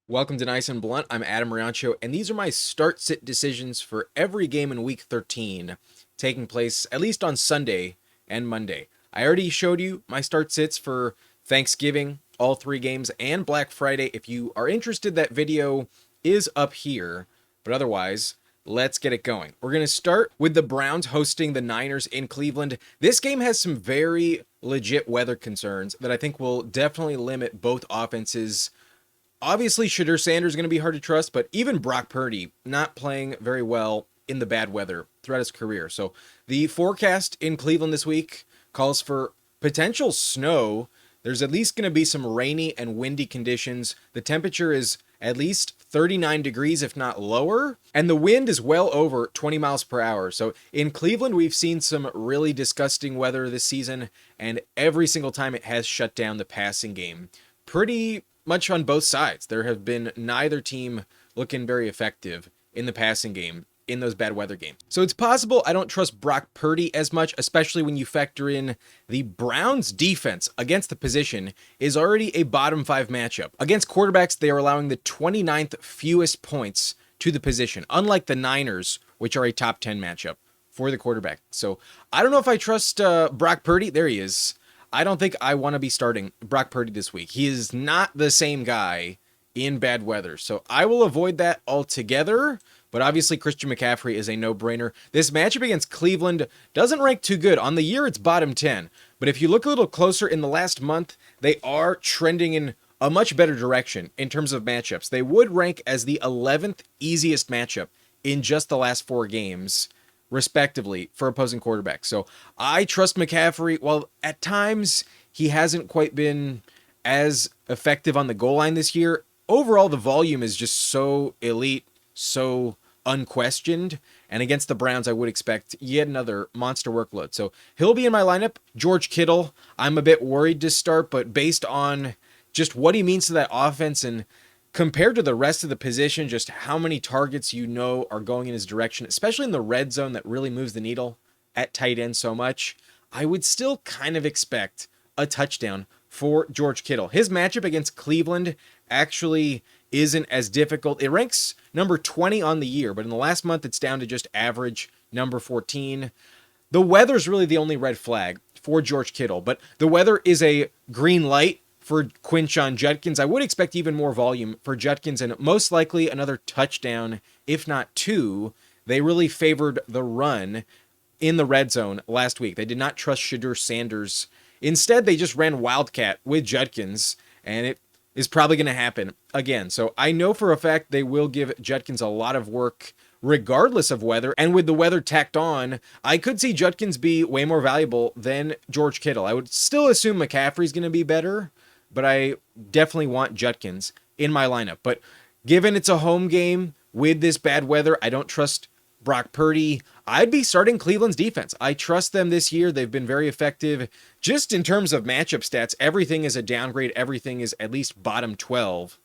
Welcome to Nice and Blunt. I'm Adam Riancho, and these are my start-sit decisions for every game in Week 13, taking place at least on Sunday and Monday. I already showed you my start-sits for Thanksgiving, all three games, and Black Friday. If you are interested, that video is up here, but otherwise, let's get it going. We're going to start with the Browns hosting the Niners in Cleveland. This game has some very legit weather concerns that I think will definitely limit both offenses. Obviously, Shedeur Sanders is going to be hard to trust, but even Brock Purdy not playing very well in the bad weather throughout his career. So the forecast in Cleveland this week calls for potential snow. There's at least going to be some rainy and windy conditions. The temperature is at least 39 degrees, if not lower, and the wind is well over 20 miles per hour. So in Cleveland, we've seen some really disgusting weather this season, and every single time it has shut down the passing game. Pretty much on both sides. There have been neither team looking very effective in the passing game in those bad weather games. So it's possible I don't trust Brock Purdy as much, especially when you factor in the Browns defense against the position is already a bottom five matchup. Against quarterbacks, they are allowing the 29th fewest points to the position, unlike the Niners, which are a top 10 matchup for the quarterback. So I don't know if I trust Brock Purdy. There he is. I don't think I want to be starting Brock Purdy this week. He is not the same guy in bad weather. So I will avoid that altogether. But obviously, Christian McCaffrey is a no-brainer. This matchup against Cleveland doesn't rank too good. On the year, it's bottom 10. But if you look a little closer in the last month, they are trending in a much better direction in terms of matchups. They would rank as the 11th easiest matchup in just the last four games, respectively, for opposing quarterbacks. So I trust McCaffrey. While at times he hasn't quite been as effective on the goal line this year, overall the volume is just so elite, so unquestioned. And against the Browns, I would expect yet another monster workload. So he'll be in my lineup. George Kittle, I'm a bit worried to start, but based on just what he means to that offense and compared to the rest of the position, just how many targets you know are going in his direction, especially in the red zone that really moves the needle at tight end so much, I would still kind of expect a touchdown for George Kittle. His matchup against Cleveland actually isn't as difficult. It ranks number 20 on the year, but in the last month, it's down to just average number 14. The weather's really the only red flag for George Kittle, but the weather is a green light for Quinshon Judkins. I would expect even more volume for Judkins and most likely another touchdown, if not two. They really favored the run in the red zone last week. They did not trust Shedeur Sanders. Instead, they just ran Wildcat with Judkins, and it is probably going to happen again. So I know for a fact they will give Judkins a lot of work regardless of weather. And with the weather tacked on, I could see Judkins be way more valuable than George Kittle. I would still assume McCaffrey's going to be better, but I definitely want Judkins in my lineup. But given it's a home game with this bad weather, I don't trust Brock Purdy. I'd be starting Cleveland's defense. I trust them this year. They've been very effective. Just in terms of matchup stats, everything is a downgrade. Everything is at least bottom 12,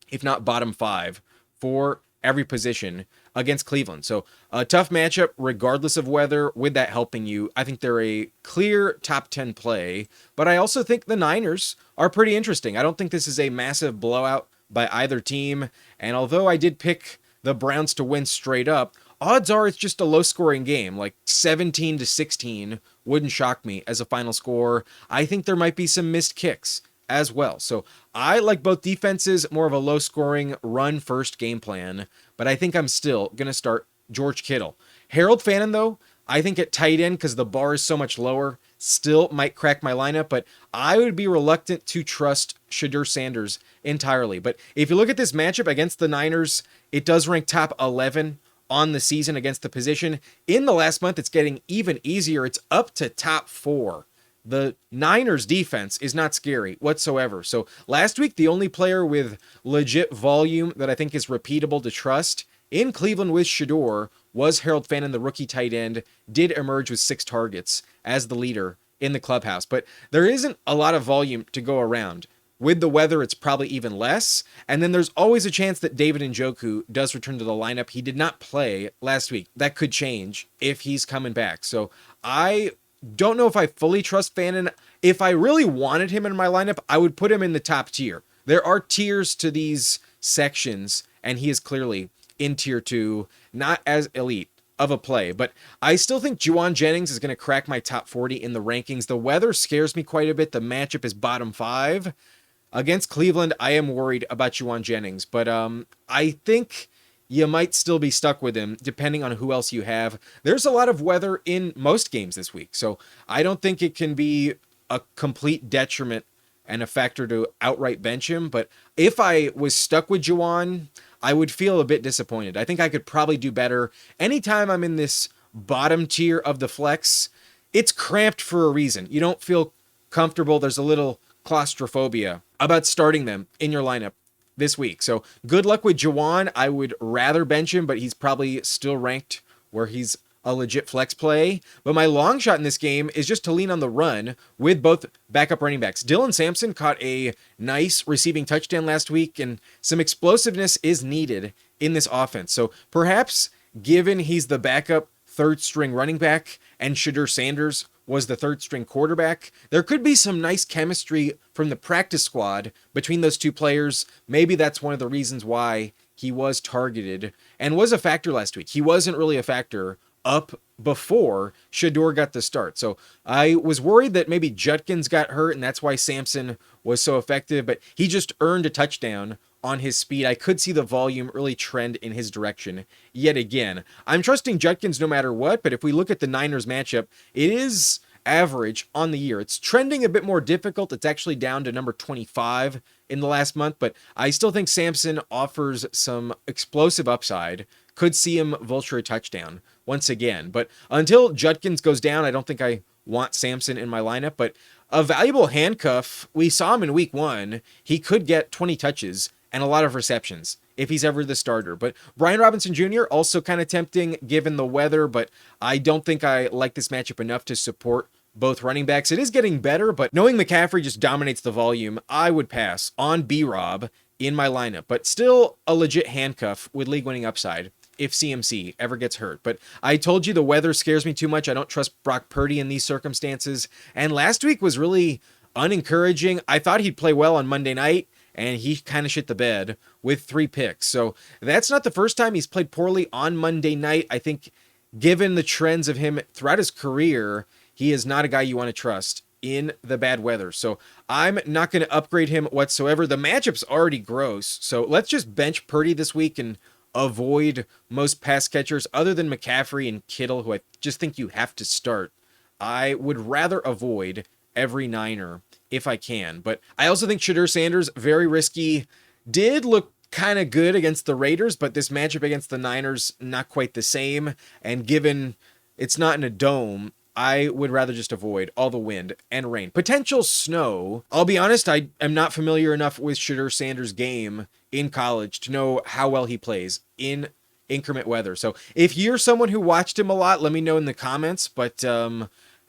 if not bottom 5, for every position against Cleveland. So a tough matchup regardless of weather. With that helping you, I think they're a clear top 10 play. But I also think the Niners are pretty interesting. I don't think this is a massive blowout by either team. And although I did pick the Browns to win straight up, odds are it's just a low-scoring game, like 17-16 wouldn't shock me as a final score. I think there might be some missed kicks as well. So I like both defenses, more of a low-scoring run-first game plan, but I think I'm still going to start George Kittle. Harold Fannin, though, I think at tight end, because the bar is so much lower, still might crack my lineup, but I would be reluctant to trust Shedeur Sanders entirely. But if you look at this matchup against the Niners, it does rank top 11 on the season against the position. In the last month, it's getting even easier. It's up to top 4. The Niners defense is not scary whatsoever. So last week, the only player with legit volume that I think is repeatable to trust in Cleveland with Shedeur was Harold Fannin, the rookie tight end, did emerge with 6 targets as the leader in the clubhouse. But there isn't a lot of volume to go around. With the weather, it's probably even less. And then there's always a chance that David Njoku does return to the lineup. He did not play last week. That could change if he's coming back. So I don't know if I fully trust Fannin. If I really wanted him in my lineup, I would put him in the top tier. There are tiers to these sections, and he is clearly in tier 2, not as elite of a play, but I still think Juwan Jennings is going to crack my top 40 in the rankings. The weather scares me quite a bit. The matchup is bottom 5 against Cleveland. I am worried about Juwan Jennings, but I think you might still be stuck with him depending on who else you have. There's a lot of weather in most games this week, so I don't think it can be a complete detriment and a factor to outright bench him. But if I was stuck with Juwan, I would feel a bit disappointed. I think I could probably do better. Anytime I'm in this bottom tier of the flex, it's cramped for a reason. You don't feel comfortable. There's a little claustrophobia about starting them in your lineup this week. So good luck with Juwan. I would rather bench him, but he's probably still ranked where he's a legit flex play. But my long shot in this game is just to lean on the run with both backup running backs. Dylan Sampson caught a nice receiving touchdown last week, and some explosiveness is needed in this offense. So perhaps, given he's the backup third string running back and Shedeur Sanders was the third string quarterback, there could be some nice chemistry from the practice squad between those two players. Maybe that's one of the reasons why he was targeted and was a factor last week. He wasn't really a factor up before Shedeur got the start. So I was worried that maybe Judkins got hurt and that's why Sampson was so effective, but he just earned a touchdown on his speed. I could see the volume really trend in his direction yet again. I'm trusting Judkins no matter what, but if we look at the Niners matchup, it is average on the year. It's trending a bit more difficult. It's actually down to number 25 in the last month, but I still think Sampson offers some explosive upside. Could see him vulture a touchdown once again. But until Judkins goes down, I don't think I want Sampson in my lineup. But a valuable handcuff, we saw him in week 1. He could get 20 touches and a lot of receptions if he's ever the starter. But Brian Robinson Jr. also kind of tempting given the weather, but I don't think I like this matchup enough to support both running backs. It is getting better, but knowing McCaffrey just dominates the volume, I would pass on B-Rob in my lineup. But still a legit handcuff with league-winning upside if CMC ever gets hurt. But I told you the weather scares me too much. I don't trust Brock Purdy in these circumstances. And last week was really unencouraging. I thought he'd play well on Monday night, and he kind of shit the bed with 3 picks. So that's not the first time he's played poorly on Monday night. I think given the trends of him throughout his career, he is not a guy you want to trust in the bad weather. So I'm not going to upgrade him whatsoever. The matchup's already gross. So let's just bench Purdy this week and avoid most pass catchers other than McCaffrey and Kittle, who I just think you have to start. I would rather avoid every Niner if I can. But I also think Shedeur Sanders, very risky, did look kind of good against the Raiders, but this matchup against the Niners, not quite the same. And given it's not in a dome, I would rather just avoid all the wind and rain. Potential snow. I'll be honest, I am not familiar enough with Shedeur Sanders' game in college to know how well he plays in inclement weather. So if you're someone who watched him a lot, let me know in the comments. But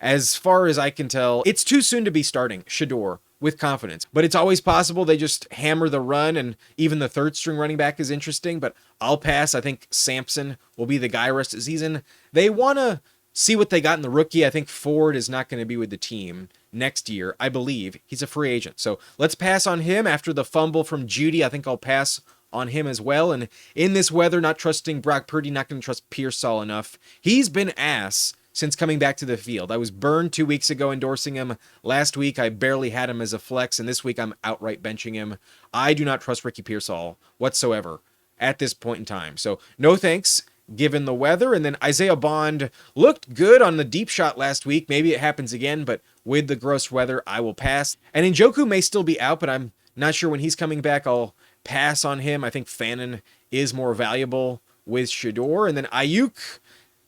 as far as I can tell, it's too soon to be starting Shedeur with confidence. But it's always possible they just hammer the run, and even the third string running back is interesting. But I'll pass. I think Sampson will be the guy rest of the season. They want to see what they got in the rookie. I think Ford is not going to be with the team next year. I believe he's a free agent. So let's pass on him after the fumble from Judy. I think I'll pass on him as well. And in this weather, not trusting Brock Purdy, not going to trust Pearsall enough. He's been ass since coming back to the field. I was burned 2 weeks ago endorsing him. Last week, I barely had him as a flex, and this week I'm outright benching him. I do not trust Ricky Pearsall whatsoever at this point in time. So no thanks, given the weather. And then Isaiah Bond looked good on the deep shot last week. Maybe it happens again, but with the gross weather, I will pass. And Njoku may still be out, but I'm not sure when he's coming back. I'll pass on him. I think Fannin is more valuable with Shedeur. And then Ayuk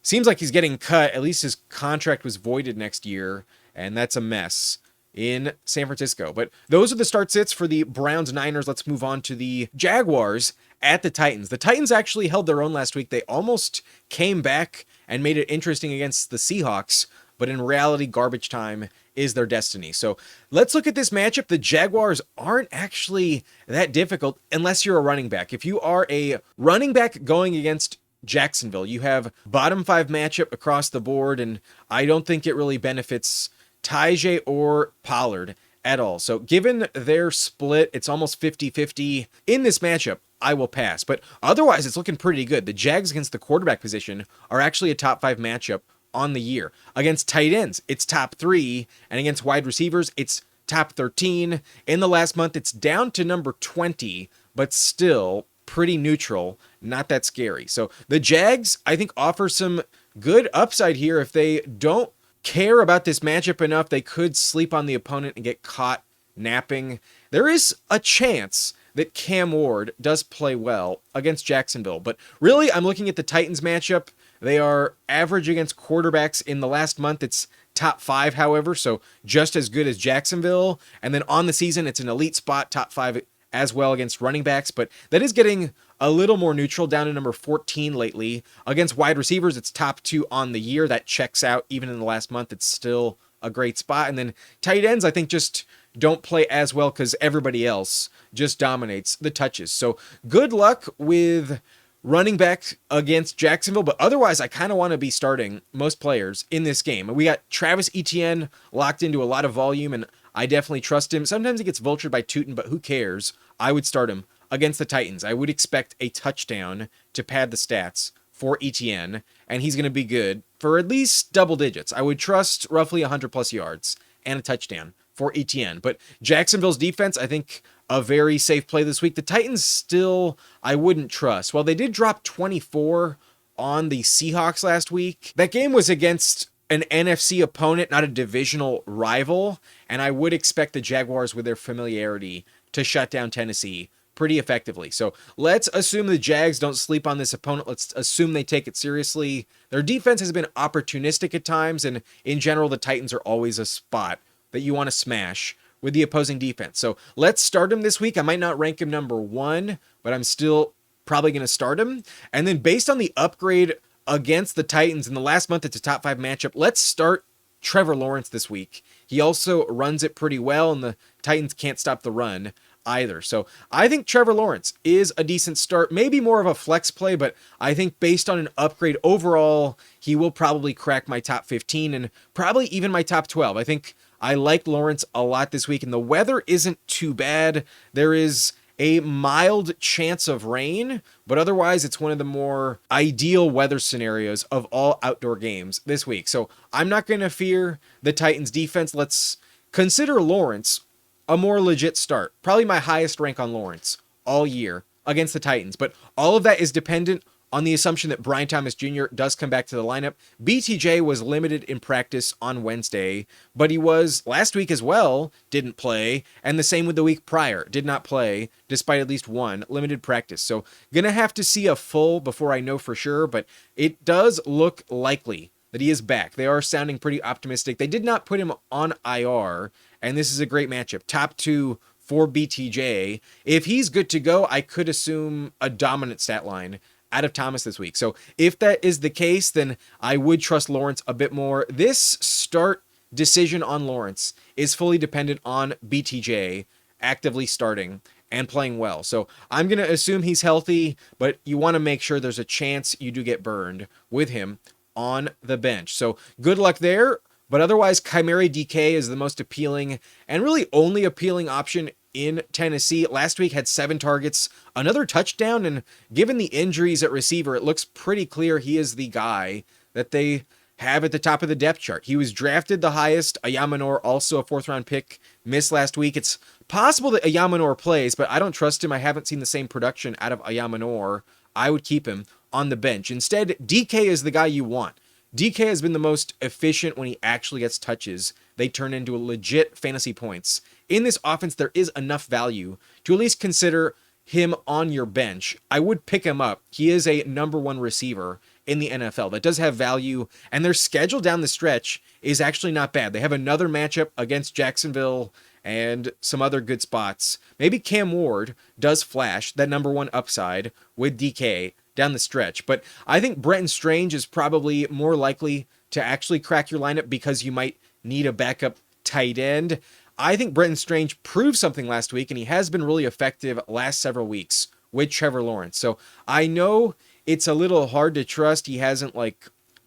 seems like he's getting cut. At least his contract was voided next year, and that's a mess in San Francisco. But those are the start sits for the Browns Niners. Let's move on to the Jaguars at the Titans. The Titans actually held their own last week. They almost came back and made it interesting against the Seahawks, but in reality, garbage time is their destiny. So let's look at this matchup. The Jaguars aren't actually that difficult unless you're a running back. If you are a running back going against Jacksonville, you have bottom 5 matchup across the board, and I don't think it really benefits Tajay or Pollard at all. So given their split, it's almost 50-50 in this matchup. I will pass. But otherwise, it's looking pretty good. The Jags against the quarterback position are actually a top 5 matchup on the year. Against tight ends, it's top 3. And against wide receivers, it's top 13. In the last month, it's down to number 20, but still pretty neutral. Not that scary. So the Jags, I think, offer some good upside here. If they don't care about this matchup enough, they could sleep on the opponent and get caught napping. There is a chance that Cam Ward does play well against Jacksonville. But really, I'm looking at the Titans matchup. They are average against quarterbacks in the last month. It's top 5, however, so just as good as Jacksonville. And then on the season, it's an elite spot, top 5 as well against running backs. But that is getting a little more neutral, down to number 14 lately. Against wide receivers, it's top 2 on the year. That checks out. Even in the last month, it's still a great spot. And then tight ends, I think, just don't play as well because everybody else just dominates the touches. So good luck with running back against Jacksonville, but otherwise I kind of want to be starting most players in this game. We got Travis Etienne locked into a lot of volume, and I definitely trust him. Sometimes he gets vultured by Tootin, but who cares? I would start him against the Titans. I would expect a touchdown to pad the stats for Etienne, and he's going to be good for at least double digits. I would trust roughly 100 plus yards and a touchdown for Etienne. But Jacksonville's defense, I think, a very safe play this week. The Titans still, I wouldn't trust. While they did drop 24 on the Seahawks last week, that game was against an NFC opponent, not a divisional rival, and I would expect the Jaguars, with their familiarity, to shut down Tennessee pretty effectively. So let's assume the Jags don't sleep on this opponent. Let's assume they take it seriously. Their defense has been opportunistic at times, and in general, the Titans are always a spot that you want to smash with the opposing defense. So let's start him this week. I might not rank him number 1, but I'm still probably going to start him. And then based on the upgrade against the Titans in the last month, it's a top 5 matchup. Let's start Trevor Lawrence this week. He also runs it pretty well, and the Titans can't stop the run either. So I think Trevor Lawrence is a decent start, maybe more of a flex play, but I think based on an upgrade overall, he will probably crack my top 15 and probably even my top 12. I think I like Lawrence a lot this week, and the weather isn't too bad. There is a mild chance of rain, but otherwise it's one of the more ideal weather scenarios of all outdoor games this week. So I'm not going to fear the Titans defense. Let's consider Lawrence a more legit start. Probably my highest rank on Lawrence all year against the Titans, but all of that is dependent on the assumption that Brian Thomas Jr. does come back to the lineup. BTJ was limited in practice on Wednesday, but he was last week as well, didn't play, and the same with the week prior, did not play, despite at least one limited practice. So gonna have to see a full before I know for sure, but it does look likely that he is back. They are sounding pretty optimistic. They did not put him on IR, and this is a great matchup. Top 2 for BTJ. If he's good to go, I could assume a dominant stat line out of Thomas this week. So if that is the case, then I would trust Lawrence a bit more. This start decision on Lawrence is fully dependent on BTJ actively starting and playing well. So I'm going to assume he's healthy, but you want to make sure there's a chance you do get burned with him on the bench. So good luck there. But otherwise, Chimera DK is the most appealing and really only appealing option in Tennessee. Last week had 7 targets, another touchdown, and given the injuries at receiver, it looks pretty clear he is the guy that they have at the top of the depth chart. He was drafted the highest. Ayamanor, also a 4th-round pick, missed last week. It's possible that Ayamanor plays, but I don't trust him. I haven't seen the same production out of Ayamanor. I would keep him on the bench. Instead, DK is the guy you want. DK has been the most efficient when he actually gets touches. They turn into legit fantasy points. In this offense, there is enough value to at least consider him on your bench. I would pick him up. He is a number 1 receiver in the NFL. That does have value, and their schedule down the stretch is actually not bad. They have another matchup against Jacksonville and some other good spots. Maybe Cam Ward does flash that number 1 upside with DK down the stretch. But I think Brenton Strange is probably more likely to actually crack your lineup because you might need a backup tight end. I think Brenton Strange proved something last week, and he has been really effective last several weeks with Trevor Lawrence. So I know it's a little hard to trust. He hasn't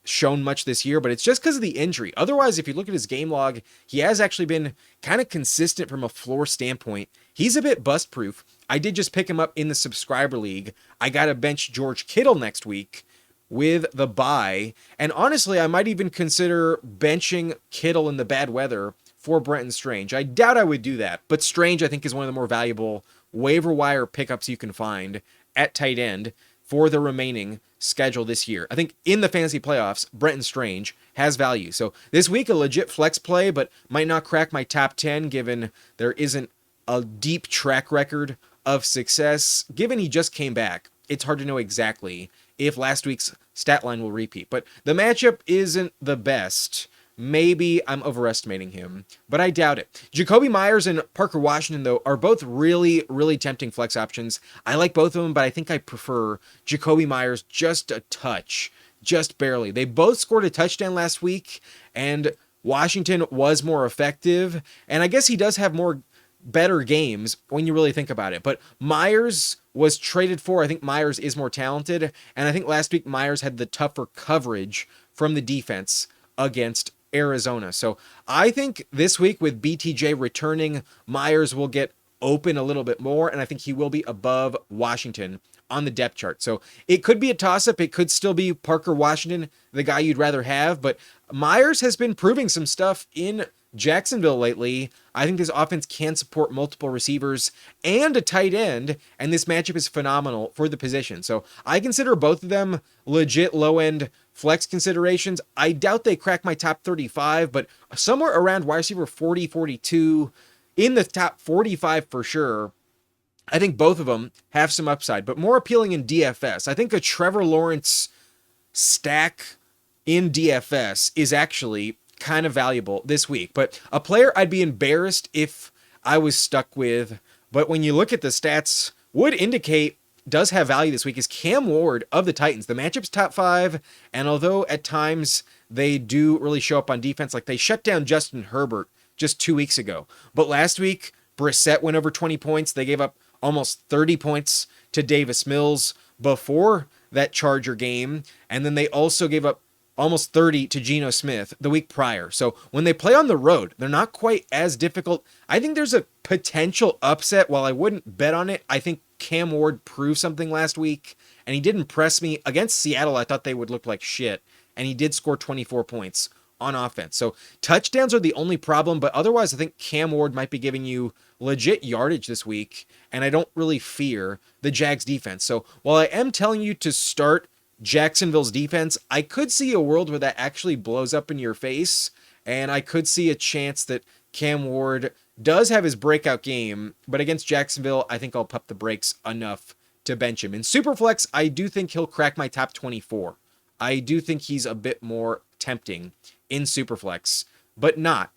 shown much this year, but it's just because of the injury. Otherwise, if you look at his game log, he has actually been kind of consistent from a floor standpoint. He's a bit bust proof. I did just pick him up in the subscriber league. I got to bench George Kittle next week with the bye. And honestly, I might even consider benching Kittle in the bad weather for Brenton Strange. I doubt I would do that, but Strange I think is one of the more valuable waiver wire pickups you can find at tight end for the remaining schedule this year. I think in the fantasy playoffs, Brenton Strange has value. So this week, a legit flex play, but might not crack my top 10 given there isn't a deep track record of success. Given he just came back, it's hard to know exactly if last week's stat line will repeat. But the matchup isn't the best. Maybe I'm overestimating him, but I doubt it. Jacoby Myers and Parker Washington, though, are both really, really tempting flex options. I like both of them, but I think I prefer Jacoby Myers just a touch, just barely. They both scored a touchdown last week, and Washington was more effective, and I guess he does have more better games when you really think about it. But Myers was traded for. I think Myers is more talented, and I think last week Myers had the tougher coverage from the defense against Arizona. So I think this week with BTJ returning, Myers will get open a little bit more, and I think he will be above Washington on the depth chart. So it could be a toss-up. It could still be Parker Washington, the guy you'd rather have, but Myers has been proving some stuff in Jacksonville lately. I think this offense can support multiple receivers and a tight end, and this matchup is phenomenal for the position. So I consider both of them legit low-end flex considerations. I doubt they crack my top 35, but somewhere around wide receiver 40, 42, in the top 45 for sure. I think both of them have some upside, but more appealing in DFS. I think a Trevor Lawrence stack in DFS is actually kind of valuable this week, but a player I'd be embarrassed if I was stuck with, but when you look at the stats, would indicate does have value this week is Cam Ward of the Titans. The matchup's top 5, and although at times they do really show up on defense, like they shut down Justin Herbert just 2 weeks ago, but last week Brissett went over 20 points. They gave up almost 30 points to Davis Mills before that Charger game, and then they also gave up almost 30 to Geno Smith the week prior. So when they play on the road, they're not quite as difficult. I think there's a potential upset. While I wouldn't bet on it, I think Cam Ward proved something last week, and he did impress me. Against Seattle, I thought they would look like shit, and he did score 24 points on offense. So touchdowns are the only problem, but otherwise I think Cam Ward might be giving you legit yardage this week, and I don't really fear the Jags defense. So while I am telling you to start Jacksonville's defense, I could see a world where that actually blows up in your face, and I could see a chance that Cam Ward does have his breakout game, but against Jacksonville, I think I'll pump the brakes enough to bench him. In Superflex, I do think he'll crack my top 24. I do think he's a bit more tempting in Superflex, but not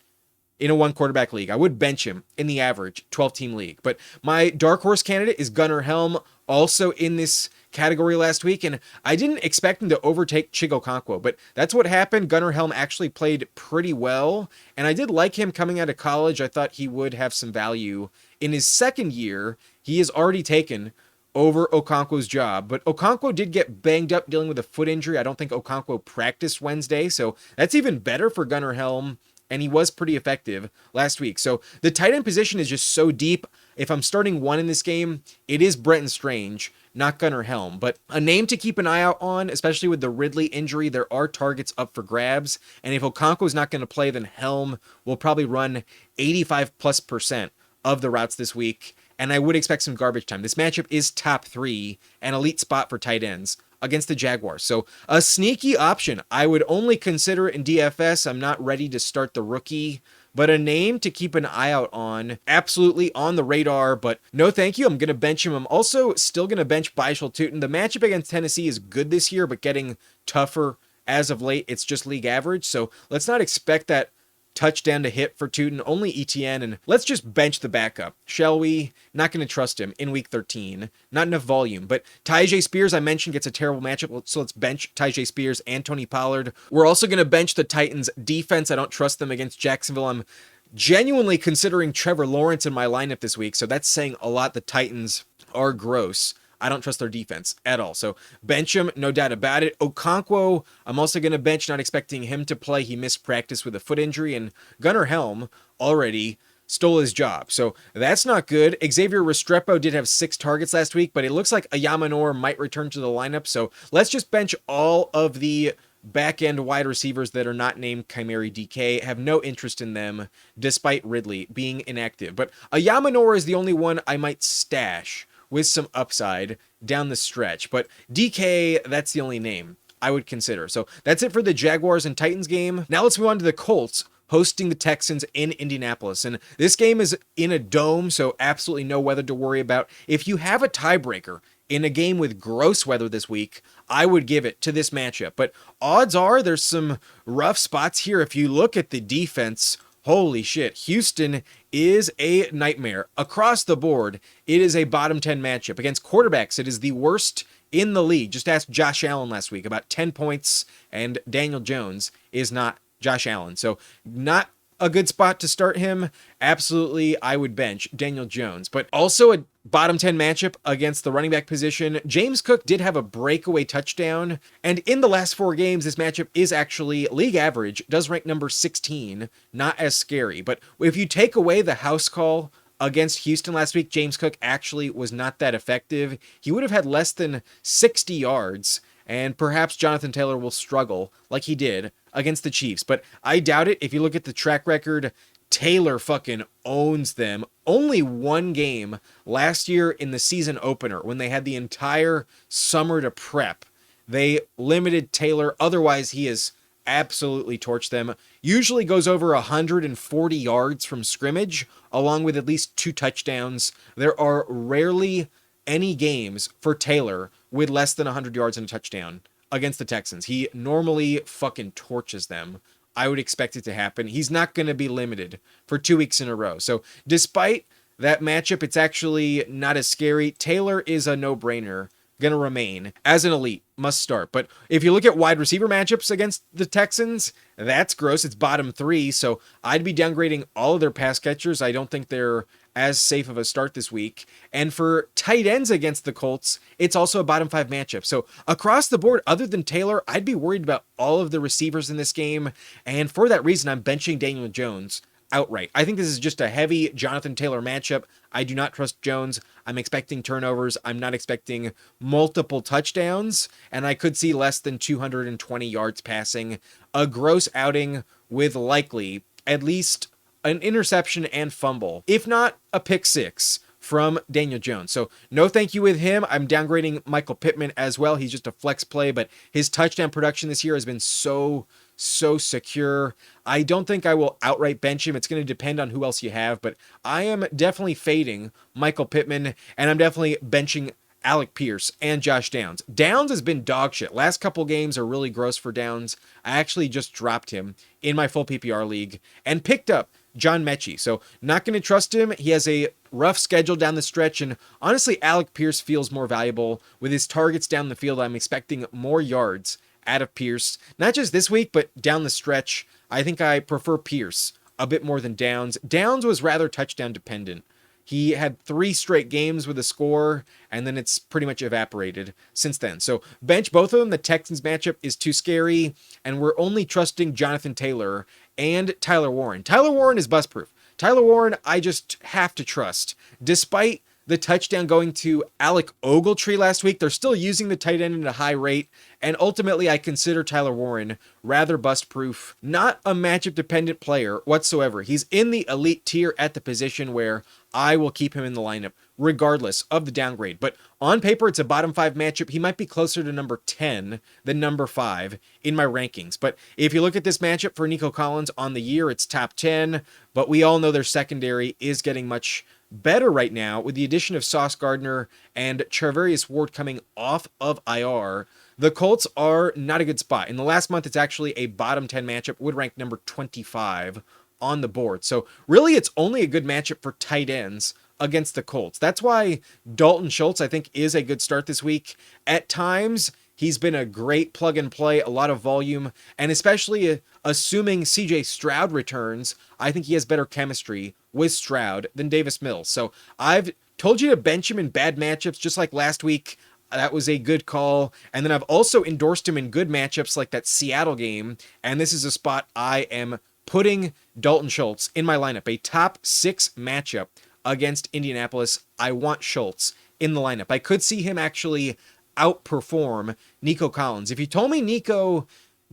in a one quarterback league. I would bench him in the average 12-team league. But my dark horse candidate is Gunnar Helm, also in this category last week, and I didn't expect him to overtake Chigo Okonkwo, but that's what happened. Gunnar Helm actually played pretty well, and I did like him coming out of college. I thought he would have some value. In his second year, he has already taken over Okonkwo's job, but Okonkwo did get banged up dealing with a foot injury. I don't think Okonkwo practiced Wednesday, so that's even better for Gunnar Helm, and he was pretty effective last week. So the tight end position is just so deep. If I'm starting one in this game, it is Brenton Strange, not Gunnar Helm. But a name to keep an eye out on, especially with the Ridley injury, there are targets up for grabs. And if Okonkwo's not going to play, then Helm will probably run 85+% of the routes this week. And I would expect some garbage time. This matchup is top 3, an elite spot for tight ends against the Jaguars. So a sneaky option. I would only consider it in DFS. I'm not ready to start the rookie, but a name to keep an eye out on. Absolutely on the radar, but no thank you. I'm going to bench him. I'm also still going to bench Byshel Tootin. The matchup against Tennessee is good this year, but getting tougher as of late. It's just league average. So let's not expect that touchdown to hit for Tootin, only ETN, and let's just bench the backup, shall we? Not going to trust him in week 13. Not enough volume, but Tyjae Spears, I mentioned, gets a terrible matchup, so let's bench Tyjae Spears and Tony Pollard. We're also going to bench the Titans defense. I don't trust them against Jacksonville. I'm genuinely considering Trevor Lawrence in my lineup this week, so that's saying a lot. The Titans are gross I don't trust their defense at all. So bench him, no doubt about it. Okonkwo, I'm also going to bench, not expecting him to play. He missed practice with a foot injury, and Gunnar Helm already stole his job. So that's not good. Xavier Restrepo did have 6 targets last week, but it looks like Ayamanor might return to the lineup. So let's just bench all of the back-end wide receivers that are not named Chimeri DK. Have no interest in them, despite Ridley being inactive. But Ayamanor is the only one I might stash with some upside down the stretch. But DK, that's the only name I would consider. So that's it for the Jaguars and Titans game. Now let's move on to the Colts hosting the Texans in Indianapolis. And this game is in a dome, so absolutely no weather to worry about. If you have a tiebreaker in a game with gross weather this week, I would give it to this matchup. But odds are there's some rough spots here. If you look at the defense, holy shit, Houston is a nightmare. Across the board, it is a bottom 10 matchup. Against quarterbacks, it is the worst in the league. Just ask Josh Allen last week, about 10 points, and Daniel Jones is not Josh Allen. So not a good spot to start him. Absolutely, I would bench Daniel Jones. But also a bottom 10 matchup against the running back position. James Cook did have a breakaway touchdown, and in the last 4 games, this matchup is actually league average, does rank number 16, not as scary. But if you take away the house call against Houston last week, James Cook actually was not that effective. He would have had less than 60 yards, and perhaps Jonathan Taylor will struggle like he did against the Chiefs. But I doubt it. If you look at the track record, Taylor fucking owns them. Only one game last year in the season opener when they had the entire summer to prep. They limited Taylor. Otherwise, he has absolutely torched them. Usually goes over 140 yards from scrimmage, along with at least 2 touchdowns. There are rarely any games for Taylor with less than 100 yards and a touchdown against the Texans. He normally fucking torches them. I would expect it to happen. He's not going to be limited for 2 weeks in a row. So despite that matchup, it's actually not as scary. Taylor is a no-brainer, going to remain as an elite, must start. But if you look at wide receiver matchups against the Texans, that's gross. It's bottom 3, so I'd be downgrading all of their pass catchers. I don't think they're as safe of a start this week. And for tight ends against the Colts, it's also a bottom 5 matchup. So across the board, other than Taylor, I'd be worried about all of the receivers in this game. And for that reason, I'm benching Daniel Jones outright. I think this is just a heavy Jonathan Taylor matchup. I do not trust Jones. I'm expecting turnovers. I'm not expecting multiple touchdowns, and I could see less than 220 yards passing. A gross outing with likely at least an interception and fumble, if not a pick 6 from Daniel Jones. So no thank you with him. I'm downgrading Michael Pittman as well. He's just a flex play, but his touchdown production this year has been so secure. I don't think I will outright bench him. It's going to depend on who else you have, but I am definitely fading Michael Pittman, and I'm definitely benching Alec Pierce and Josh Downs. Downs has been dog shit. Last couple games are really gross for Downs. I actually just dropped him in my full PPR league and picked up John Mechie. So not going to trust him. He has a rough schedule down the stretch, and honestly, Alec Pierce feels more valuable. With his targets down the field, I'm expecting more yards out of Pierce. Not just this week, but down the stretch. I think I prefer Pierce a bit more than Downs. Downs was rather touchdown dependent. He had 3 straight games with a score, and then it's pretty much evaporated since then. So bench both of them. The Texans matchup is too scary, and we're only trusting Jonathan Taylor and Tyler Warren. Tyler Warren is bust proof. Tyler Warren, I just have to trust. Despite the touchdown going to Alec Ogletree last week, they're still using the tight end at a high rate, and ultimately I consider Tyler Warren rather bust-proof. Not a matchup-dependent player whatsoever. He's in the elite tier at the position where I will keep him in the lineup, regardless of the downgrade. But on paper, it's a bottom 5 matchup. He might be closer to number 10 than number 5 in my rankings. But if you look at this matchup for Nico Collins on the year, it's top 10, but we all know their secondary is getting much better right now with the addition of Sauce Gardner and Charvarius Ward coming off of IR. The Colts are not a good spot. In the last month, it's actually a bottom 10 matchup, would rank number 25 on the board. So really, it's only a good matchup for tight ends against the Colts. That's why Dalton Schultz, I think, is a good start this week. At times, he's been a great plug and play, a lot of volume, and especially assuming CJ Stroud returns, I think he has better chemistry with Stroud than Davis Mills. So I've told you to bench him in bad matchups, just like last week. That was a good call. And then I've also endorsed him in good matchups like that Seattle game. And this is a spot I am putting Dalton Schultz in my lineup. A top 6 matchup against Indianapolis. I want Schultz in the lineup. I could see him actually outperform Nico Collins. If you told me Nico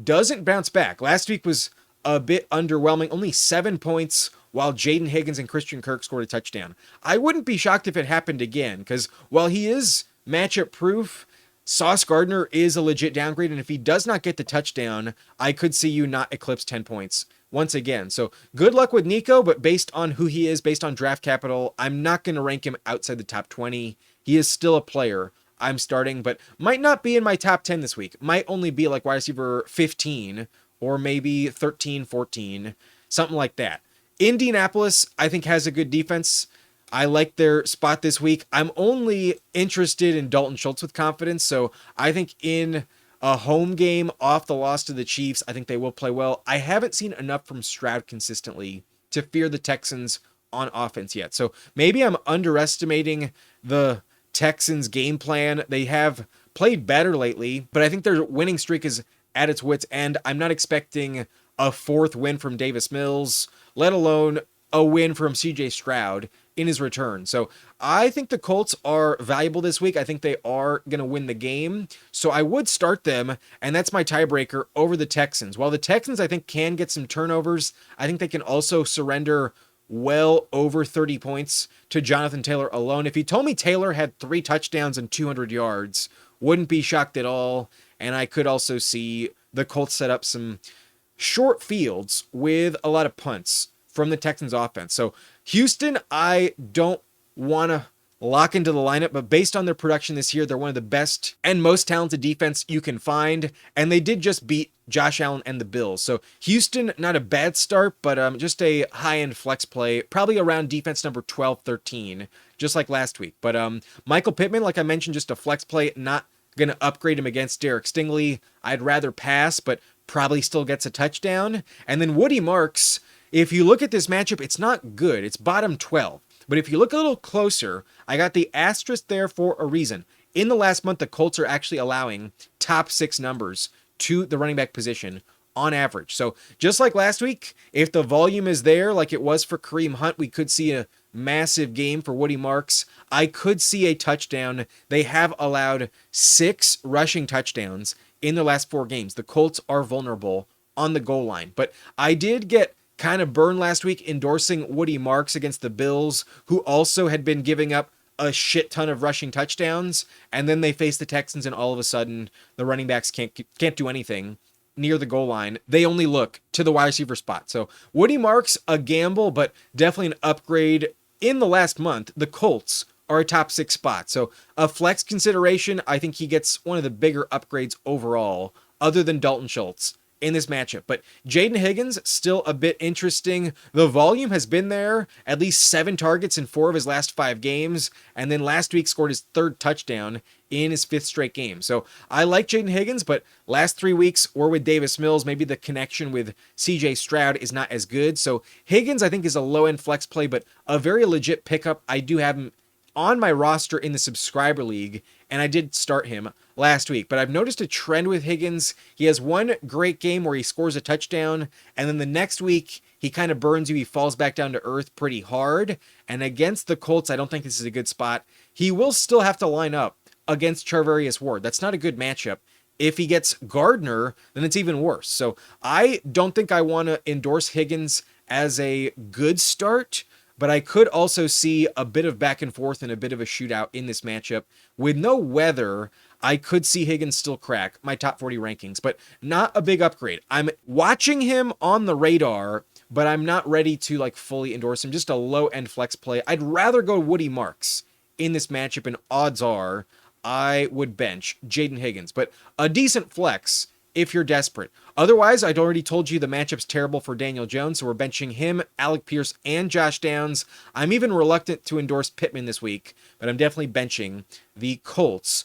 doesn't bounce back, last week was a bit underwhelming, only 7 points, while Jaden Higgins and Christian Kirk scored a touchdown. I wouldn't be shocked if it happened again, because while he is matchup proof, Sauce Gardner is a legit downgrade, and if he does not get the touchdown, I could see you not eclipse 10 points once again. So good luck with Nico, but based on who he is, based on draft capital, I'm not going to rank him outside the top 20. He is still a player I'm starting, but might not be in my top 10 this week. Might only be like wide receiver 15 or maybe 13, 14, something like that. Indianapolis, I think, has a good defense. I like their spot this week. I'm only interested in Dalton Schultz with confidence, so I think in a home game off the loss to the Chiefs, I think they will play well. I haven't seen enough from Stroud consistently to fear the Texans on offense yet. So maybe I'm underestimating the Texans game plan. They have played better lately, but I think their winning streak is at its wit's end. I'm not expecting a 4th win from Davis Mills, let alone a win from CJ Stroud in his return. So I think the Colts are valuable this week. I think they are going to win the game. So I would start them, and that's my tiebreaker over the Texans. While the Texans, I think, can get some turnovers, I think they can also surrender well over 30 points to Jonathan Taylor alone. If you told me Taylor had 3 touchdowns and 200 yards, wouldn't be shocked at all. And I could also see the Colts set up some short fields with a lot of punts from the Texans offense. So Houston, I don't want to lock into the lineup, but based on their production this year, they're one of the best and most talented defense you can find. And they did just beat Josh Allen and the Bills. So Houston, not a bad start, but just a high-end flex play, probably around defense number 12, 13, just like last week. But Michael Pittman, like I mentioned, just a flex play, not going to upgrade him against Derek Stingley. I'd rather pass, but probably still gets a touchdown. And then Woody Marks, if you look at this matchup, it's not good. It's bottom 12. But if you look a little closer, I got the asterisk there for a reason. In the last month, the Colts are actually allowing top 6 numbers to the running back position on average. So just like last week, if the volume is there like it was for Kareem Hunt, we could see a massive game for Woody Marks. I could see a touchdown. They have allowed 6 rushing touchdowns in the last 4 games. The Colts are vulnerable on the goal line. But I did get kind of burned last week endorsing Woody Marks against the Bills, who also had been giving up a shit ton of rushing touchdowns, and then they face the Texans, and all of a sudden the running backs can't do anything near the goal line. They only look to the wide receiver spot. So Woody Marks, a gamble, but definitely an upgrade. In the last month, the Colts are a top 6 spot. So a flex consideration, I think he gets one of the bigger upgrades overall, other than Dalton Schultz in this matchup. But Jaden Higgins, still a bit interesting. The volume has been there, at least 7 targets in 4 of his last 5 games. And then last week scored his 3rd touchdown in his 5th straight game. So I like Jaden Higgins, but last 3 weeks were with Davis Mills. Maybe the connection with CJ Stroud is not as good. So Higgins, I think, is a low-end flex play, but a very legit pickup. I do have him on my roster in the subscriber league, and I did start him last week. But I've noticed a trend with Higgins. He has one great game where he scores a touchdown, and then the next week he kind of burns you. He falls back down to earth pretty hard. And against the Colts, I don't think this is a good spot. He will still have to line up against Charvarius Ward. That's not a good matchup. If he gets Gardner, then it's even worse. So I don't think I want to endorse Higgins as a good start, but I could also see a bit of back and forth and a bit of a shootout in this matchup. With no weather, I could see Higgins still crack my top 40 rankings, but not a big upgrade. I'm watching him on the radar, but I'm not ready to like fully endorse him. Just a low-end flex play. I'd rather go Woody Marks in this matchup, and odds are I would bench Jaden Higgins, but a decent flex if you're desperate. Otherwise, I'd already told you the matchup's terrible for Daniel Jones, so we're benching him, Alec Pierce, and Josh Downs. I'm even reluctant to endorse Pittman this week, but I'm definitely benching the Colts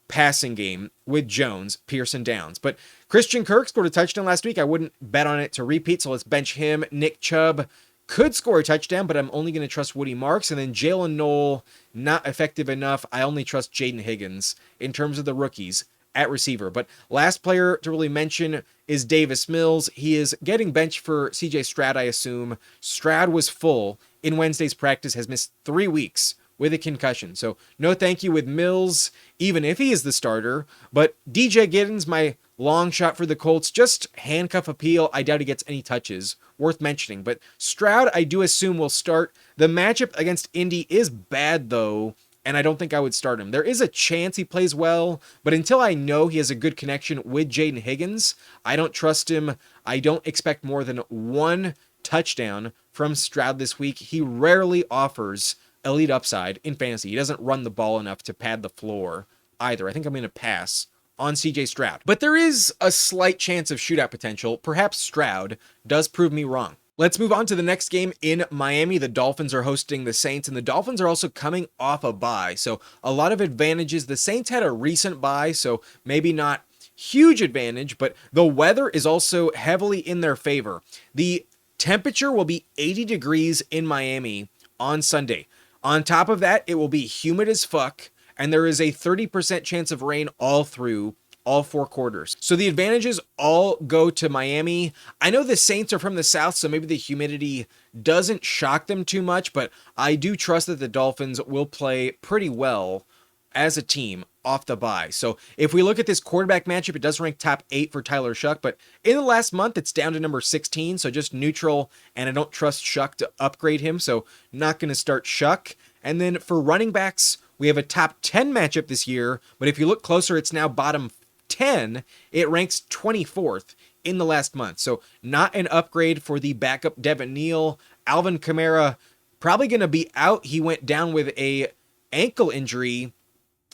passing game with Jones, Pierce, and Downs. But Christian Kirk scored a touchdown last week. I wouldn't bet on it to repeat, so let's bench him. Nick Chubb could score a touchdown, but I'm only going to trust Woody Marks. And then Jalen Knoll, not effective enough. I only trust Jaden Higgins in terms of the rookies at receiver. But last player to really mention is Davis Mills. He is getting benched for CJ Stroud, I assume. Stroud was full in Wednesday's practice, has missed 3 weeks with a concussion. So no thank you with Mills, even if he is the starter. But DJ Giddens, my long shot for the Colts, just handcuff appeal. I doubt he gets any touches. Worth mentioning. But Stroud, I do assume, will start. The matchup against Indy is bad, though, and I don't think I would start him. There is a chance he plays well, but until I know he has a good connection with Jaden Higgins, I don't trust him. I don't expect more than 1 touchdown from Stroud this week. He rarely offers elite upside in fantasy. He doesn't run the ball enough to pad the floor either. I think I'm going to pass on CJ Stroud. But there is a slight chance of shootout potential. Perhaps Stroud does prove me wrong. Let's move on to the next game in Miami. The Dolphins are hosting the Saints, and the Dolphins are also coming off a bye. So a lot of advantages. The Saints had a recent bye, so maybe not huge advantage, but the weather is also heavily in their favor. The temperature will be 80 degrees in Miami on Sunday. On top of that, it will be humid as fuck, and there is a 30% chance of rain all through all 4 quarters. So the advantages all go to Miami. I know the Saints are from the South, so maybe the humidity doesn't shock them too much, but I do trust that the Dolphins will play pretty well as a team off the bye. So if we look at this quarterback matchup, it does rank top 8 for Tyler Shuck, but in the last month, it's down to number 16, so just neutral, and I don't trust Shuck to upgrade him, so not going to start Shuck. And then for running backs, we have a top 10 matchup this year, but if you look closer, it's now bottom 10. It ranks 24th in the last month. So not an upgrade for the backup Devin Neal. Alvin Kamara probably going to be out. He went down with a ankle injury,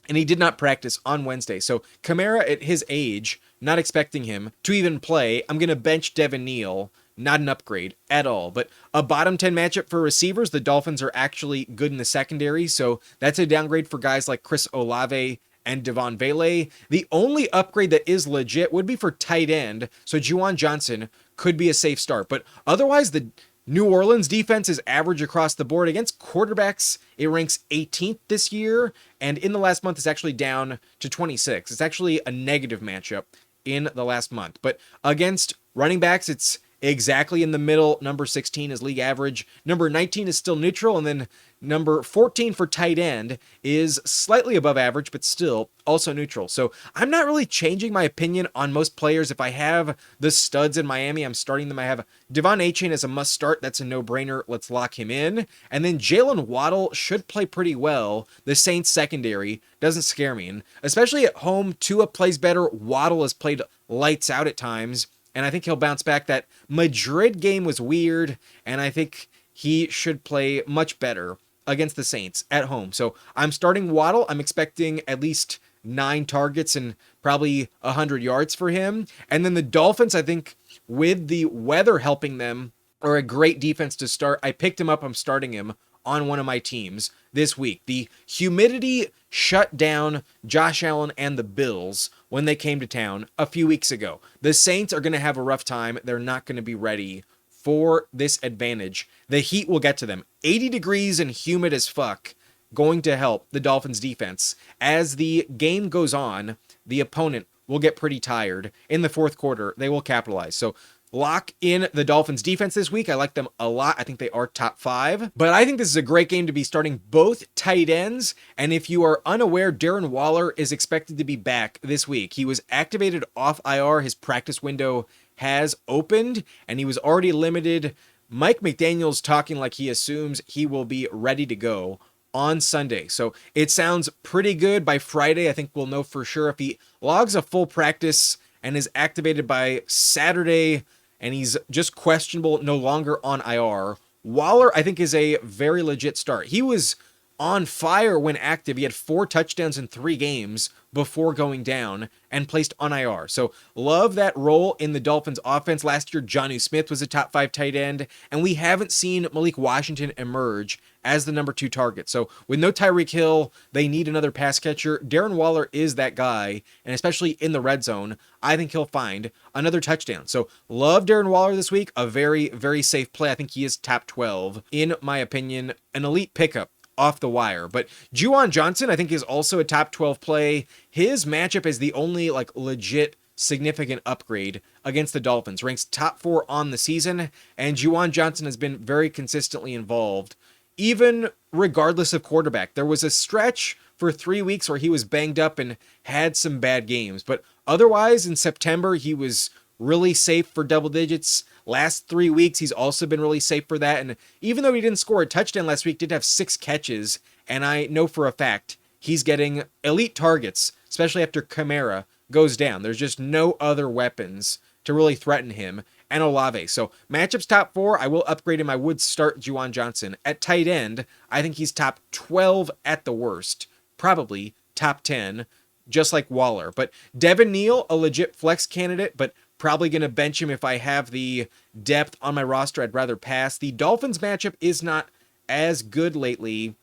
and he did not practice on Wednesday. So Kamara at his age, not expecting him to even play. I'm going to bench Devin Neal. Not an upgrade at all, but a bottom 10 matchup for receivers. The Dolphins are actually good in the secondary, so that's a downgrade for guys like Chris Olave and Devon Vele. The only upgrade that is legit would be for tight end, so Juwan Johnson could be a safe start, but otherwise the New Orleans defense is average across the board. Against quarterbacks, it ranks 18th this year, and in the last month, it's actually down to 26. It's actually a negative matchup in the last month, but against running backs, it's exactly in the middle. Number 16 is league average. Number 19 is still neutral. And then number 14 for tight end is slightly above average, but still also neutral. So I'm not really changing my opinion on most players. If I have the studs in Miami, I'm starting them. I have Devon Achane as a must start. That's a no-brainer. Let's lock him in. And then Jalen Waddle should play pretty well. The Saints secondary doesn't scare me. And especially at home, Tua plays better. Waddle has played lights out at times, and I think he'll bounce back. That Madrid game was weird, and I think he should play much better against the Saints at home. So I'm starting Waddle. I'm expecting at least 9 targets and probably 100 yards for him. And then the Dolphins, I think, with the weather helping them, are a great defense to start. I picked him up. I'm starting him on one of my teams this week. The humidity shut down Josh Allen and the Bills when they came to town a few weeks ago. The Saints are going to have a rough time. They're not going to be ready for this advantage. The heat will get to them. 80 degrees and humid as fuck, going to help the Dolphins defense. As the game goes on, the opponent will get pretty tired. In the fourth quarter, they will capitalize. So lock in the Dolphins defense this week. I like them a lot. I think they are top 5. But I think this is a great game to be starting both tight ends. And if you are unaware, Darren Waller is expected to be back this week. He was activated off IR. His practice window has opened, and he was already limited. Mike McDaniel's talking like he assumes he will be ready to go on Sunday. So it sounds pretty good. By Friday, I think we'll know for sure. If he logs a full practice and is activated by Saturday, and he's just questionable, no longer on IR, Waller, I think, is a very legit start. He was on fire when active. He had 4 touchdowns in 3 games before going down and placed on IR. So love that role in the Dolphins offense. Last year, Jonnu Smith was a top 5 tight end, and we haven't seen Malik Washington emerge as the number 2 target. So with no Tyreek Hill, they need another pass catcher. Darren Waller is that guy, and especially in the red zone, I think he'll find another touchdown. So love Darren Waller this week. A very, very safe play. I think he is top 12, in my opinion. An elite pickup off the wire. But Juwan Johnson, I think, is also a top 12 play. His matchup is the only legit significant upgrade against the Dolphins. Ranks top 4 on the season, and Juwan Johnson has been very consistently involved, even regardless of quarterback. There was a stretch for 3 weeks where he was banged up and had some bad games, but otherwise in September he was really safe for double digits. Last 3 weeks, he's also been really safe for that. And even though he didn't score a touchdown last week, did have 6 catches. And I know for a fact he's getting elite targets, especially after Kamara goes down. There's just no other weapons to really threaten him and Olave. So matchups top 4, I will upgrade him. I would start Juwan Johnson. At tight end, I think he's top 12 at the worst. Probably top 10, just like Waller. But Devin Neal, a legit flex candidate, but probably going to bench him if I have the depth on my roster. I'd rather pass. The Dolphins matchup is not as good lately,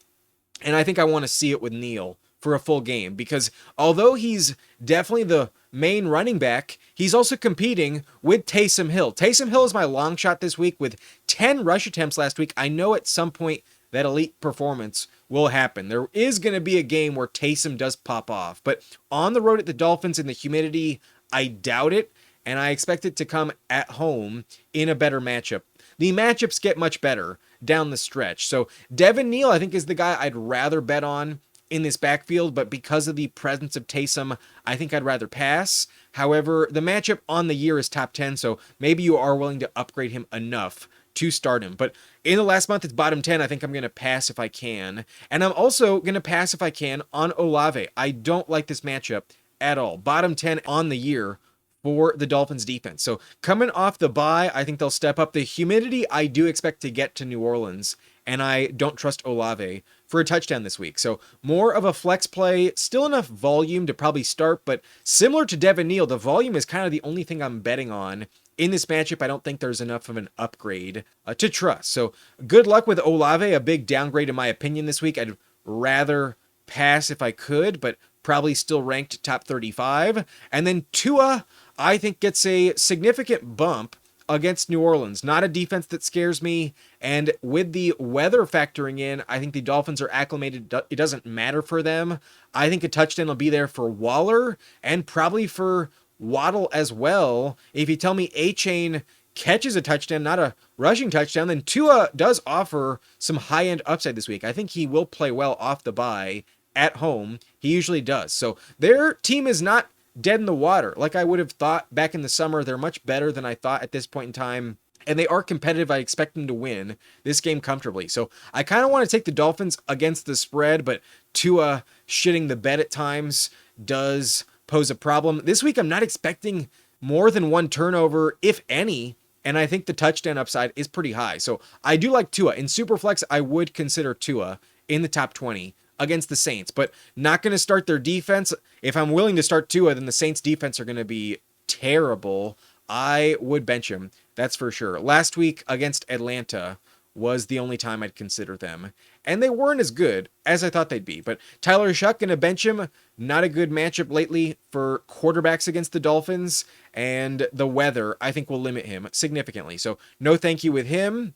and I think I want to see it with Neal for a full game, because although he's definitely the main running back, he's also competing with Taysom Hill. Taysom Hill is my long shot this week with 10 rush attempts last week. I know at some point that elite performance will happen. There is going to be a game where Taysom does pop off, but on the road at the Dolphins in the humidity, I doubt it. And I expect it to come at home in a better matchup. The matchups get much better down the stretch. So Devin Neal, I think, is the guy I'd rather bet on in this backfield, but because of the presence of Taysom, I think I'd rather pass. However, the matchup on the year is top 10, so maybe you are willing to upgrade him enough to start him. But in the last month, it's bottom 10. I think I'm going to pass if I can. And I'm also going to pass if I can on Olave. I don't like this matchup at all. Bottom 10 on the year for the Dolphins defense. So coming off the bye, I think they'll step up. The humidity I do expect to get to New Orleans, and I don't trust Olave for a touchdown this week. So more of a flex play, still enough volume to probably start, but similar to Devin Neal, the volume is kind of the only thing I'm betting on. In this matchup, I don't think there's enough of an upgrade to trust. So good luck with Olave, a big downgrade in my opinion this week. I'd rather pass if I could, but probably still ranked top 35. And then Tua, I think, gets a significant bump against New Orleans. Not a defense that scares me. And with the weather factoring in, I think the Dolphins are acclimated. It doesn't matter for them. I think a touchdown will be there for Waller and probably for Waddle as well. If you tell me A-Chain catches a touchdown, not a rushing touchdown, then Tua does offer some high-end upside this week. I think he will play well off the bye at home. He usually does. So their team is not dead in the water like I would have thought back in the summer. They're much better than I thought at this point in time, and they are competitive. I expect them to win this game comfortably. So I kind of want to take the Dolphins against the spread, but Tua shitting the bed at times does pose a problem. This week I'm not expecting more than 1 turnover, if any, and I think the touchdown upside is pretty high. So I do like Tua. In Superflex, I would consider Tua in the top 20 against the Saints, but not going to start their defense. If I'm willing to start Tua, then the Saints defense are going to be terrible. I would bench him, that's for sure. Last week against Atlanta was the only time I'd consider them, and they weren't as good as I thought they'd be. But Tyler Shuck, going to bench him. Not a good matchup lately for quarterbacks against the Dolphins, and the weather, I think, will limit him significantly. So no thank you with him.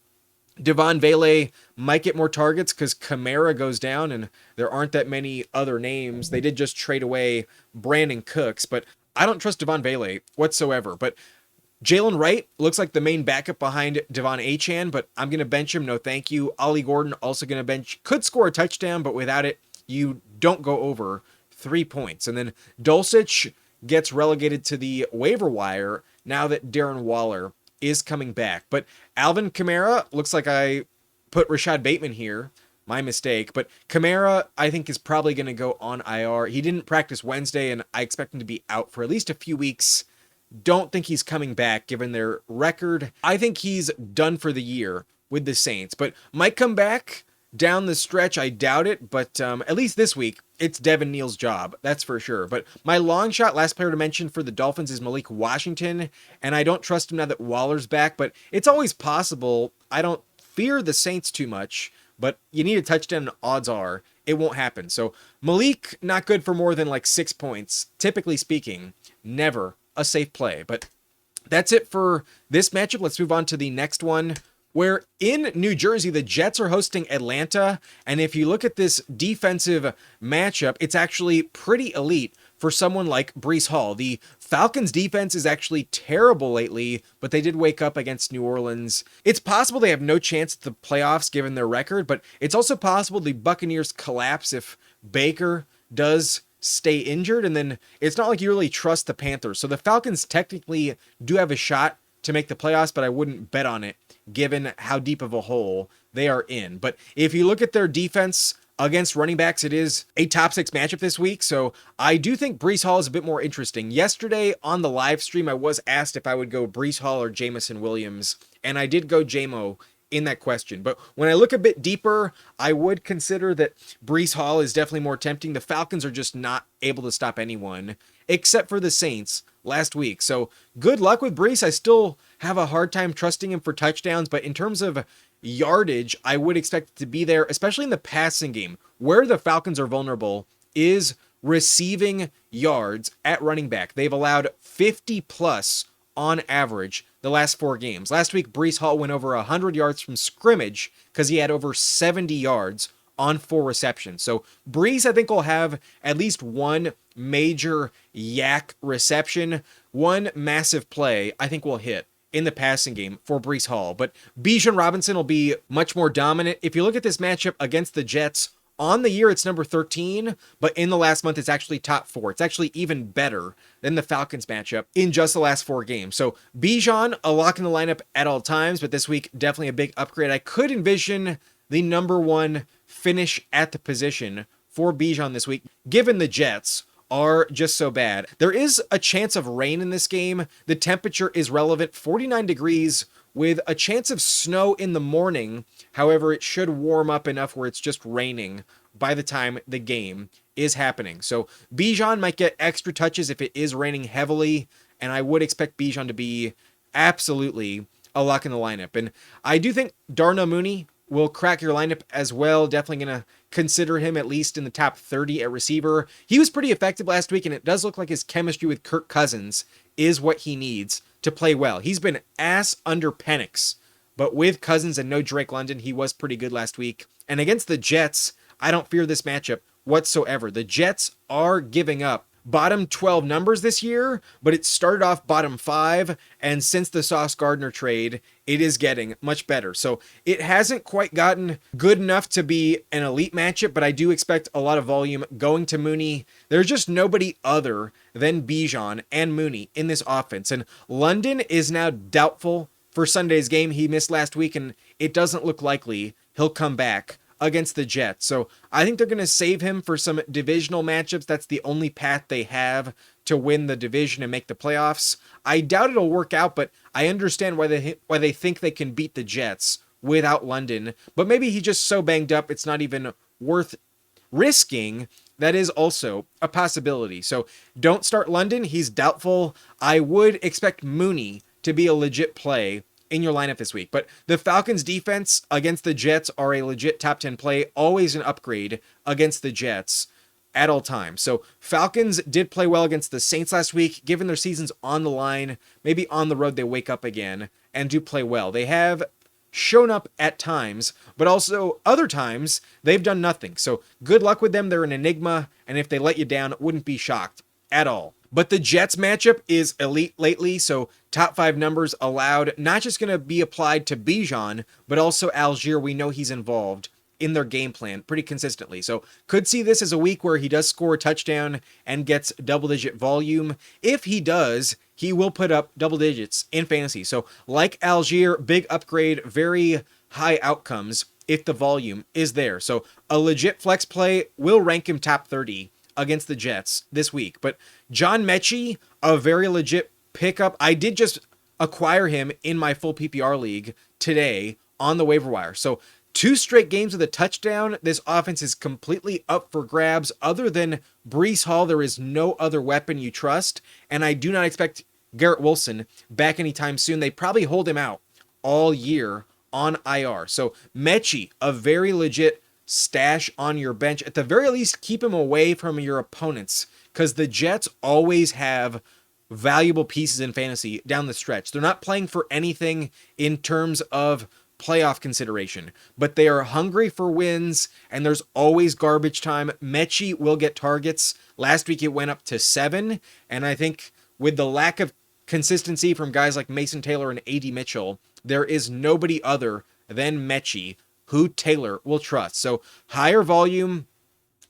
Devon Vele might get more targets because Kamara goes down and there aren't that many other names. They did just trade away Brandon Cooks, but I don't trust Devon Vele whatsoever. But Jalen Wright looks like the main backup behind Devon Achane, but I'm going to bench him. No thank you. Ollie Gordon also going to bench. Could score a touchdown, but without it, you don't go over 3 points. And then Dulcich gets relegated to the waiver wire now that Darren Waller is coming back. But Alvin Kamara, looks like I put Rashad Bateman here. My mistake. But Kamara, I think, is probably going to go on IR. He didn't practice Wednesday, and I expect him to be out for at least a few weeks. Don't think he's coming back given their record. I think he's done for the year with the Saints, but might come back down the stretch, I doubt it, but at least this week, it's Devin Neal's job. That's for sure. But my long shot, last player to mention for the Dolphins is Malik Washington, and I don't trust him now that Waller's back, but it's always possible. I don't fear the Saints too much, but you need a touchdown, and odds are it won't happen. So Malik, not good for more than like 6 points. Typically speaking, never a safe play. But that's it for this matchup. Let's move on to the next one, where in New Jersey, the Jets are hosting Atlanta. And if you look at this defensive matchup, it's actually pretty elite for someone like Breece Hall. The Falcons defense is actually terrible lately, but they did wake up against New Orleans. It's possible they have no chance at the playoffs given their record, but it's also possible the Buccaneers collapse if Baker does stay injured. And then it's not like you really trust the Panthers. So the Falcons technically do have a shot to make the playoffs, but I wouldn't bet on it given how deep of a hole they are in. But if you look at their defense against running backs, it is a top 6 matchup this week. So I do think Breece Hall is a bit more interesting. Yesterday on the live stream, I was asked if I would go Breece Hall or Jamison Williams, and I did go JMO in that question. But when I look a bit deeper, I would consider that Breece Hall is definitely more tempting. The Falcons are just not able to stop anyone except for the Saints last week. So good luck with Breece. I still have a hard time trusting him for touchdowns, but in terms of yardage, I would expect it to be there, especially in the passing game. Where the Falcons are vulnerable is receiving yards at running back. They've allowed 50 plus on average the last 4 games. Last week, Breece Hall went over 100 yards from scrimmage because he had over 70 yards on 4 receptions. So Breece, I think, will have at least one major yak reception. One massive play, I think, will hit in the passing game for Breece Hall. But Bijan Robinson will be much more dominant. If you look at this matchup against the Jets, on the year, it's number 13, but in the last month, it's actually top 4. It's actually even better than the Falcons matchup in just the last 4 games. So Bijan, a lock in the lineup at all times, but this week, definitely a big upgrade. I could envision the number 1 finish at the position for Bijan this week, given the Jets are just so bad. There is a chance of rain in this game. The temperature is relevant, 49 degrees with a chance of snow in the morning. However, it should warm up enough where it's just raining by the time the game is happening. So Bijan might get extra touches if it is raining heavily, and I would expect Bijan to be absolutely a lock in the lineup. And I do think Darnell Mooney will crack your lineup as well. Definitely going to consider him at least in the top 30 at receiver. He was pretty effective last week, and it does look like his chemistry with Kirk Cousins is what he needs to play well. He's been ass under Penix, but with Cousins and no Drake London, he was pretty good last week. And against the Jets, I don't fear this matchup whatsoever. The Jets are giving up bottom 12 numbers this year, but it started off bottom 5, and since the Sauce Gardner trade, it is getting much better. So it hasn't quite gotten good enough to be an elite matchup, but I do expect a lot of volume going to Mooney. There's just nobody other than Bijan and Mooney in this offense, and London is now doubtful for Sunday's game. He missed last week, and it doesn't look likely he'll come back against the Jets. So I think they're going to save him for some divisional matchups. That's the only path they have to win the division and make the playoffs. I doubt it'll work out, but I understand why they think they can beat the Jets without London. But maybe he's just so banged up, it's not even worth risking. That is also a possibility. So don't start London. He's doubtful. I would expect Mooney to be a legit play in your lineup this week. But the Falcons defense against the Jets are a legit top 10 play, always an upgrade against the Jets at all times. So Falcons did play well against the Saints last week. Given their season's on the line, maybe on the road they wake up again and do play well. They have shown up at times, but also other times they've done nothing. So good luck with them. They're an enigma, and if they let you down, wouldn't be shocked at all. But the Jets matchup is elite lately, so top 5 numbers allowed, not just going to be applied to Bijan, but also Algier. We know he's involved in their game plan pretty consistently. So could see this as a week where he does score a touchdown and gets double-digit volume. If he does, he will put up double digits in fantasy. So like Algier, big upgrade, very high outcomes if the volume is there. So a legit flex play will rank him top 30 against the Jets this week. But John Mechie, a very legit pickup. I did just acquire him in my full PPR league today on the waiver wire. So 2 straight games with a touchdown. This offense is completely up for grabs. Other than Breece Hall, there is no other weapon you trust, and I do not expect Garrett Wilson back anytime soon. They probably hold him out all year on IR. So Mechie, a very legit stash on your bench. At the very least, keep him away from your opponents, because the Jets always have valuable pieces in fantasy down the stretch. They're not playing for anything in terms of playoff consideration, but they are hungry for wins, and there's always garbage time. Mechie will get targets. Last week it went up to 7, and I think with the lack of consistency from guys like Mason Taylor and AD Mitchell, there is nobody other than Mechie who Taylor will trust. So higher volume,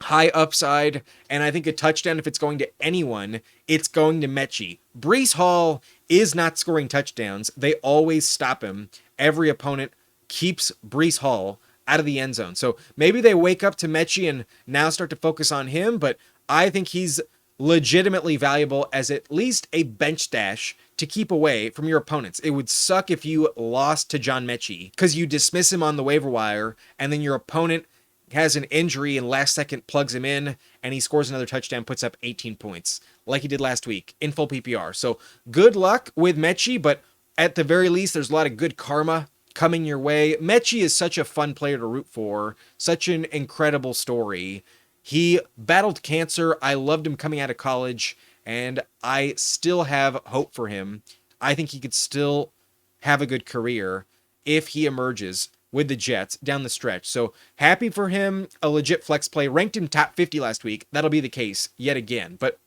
high upside, and I think a touchdown, if it's going to anyone, it's going to Mechie. Breece Hall is not scoring touchdowns. They always stop him. Every opponent keeps Breece Hall out of the end zone. So maybe they wake up to Mechie and now start to focus on him, but I think he's legitimately valuable as at least a bench stash to keep away from your opponents. It would suck if you lost to John Mechie because you dismiss him on the waiver wire and then your opponent has an injury and last second plugs him in and he scores another touchdown, puts up 18 points like he did last week in full PPR. So good luck with Mechie, but at the very least, there's a lot of good karma coming your way. Mechie is such a fun player to root for, such an incredible story. He battled cancer. I loved him coming out of college, and I still have hope for him. I think he could still have a good career if he emerges with the Jets down the stretch. So happy for him, a legit flex play. Ranked him top 50 last week. That'll be the case yet again. But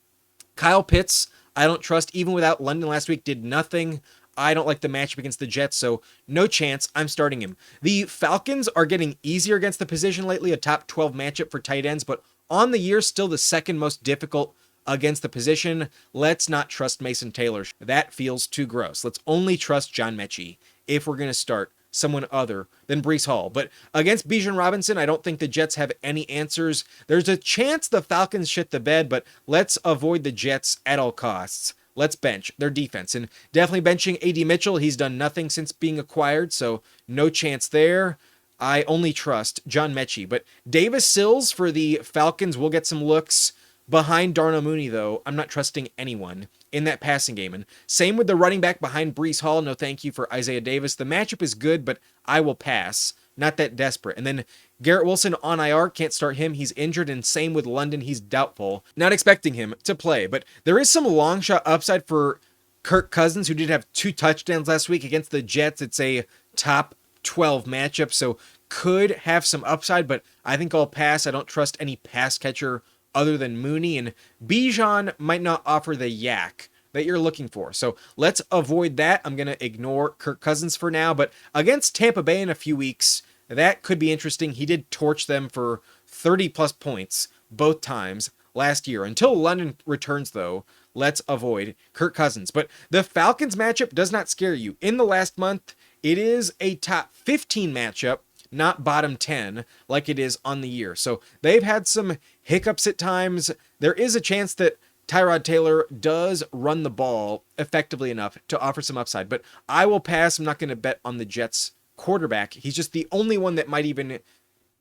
Kyle Pitts, I don't trust, even without London last week, did nothing. I don't like the matchup against the Jets, so no chance I'm starting him. The Falcons are getting easier against the position lately, a top 12 matchup for tight ends, but on the year, still the second most difficult against the position. Let's not trust Mason Taylor. That feels too gross. Let's only trust John Mechie if we're going to start someone other than Breece Hall. But against Bijan Robinson, I don't think the Jets have any answers. There's a chance the Falcons shit the bed, but let's avoid the Jets at all costs. Let's bench their defense, and definitely benching AD Mitchell. He's done nothing since being acquired, so no chance there. I only trust John Mechie, but Davis Sills for the Falcons will get some looks. Behind Darnell Mooney, though, I'm not trusting anyone in that passing game. And same with the running back behind Breece Hall. No thank you for Isaiah Davis. The matchup is good, but I will pass. Not that desperate. And then Garrett Wilson on IR, can't start him. He's injured, and same with London. He's doubtful. Not expecting him to play, but there is some long shot upside for Kirk Cousins, who did have 2 touchdowns last week against the Jets. It's a top 12 matchup, so could have some upside, but I think I'll pass. I don't trust any pass catcher other than Mooney, and Bijan might not offer the yak that you're looking for. So let's avoid that. I'm going to ignore Kirk Cousins for now, but against Tampa Bay in a few weeks, that could be interesting. He did torch them for 30 plus points both times last year. Until London returns, though, let's avoid Kirk Cousins. But the Falcons matchup does not scare you. In the last month, it is a top 15 matchup, not bottom 10 like it is on the year. So they've had some hiccups at times. There is a chance that Tyrod Taylor does run the ball effectively enough to offer some upside, but I will pass. I'm not going to bet on the Jets quarterback. He's just the only one that might even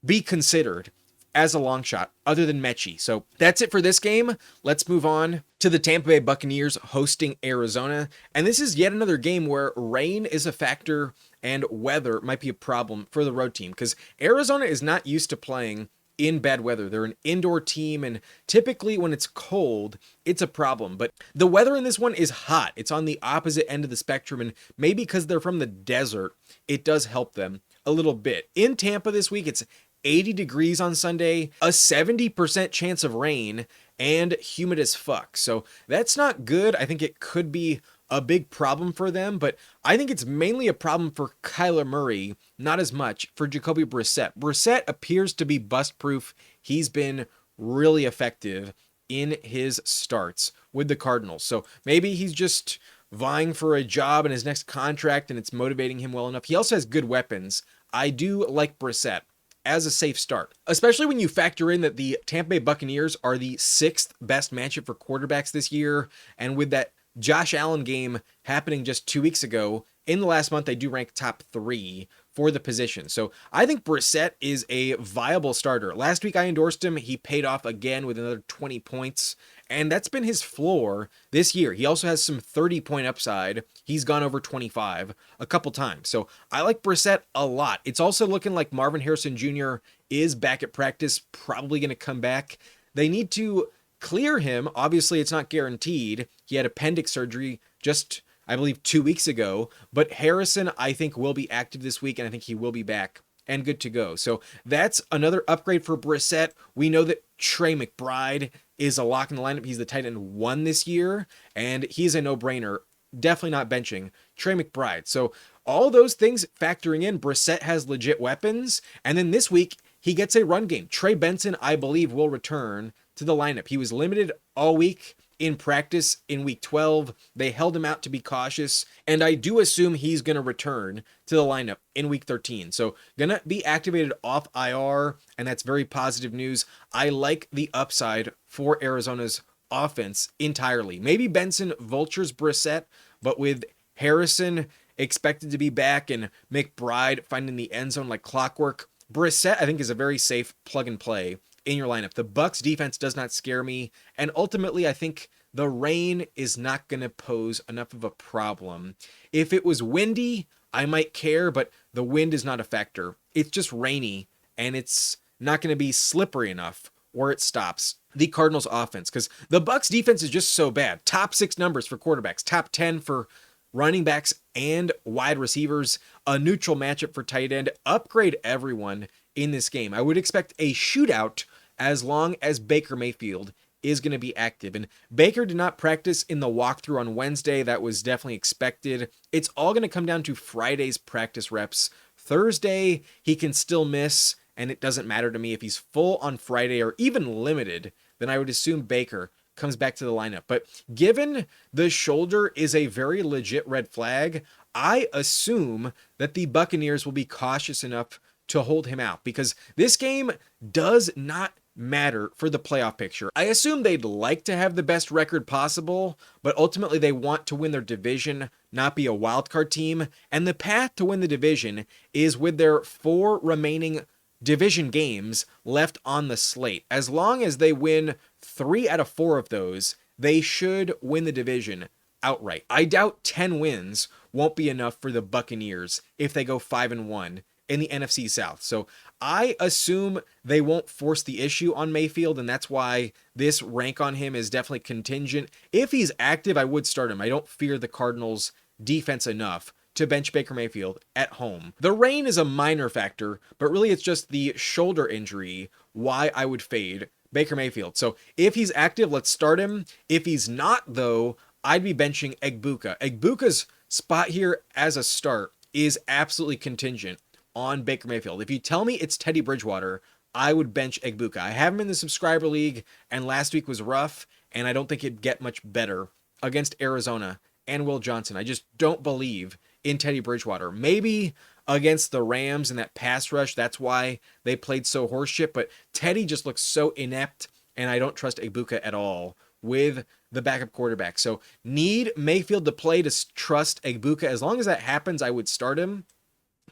be considered as a long shot other than Mechie. So that's it for this game. Let's move on to the Tampa Bay Buccaneers hosting Arizona. And this is yet another game where rain is a factor and weather might be a problem for the road team, because Arizona is not used to playing in bad weather. They're an indoor team, and typically when it's cold, it's a problem. But the weather in this one is hot. It's on the opposite end of the spectrum, and maybe because they're from the desert, it does help them a little bit. In Tampa this week, it's 80 degrees on Sunday, a 70% chance of rain, and humid as fuck. So that's not good. I think it could be a big problem for them, but I think it's mainly a problem for Kyler Murray, not as much for Jacoby Brissett. Brissett appears to be bust-proof. He's been really effective in his starts with the Cardinals. So maybe he's just vying for a job in his next contract and it's motivating him well enough. He also has good weapons. I do like Brissett as a safe start, especially when you factor in that the Tampa Bay Buccaneers are the 6th best matchup for quarterbacks this year, and with that Josh Allen game happening just 2 weeks ago, in the last month, they do rank top 3 for the position. So I think Brissett is a viable starter. Last week I endorsed him. He paid off again with another 20 points. And that's been his floor this year. He also has some 30-point upside. He's gone over 25 a couple times. So I like Brissett a lot. It's also looking like Marvin Harrison Jr. is back at practice, probably going to come back. They need to clear him. Obviously, it's not guaranteed. He had appendix surgery just, I believe, 2 weeks ago. But Harrison, I think, will be active this week, and I think he will be back and good to go. So that's another upgrade for Brissett. We know that Trey McBride is a lock in the lineup. He's the tight end 1 this year, and he's a no-brainer. Definitely not benching Trey McBride. So all those things factoring in, Brissett has legit weapons. And then this week, he gets a run game. Trey Benson, I believe, will return to the lineup. He was limited all week in practice in week 12. They held him out to be cautious, and I do assume he's going to return to the lineup in week 13. So going to be activated off IR, and that's very positive news. I like the upside for Arizona's offense entirely. Maybe Benson vultures Brissett, but with Harrison expected to be back and McBride finding the end zone like clockwork, Brissett I think is a very safe plug and play in your lineup. The Bucs defense does not scare me, and ultimately I think the rain is not going to pose enough of a problem. If it was windy, I might care, but the wind is not a factor. It's just rainy, and it's not going to be slippery enough where it stops the Cardinals offense, because the Bucs defense is just so bad. Top 6 numbers for quarterbacks, top 10 for running backs and wide receivers, a neutral matchup for tight end. Upgrade everyone in this game. I would expect a shootout as long as Baker Mayfield is going to be active. And Baker did not practice in the walkthrough on Wednesday. That was definitely expected. It's all going to come down to Friday's practice reps. Thursday, he can still miss, and it doesn't matter to me if he's full on Friday or even limited. Then I would assume Baker comes back to the lineup. But given the shoulder is a very legit red flag, I assume that the Buccaneers will be cautious enough to hold him out, because this game does not matter for the playoff picture. I assume they'd like to have the best record possible, but ultimately they want to win their division, not be a wildcard team. And the path to win the division is with their 4 remaining division games left on the slate. As long as they win 3 out of 4 of those, they should win the division outright. I doubt 10 wins won't be enough for the Buccaneers if they go 5-1 in the NFC South. So I assume they won't force the issue on Mayfield, and that's why this rank on him is definitely contingent. If he's active, I would start him. I don't fear the Cardinals' defense enough to bench Baker Mayfield at home. The rain is a minor factor, but really it's just the shoulder injury why I would fade Baker Mayfield. So if he's active, let's start him. If he's not, though, I'd be benching Egbuka. Egbuka's spot here as a start is absolutely contingent on Baker Mayfield. If you tell me it's Teddy Bridgewater, I would bench Egbuka. I have him in the subscriber league, and last week was rough, and I don't think it'd get much better against Arizona and Will Johnson. I just don't believe in Teddy Bridgewater. Maybe against the Rams and that pass rush, that's why they played so horseshit, but Teddy just looks so inept, and I don't trust Egbuka at all with the backup quarterback. So need Mayfield to play to trust Egbuka. As long as that happens, I would start him.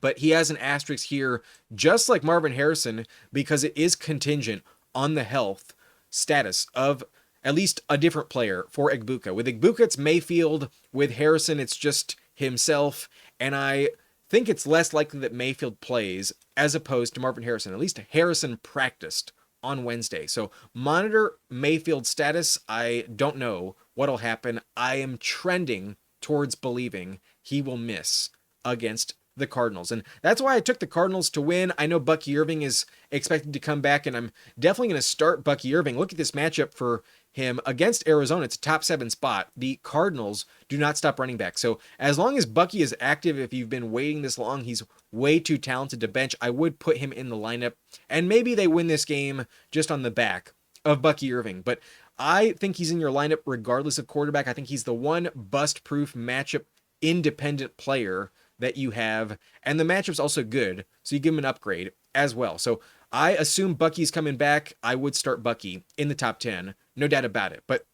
But he has an asterisk here, just like Marvin Harrison, because it is contingent on the health status of at least a different player for Egbuka. With Egbuka, it's Mayfield. With Harrison, it's just himself. And I think it's less likely that Mayfield plays as opposed to Marvin Harrison. At least Harrison practiced on Wednesday. So monitor Mayfield's status. I don't know what'll happen. I am trending towards believing he will miss against the Cardinals. And that's why I took the Cardinals to win. I know Bucky Irving is expected to come back, and I'm definitely going to start Bucky Irving. Look at this matchup for him against Arizona. It's a top 7 spot. The Cardinals do not stop running back. So as long as Bucky is active, if you've been waiting this long, he's way too talented to bench. I would put him in the lineup, and maybe they win this game just on the back of Bucky Irving. But I think he's in your lineup regardless of quarterback. I think he's the one bust-proof matchup independent player that you have, and the matchup's also good, so you give him an upgrade as well. So I assume Bucky's coming back. I would start Bucky in the top 10, no doubt about it. But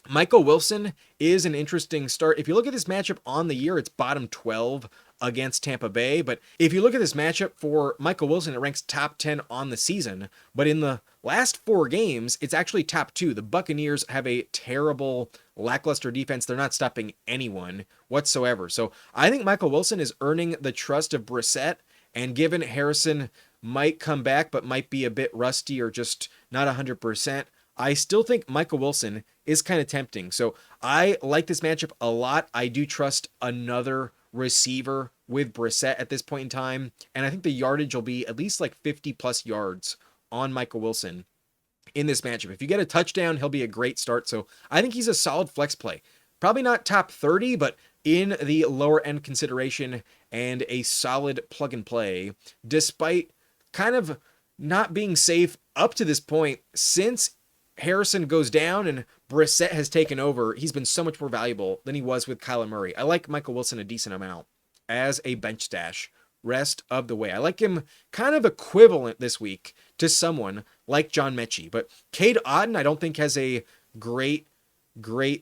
Michael Wilson is an interesting start. If you look at this matchup on the year, it's bottom 12 against Tampa Bay. But if you look at this matchup for Michael Wilson, it ranks top 10 on the season. But in the last 4 games, it's actually top 2. The Buccaneers have a terrible, lackluster defense. They're not stopping anyone whatsoever. So I think Michael Wilson is earning the trust of Brissett. And given Harrison might come back, but might be a bit rusty or just not 100%, I still think Michael Wilson is kind of tempting. So I like this matchup a lot. I do trust another receiver with Brissett at this point in time. And I think the yardage will be at least like 50 plus yards on Michael Wilson in this matchup. If you get a touchdown, he'll be a great start. So I think he's a solid flex play. Probably not top 30, but in the lower end consideration and a solid plug and play, despite kind of not being safe up to this point. Since Harrison goes down and Brissett has taken over, he's been so much more valuable than he was with Kyler Murray. I like Michael Wilson a decent amount as a bench stash rest of the way. I like him kind of equivalent this week to someone like John Mechie, but Cade Otton I don't think has a great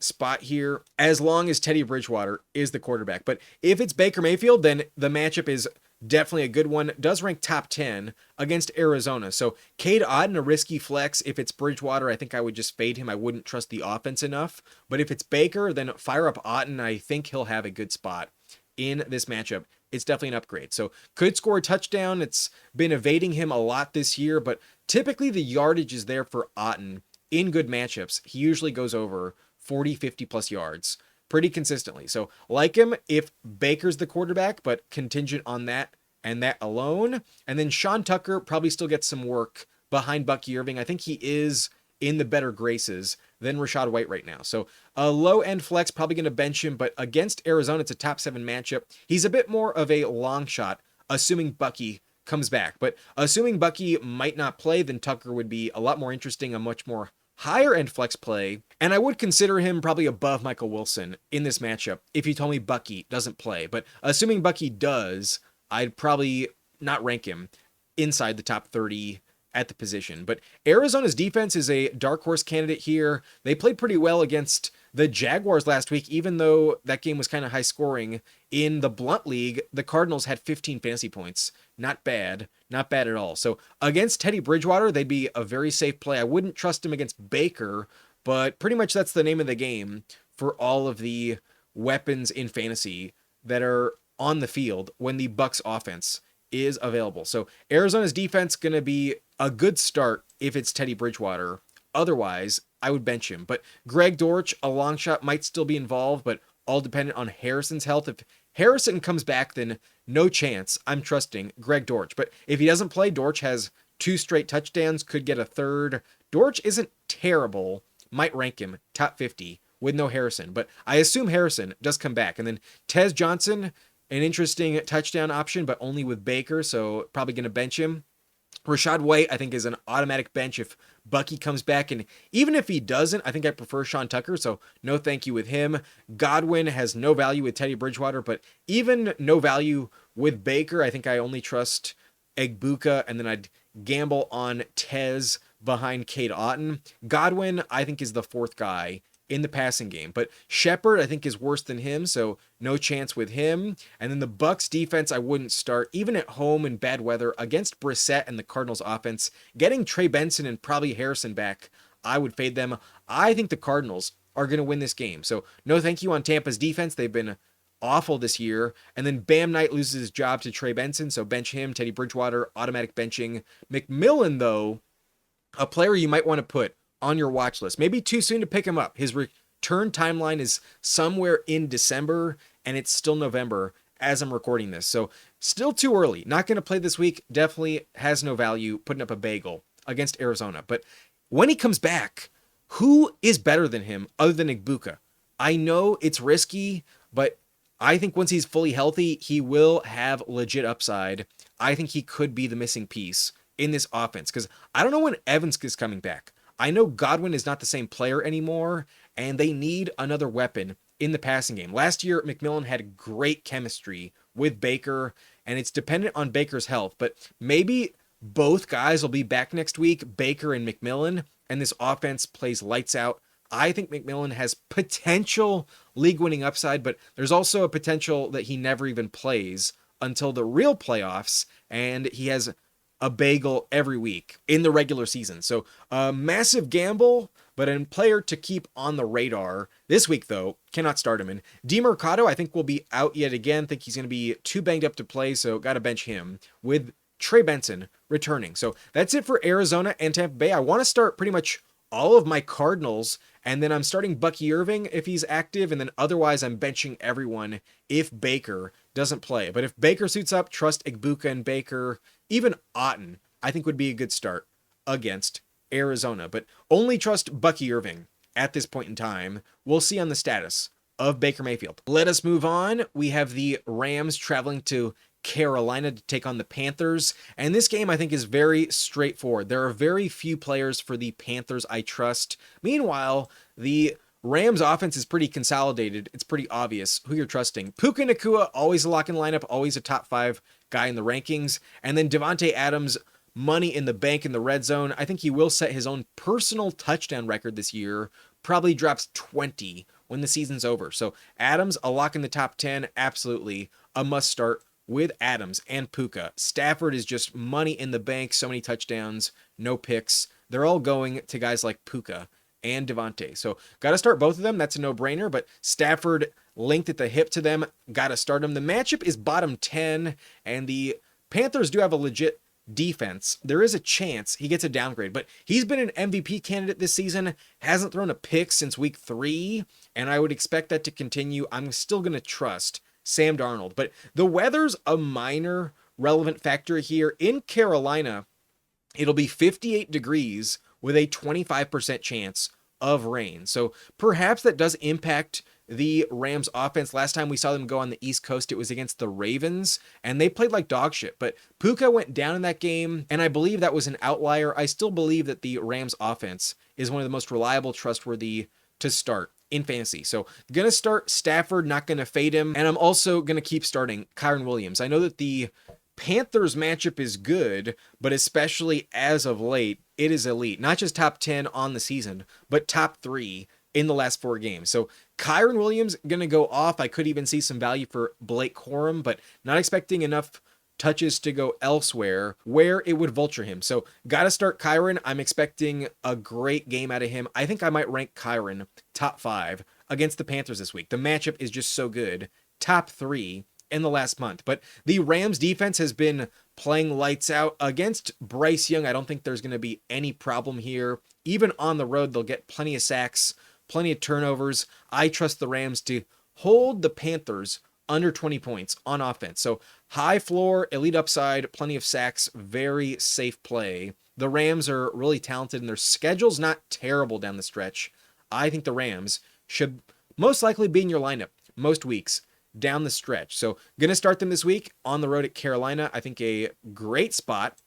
spot here as long as Teddy Bridgewater is the quarterback. But if it's Baker Mayfield, then the matchup is definitely a good one. Does rank top 10 against Arizona. So Cade Otton, a risky flex. If it's Bridgewater, I think I would just fade him. I wouldn't trust the offense enough. But if it's Baker, then fire up Otton. I think he'll have a good spot in this matchup. It's definitely an upgrade. So could score a touchdown. It's been evading him a lot this year, but typically the yardage is there for Otton in good matchups. He usually goes over 40, 50 plus yards pretty consistently. So like him if Baker's the quarterback, but contingent on that and that alone. And then Sean Tucker probably still gets some work behind Bucky Irving. I think he is in the better graces than Rachaad White right now. So a low end flex, probably going to bench him, but against Arizona, it's a top 7 matchup. He's a bit more of a long shot, assuming Bucky comes back. But assuming Bucky might not play, then Tucker would be a lot more interesting, a much more higher end flex play, and I would consider him probably above Michael Wilson in this matchup if you told me Bucky doesn't play. But assuming Bucky does, I'd probably not rank him inside the top 30 at the position. But Arizona's defense is a dark horse candidate here. They played pretty well against the Jaguars last week, even though that game was kind of high scoring. In the Blunt League, the Cardinals had 15 fantasy points. Not bad at all. So against Teddy Bridgewater, they'd be a very safe play. I wouldn't trust him against Baker, but pretty much that's the name of the game for all of the weapons in fantasy that are on the field when the Bucs offense is available. So Arizona's defense going to be a good start if it's Teddy Bridgewater. Otherwise, I would bench him. But Greg Dortch, a long shot, might still be involved, but all dependent on Harrison's health. If Harrison comes back, then no chance I'm trusting Greg Dortch. But if he doesn't play, Dortch has 2 straight touchdowns, could get a third. Dortch isn't terrible. Might rank him top 50 with no Harrison. But I assume Harrison does come back. And then Tez Johnson, an interesting touchdown option, but only with Baker, so probably going to bench him. Rachaad White, I think, is an automatic bench if Bucky comes back. And even if he doesn't, I think I prefer Sean Tucker, so no thank you with him. Godwin has no value with Teddy Bridgewater, but even no value with Baker. I think I only trust Egbuka, and then I'd gamble on Tez behind Cade Otton. Godwin, I think, is the 4th guy in the passing game, but Shepard I think is worse than him, so no chance with him. And then the Bucs defense I wouldn't start even at home in bad weather against Brissett and the Cardinals offense. Getting Trey Benson and probably Harrison back, I would fade them. I think the Cardinals are going to win this game, so no thank you on Tampa's defense. They've been awful this year. And then Bam Knight loses his job to Trey Benson, so bench him. Teddy Bridgewater, automatic benching. McMillan, though, a player you might want to put on your watch list. Maybe too soon to pick him up. His return timeline is somewhere in December, and it's still November as I'm recording this. So still too early. Not going to play this week. Definitely has no value putting up a bagel against Arizona. But when he comes back, who is better than him other than Egbuka? I know it's risky, but I think once he's fully healthy, he will have legit upside. I think he could be the missing piece in this offense because I don't know when Evans is coming back. I know Godwin is not the same player anymore, and they need another weapon in the passing game. Last year, McMillan had great chemistry with Baker, and it's dependent on Baker's health, but maybe both guys will be back next week, Baker and McMillan, and this offense plays lights out I think McMillan has potential league-winning upside, but there's also a potential that he never even plays until the real playoffs, and he has a bagel every week in the regular season. So a massive gamble, but a player to keep on the radar. This week, though, cannot start him. And DeMercado, I think, will be out yet again. Think he's going to be too banged up to play, so got to bench him with Trey Benson returning. So that's it for Arizona and Tampa Bay. I want to start pretty much all of my Cardinals, and then I'm starting Bucky Irving if he's active, and then otherwise I'm benching everyone if Baker doesn't play. But if Baker suits up, trust Igbuka and Baker. Even Otten, I think, would be a good start against Arizona, but only trust Bucky Irving at this point in time. We'll see on the status of Baker Mayfield. Let us move on. We have the Rams traveling to Carolina to take on the Panthers, and this game I think is very straightforward. There are very few players for the Panthers I trust. Meanwhile, the Rams offense is pretty consolidated. It's pretty obvious who you're trusting. Puka Nacua, always a lock-in lineup, always a top 5 guy in the rankings. And then Devontae Adams, money in the bank in the red zone. I think he will set his own personal touchdown record this year. Probably drops 20 when the season's over. So Adams, a lock in the top 10, absolutely a must start with Adams and Puka. Stafford is just money in the bank, so many touchdowns, no picks. They're all going to guys like Puka and Devontae. So got to start both of them. That's a no-brainer, but Stafford linked at the hip to them. Got to start him. The matchup is bottom 10, and the Panthers do have a legit defense. There is a chance he gets a downgrade, but he's been an MVP candidate this season, hasn't thrown a pick since week 3, and I would expect that to continue. I'm still going to trust Sam Darnold, but the weather's a minor relevant factor here. In Carolina, it'll be 58 degrees with a 25% chance of rain. So perhaps that does impact the Rams offense. Last time we saw them go on the East Coast, it was against the Ravens, and they played like dog shit. But Puka went down in that game, and I believe that was an outlier. I still believe that the Rams offense is one of the most reliable, trustworthy to start in fantasy. So gonna start Stafford, not gonna fade him. And I'm also gonna keep starting Kyren Williams. I know that the Panthers matchup is good, but especially as of late, it is elite. Not just top 10 on the season, but top 3 in the last 4 games. So Kyren Williams going to go off. I could even see some value for Blake Corum, but not expecting enough touches to go elsewhere where it would vulture him. So got to start Kyren. I'm expecting a great game out of him. I think I might rank Kyren top 5 against the Panthers this week. The matchup is just so good. Top 3 in the last month. But the Rams defense has been playing lights out against Bryce Young. I don't think there's going to be any problem here. Even on the road, they'll get plenty of sacks, plenty of turnovers. I trust the Rams to hold the Panthers under 20 points on offense. So high floor, elite upside, plenty of sacks, very safe play. The Rams are really talented and their schedule's not terrible down the stretch. I think the Rams should most likely be in your lineup most weeks down the stretch. So going to start them this week on the road at Carolina. I think a great spot,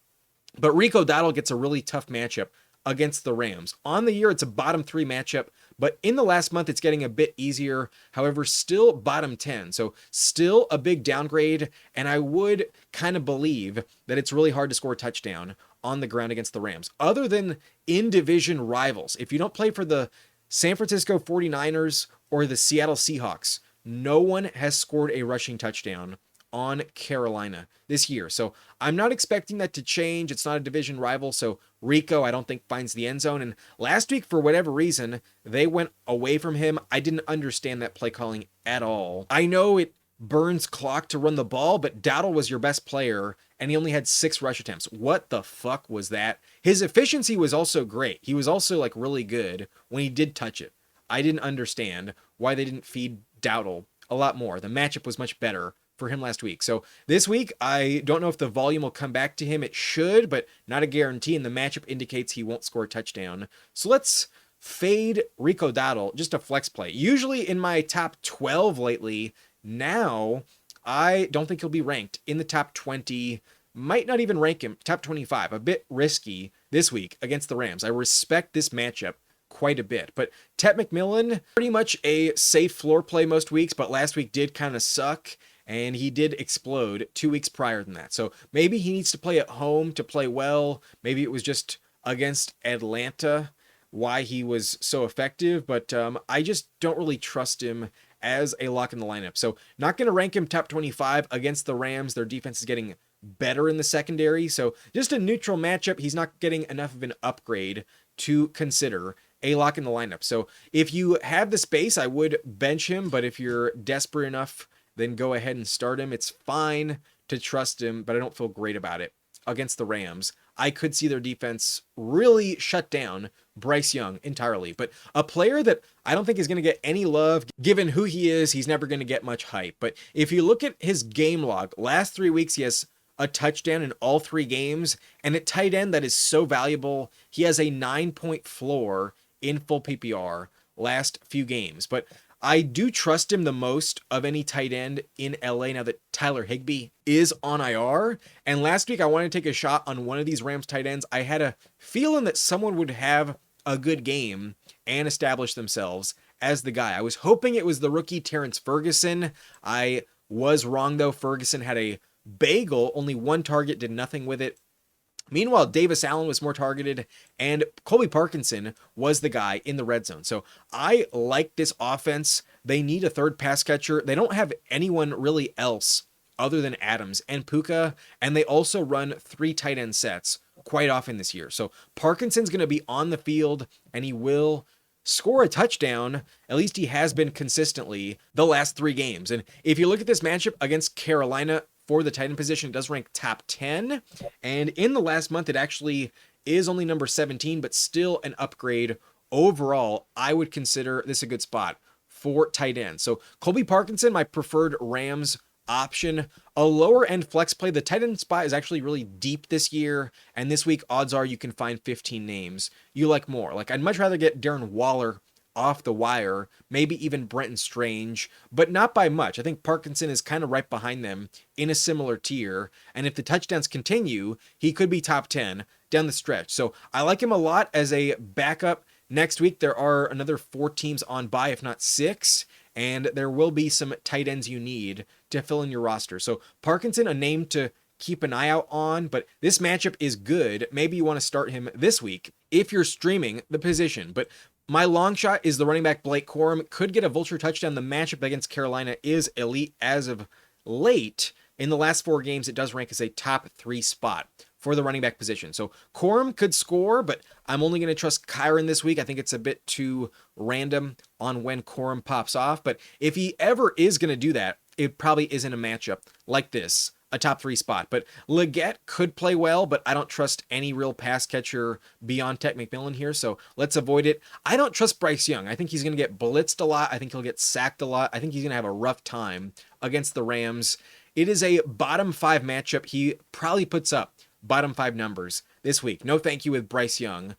but Rico Dowdle gets a really tough matchup against the Rams. On the year, it's a bottom 3 matchup, but in the last month, it's getting a bit easier. However, still bottom 10. So still a big downgrade. And I would kind of believe that it's really hard to score a touchdown on the ground against the Rams. Other than in-division rivals, if you don't play for the San Francisco 49ers or the Seattle Seahawks, no one has scored a rushing touchdown on Carolina this year. So I'm not expecting that to change. It's not a division rival. So Rico, I don't think, finds the end zone. And last week, for whatever reason, they went away from him. I didn't understand that play calling at all. I know it burns clock to run the ball, but Dowdle was your best player and he only had 6 rush attempts. What the fuck was that? His efficiency was also great. He was also like really good when he did touch it. I didn't understand why they didn't feed Dowdle a lot more. The matchup was much better for him last week. So this week, I don't know if the volume will come back to him. It should, but not a guarantee. And the matchup indicates he won't score a touchdown. So let's fade Rico Dowdle, just a flex play. Usually in my top 12 lately, now I don't think he'll be ranked in the top 20. Might not even rank him top 25. A bit risky this week against the Rams. I respect this matchup quite a bit, but Tet McMillan, pretty much a safe floor play most weeks, but last week did kind of suck, and he did explode 2 weeks prior than that. So maybe he needs to play at home to play well. Maybe it was just against Atlanta. why he was so effective, but I just don't really trust him as a lock in the lineup. So not going to rank him top 25 against the Rams. Their defense is getting better in the secondary. So just a neutral matchup. He's not getting enough of an upgrade to consider a lock in the lineup. So if you have the space, I would bench him, but if you're desperate enough, then go ahead and start him. It's fine to trust him, but I don't feel great about it against the Rams. I could see their defense really shut down Bryce Young entirely. But a player that I don't think is going to get any love, given who he is, he's never going to get much hype. But if you look at his game log, last 3 weeks, he has a touchdown in all 3 games. And at tight end, that is so valuable. He has a 9-point floor in full PPR last few games. But I do trust him the most of any tight end in LA now that Tyler Higbee is on IR. And last week, I wanted to take a shot on one of these Rams tight ends. I had a feeling that someone would have a good game and establish themselves as the guy. I was hoping it was the rookie Terrence Ferguson. I was wrong, though. Ferguson had a bagel, only 1 target, did nothing with it. Meanwhile, Davis Allen was more targeted, and Colby Parkinson was the guy in the red zone. So I like this offense. They need a third pass catcher. They don't have anyone really else other than Adams and Puka, and they also run 3 tight end sets quite often this year. So Parkinson's going to be on the field, and he will score a touchdown. At least he has been consistently the last 3 games. And if you look at this matchup against Carolina, for the tight end position, it does rank top 10. And in the last month, it actually is only number 17, but still an upgrade. Overall, I would consider this a good spot for tight end. So Colby Parkinson, my preferred Rams option. A lower end flex play. The tight end spot is actually really deep this year. And this week, odds are you can find 15 names you like more. Like, I'd much rather get Darren Waller off the wire, maybe even Brenton Strange, but not by much. I think Parkinson is kind of right behind them in a similar tier, and if the touchdowns continue, he could be top 10 down the stretch. So I like him a lot as a backup. Next week, there are another 4 teams on bye, if not 6, and there will be some tight ends you need to fill in your roster. So Parkinson, a name to keep an eye out on, but this matchup is good. Maybe you want to start him this week if you're streaming the position, but my long shot is the running back Blake Corum. Could get a vulture touchdown. The matchup against Carolina is elite as of late. In the last 4 games, it does rank as a top 3 spot for the running back position. So Corum could score, but I'm only going to trust Kyron this week. I think it's a bit too random on when Corum pops off. But if he ever is going to do that, it probably isn't a matchup like this, a top 3 spot. But Leggett could play well, but I don't trust any real pass catcher beyond Tech McMillan here, so let's avoid it. I don't trust Bryce Young. I think he's going to get blitzed a lot. I think he'll get sacked a lot. I think he's going to have a rough time against the Rams. It is a bottom 5 matchup. He probably puts up bottom 5 numbers this week. No thank you with Bryce Young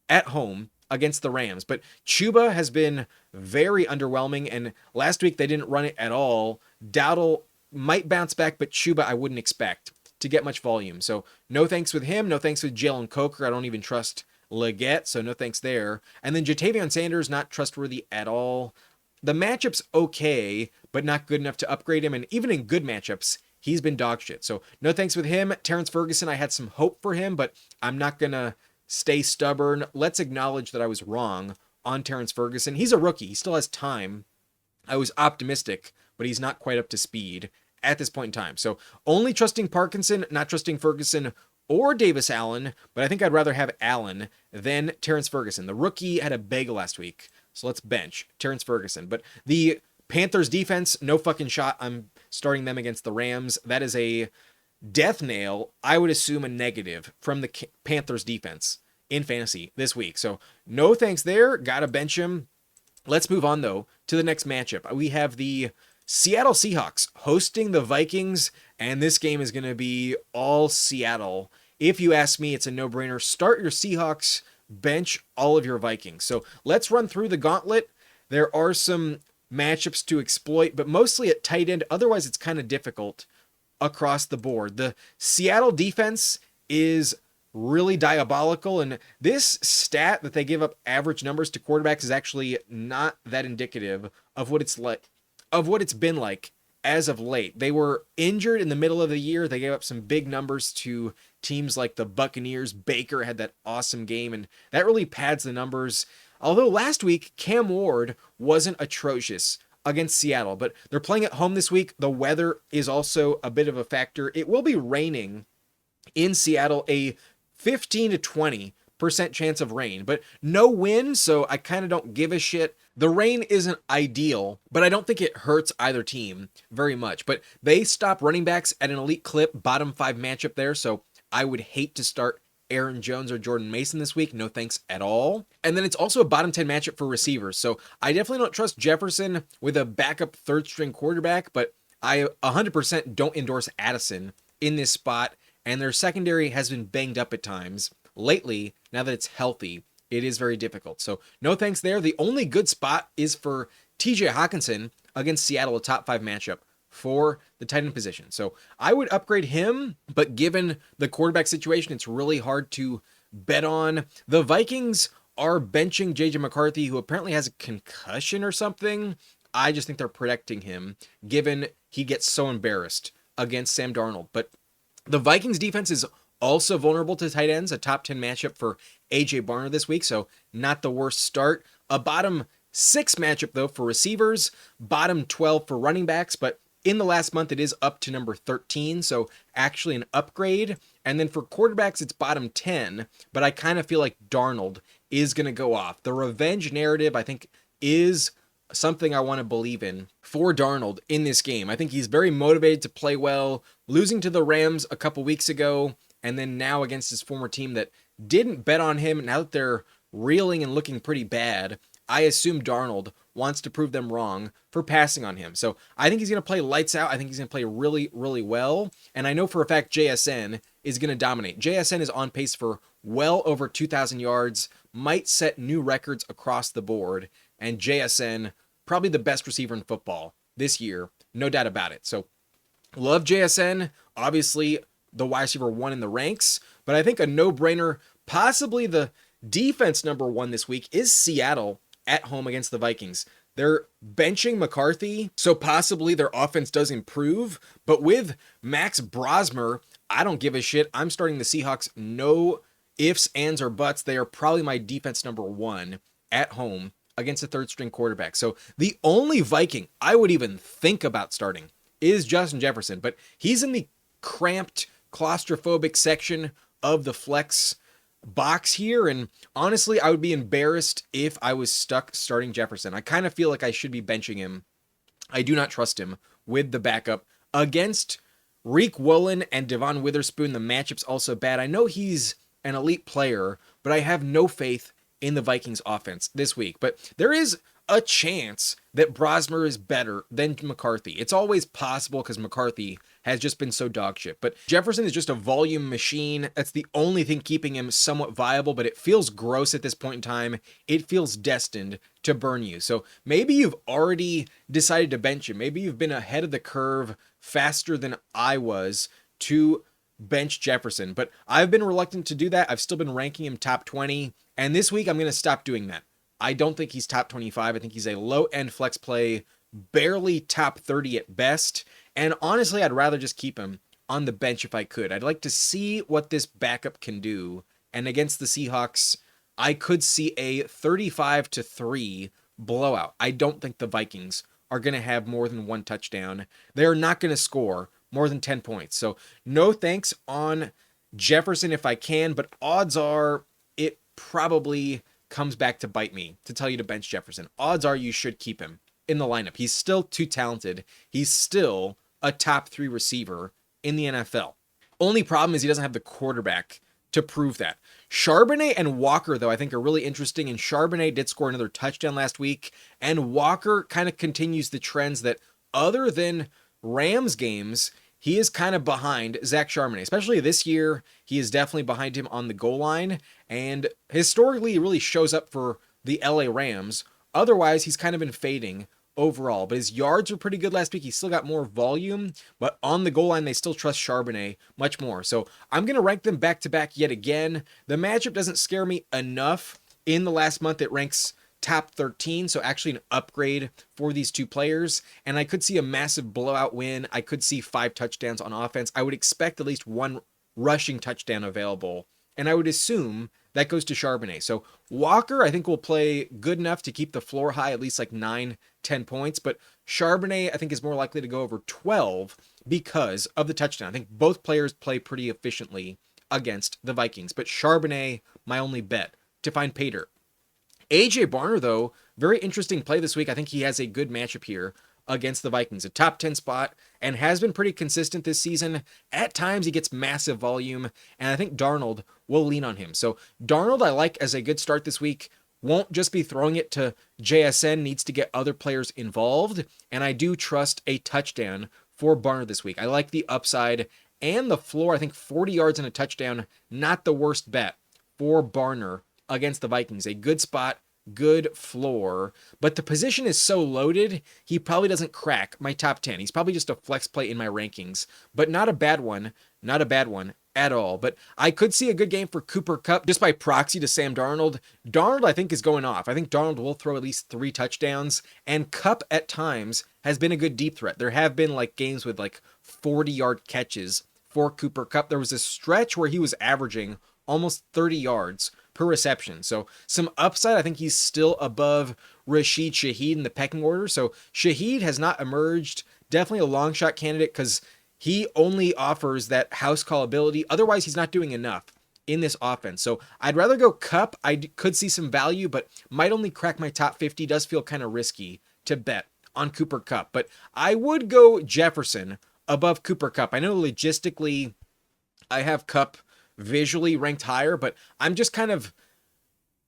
at home against the Rams. But Chuba has been very underwhelming, and last week they didn't run it at all. Dowdle might bounce back, but Chuba I wouldn't expect to get much volume. So no thanks with him. No thanks with Jalen Coker. I don't even trust Leggett, so no thanks there. And then Jatavion Sanders, not trustworthy at all. The matchup's okay, but not good enough to upgrade him. And even in good matchups, he's been dog shit. So no thanks with him. Terrence Ferguson, I had some hope for him, but I'm not going to stay stubborn. Let's acknowledge that I was wrong on Terrence Ferguson. He's a rookie. He still has time. I was optimistic, but he's not quite up to speed at this point in time. So only trusting Parkinson, not trusting Ferguson or Davis Allen, but I think I'd rather have Allen than Terrence Ferguson. The rookie had a bagel last week, so let's bench Terrence Ferguson. But the Panthers defense, no fucking shot. I'm starting them against the Rams. That is a death nail. I would assume a negative from the Panthers defense in fantasy this week. So no thanks there. Gotta bench him. Let's move on, though, to the next matchup. We have the Seattle Seahawks hosting the Vikings, and this game is going to be all Seattle. If you ask me, it's a no-brainer. Start your Seahawks, bench all of your Vikings. So let's run through the gauntlet. There are some matchups to exploit, but mostly at tight end. Otherwise, it's kind of difficult across the board. The Seattle defense is really diabolical, and this stat that they give up average numbers to quarterbacks is actually not that indicative of what it's like, of what it's been like as of late. They were injured in the middle of the year. They gave up some big numbers to teams like the Buccaneers. Baker had that awesome game, and that really pads the numbers. Although last week, Cam Ward wasn't atrocious against Seattle, but they're playing at home this week. The weather is also a bit of a factor. It will be raining in Seattle, a 15 to 20% chance of rain, but no wind, so I kind of don't give a shit. The rain isn't ideal, but I don't think it hurts either team very much. But they stop running backs at an elite clip, bottom 5 matchup there, so I would hate to start Aaron Jones or Jordan Mason this week. No thanks at all. And then it's also a bottom 10 matchup for receivers, so I definitely don't trust Jefferson with a backup third string quarterback, but I 100% don't endorse Addison in this spot, and their secondary has been banged up at times. Lately, now that it's healthy, it is very difficult. So no thanks there. The only good spot is for TJ Hawkinson against Seattle, a top 5 matchup for the tight end position. So I would upgrade him, but given the quarterback situation, it's really hard to bet on. The Vikings are benching JJ McCarthy, who apparently has a concussion or something. I just think they're protecting him, given he gets so embarrassed against Sam Darnold. But the Vikings defense is also vulnerable to tight ends, a top 10 matchup for AJ Barner this week, so not the worst start. A bottom 6 matchup, though, for receivers, bottom 12 for running backs, but in the last month, it is up to number 13, so actually an upgrade. And then for quarterbacks, it's bottom 10, but I kind of feel like Darnold is going to go off. The revenge narrative, I think, is something I want to believe in for Darnold in this game. I think he's very motivated to play well, losing to the Rams a couple weeks ago, and then now against his former team that didn't bet on him. Now that they're reeling and looking pretty bad, I assume Darnold wants to prove them wrong for passing on him. So I think he's going to play lights out. I think he's going to play really, really well. And I know for a fact JSN is going to dominate. JSN is on pace for well over 2,000 yards, might set new records across the board. And JSN, probably the best receiver in football this year, no doubt about it. So love JSN. Obviously, the wide receiver 1 in the ranks, but I think a no-brainer, possibly the defense number 1 this week, is Seattle at home against the Vikings. They're benching McCarthy, so possibly their offense does improve, but with Max Brosmer, I don't give a shit. I'm starting the Seahawks, no ifs, ands, or buts. They are probably my defense number 1 at home against a third-string quarterback. So the only Viking I would even think about starting is Justin Jefferson, but he's in the cramped, claustrophobic section of the flex box here, and honestly, I would be embarrassed if I was stuck starting Jefferson. I kind of feel like I should be benching him. I do not trust him with the backup against Reek Woolen and Devon Witherspoon. The matchup's also bad. I know he's an elite player, but I have no faith in the Vikings offense this week. But there is a chance that Brosmer is better than McCarthy. It's always possible because McCarthy has just been so dog shit. But Jefferson is just a volume machine. That's the only thing keeping him somewhat viable, but it feels gross at this point in time. It feels destined to burn you. So maybe you've already decided to bench him. Maybe you've been ahead of the curve faster than I was to bench Jefferson. But I've been reluctant to do that. I've still been ranking him top 20. And this week I'm going to stop doing that. I don't think he's top 25. I think he's a low-end flex play, barely top 30 at best. And honestly, I'd rather just keep him on the bench if I could. I'd like to see what this backup can do. And against the Seahawks, I could see a 35-3 blowout. I don't think the Vikings are going to have more than 1 touchdown. They're not going to score more than 10 points. So no thanks on Jefferson if I can, but odds are it probably comes back to bite me to tell you to bench Jefferson. Odds are you should keep him in the lineup. He's still too talented. He's still a top 3 receiver in the NFL. Only problem is he doesn't have the quarterback to prove that. Charbonnet and Walker, though, I think are really interesting, and Charbonnet did score another touchdown last week, and Walker kind of continues the trends that other than Rams games, he is kind of behind Zach Charbonnet, especially this year. He is definitely behind him on the goal line, and historically, he really shows up for the LA Rams. Otherwise, he's kind of been fading overall, but his yards were pretty good last week. He still got more volume, but on the goal line, they still trust Charbonnet much more. So I'm going to rank them back to back yet again. The matchup doesn't scare me enough. In the last month, it ranks top 13, so actually an upgrade for these two players. And I could see a massive blowout win. I could see 5 touchdowns on offense. I would expect at least 1 rushing touchdown available. And I would assume that goes to Charbonnet. So Walker, I think, will play good enough to keep the floor high, at least like 9-10 points. But Charbonnet, I think, is more likely to go over 12 because of the touchdown. I think both players play pretty efficiently against the Vikings. But Charbonnet, my only bet to find Pater. AJ Barner, though, very interesting play this week. I think he has a good matchup here against the Vikings. A top 10 spot and has been pretty consistent this season. At times, he gets massive volume, and I think Darnold will lean on him. So Darnold, I like as a good start this week. Won't just be throwing it to JSN, needs to get other players involved, and I do trust a touchdown for Barner this week. I like the upside and the floor. I think 40 yards and a touchdown, not the worst bet for Barner against the Vikings. A good spot, good floor, but the position is so loaded, he probably doesn't crack my top 10. He's probably just a flex play in my rankings, but not a bad one at all. But I could see a good game for Cooper Kupp just by proxy to Sam Darnold. Darnold, I think, is going off. I think Darnold will throw at least 3 touchdowns, and Kupp at times has been a good deep threat. There have been like games with like 40-yard catches for Cooper Kupp. There was a stretch where he was averaging almost 30 yards per reception. So some upside. I think he's still above Rashid Shaheed in the pecking order. So Shaheed has not emerged. Definitely a long shot candidate because he only offers that house call ability. Otherwise, he's not doing enough in this offense. So I'd rather go Kupp. I could see some value, but might only crack my top 50. Does feel kind of risky to bet on Cooper Kupp. But I would go Jefferson above Cooper Kupp. I know logistically I have Kupp visually ranked higher, but I'm just kind of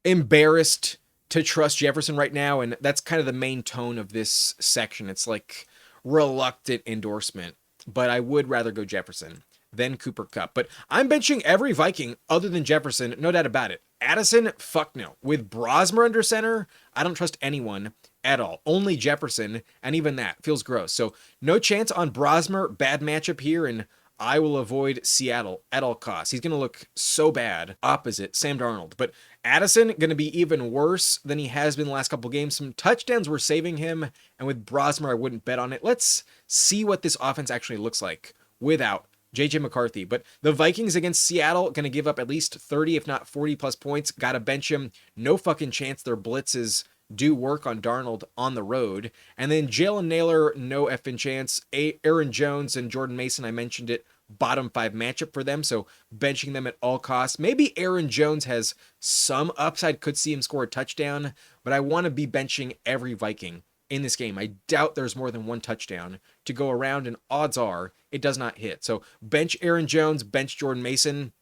embarrassed to trust Jefferson right now, and that's kind of the main tone of this section. It's like reluctant endorsement, but I would rather go Jefferson than Cooper Kupp. But I'm benching every Viking other than Jefferson, no doubt about it. Addison, fuck no. With Brosmer under center, I don't trust anyone at all. Only Jefferson, and even that feels gross. So no chance on Brosmer. Bad matchup here, and I will avoid Seattle at all costs. He's going to look so bad opposite Sam Darnold. But Addison going to be even worse than he has been the last couple games. Some touchdowns were saving him, and with Brosmer, I wouldn't bet on it. Let's see what this offense actually looks like without JJ McCarthy. But the Vikings against Seattle going to give up at least 30, if not 40 plus points. Got to bench him. No fucking chance their blitzes do work on Darnold on the road. And then Jalen Naylor, no effing chance. Aaron Jones and Jordan Mason, I mentioned it, bottom 5 matchup for them, so benching them at all costs. Maybe Aaron Jones has some upside, could see him score a touchdown, but I want to be benching every Viking in this game. I doubt there's more than 1 touchdown to go around, and odds are it does not hit. So bench Aaron Jones, bench Jordan Mason,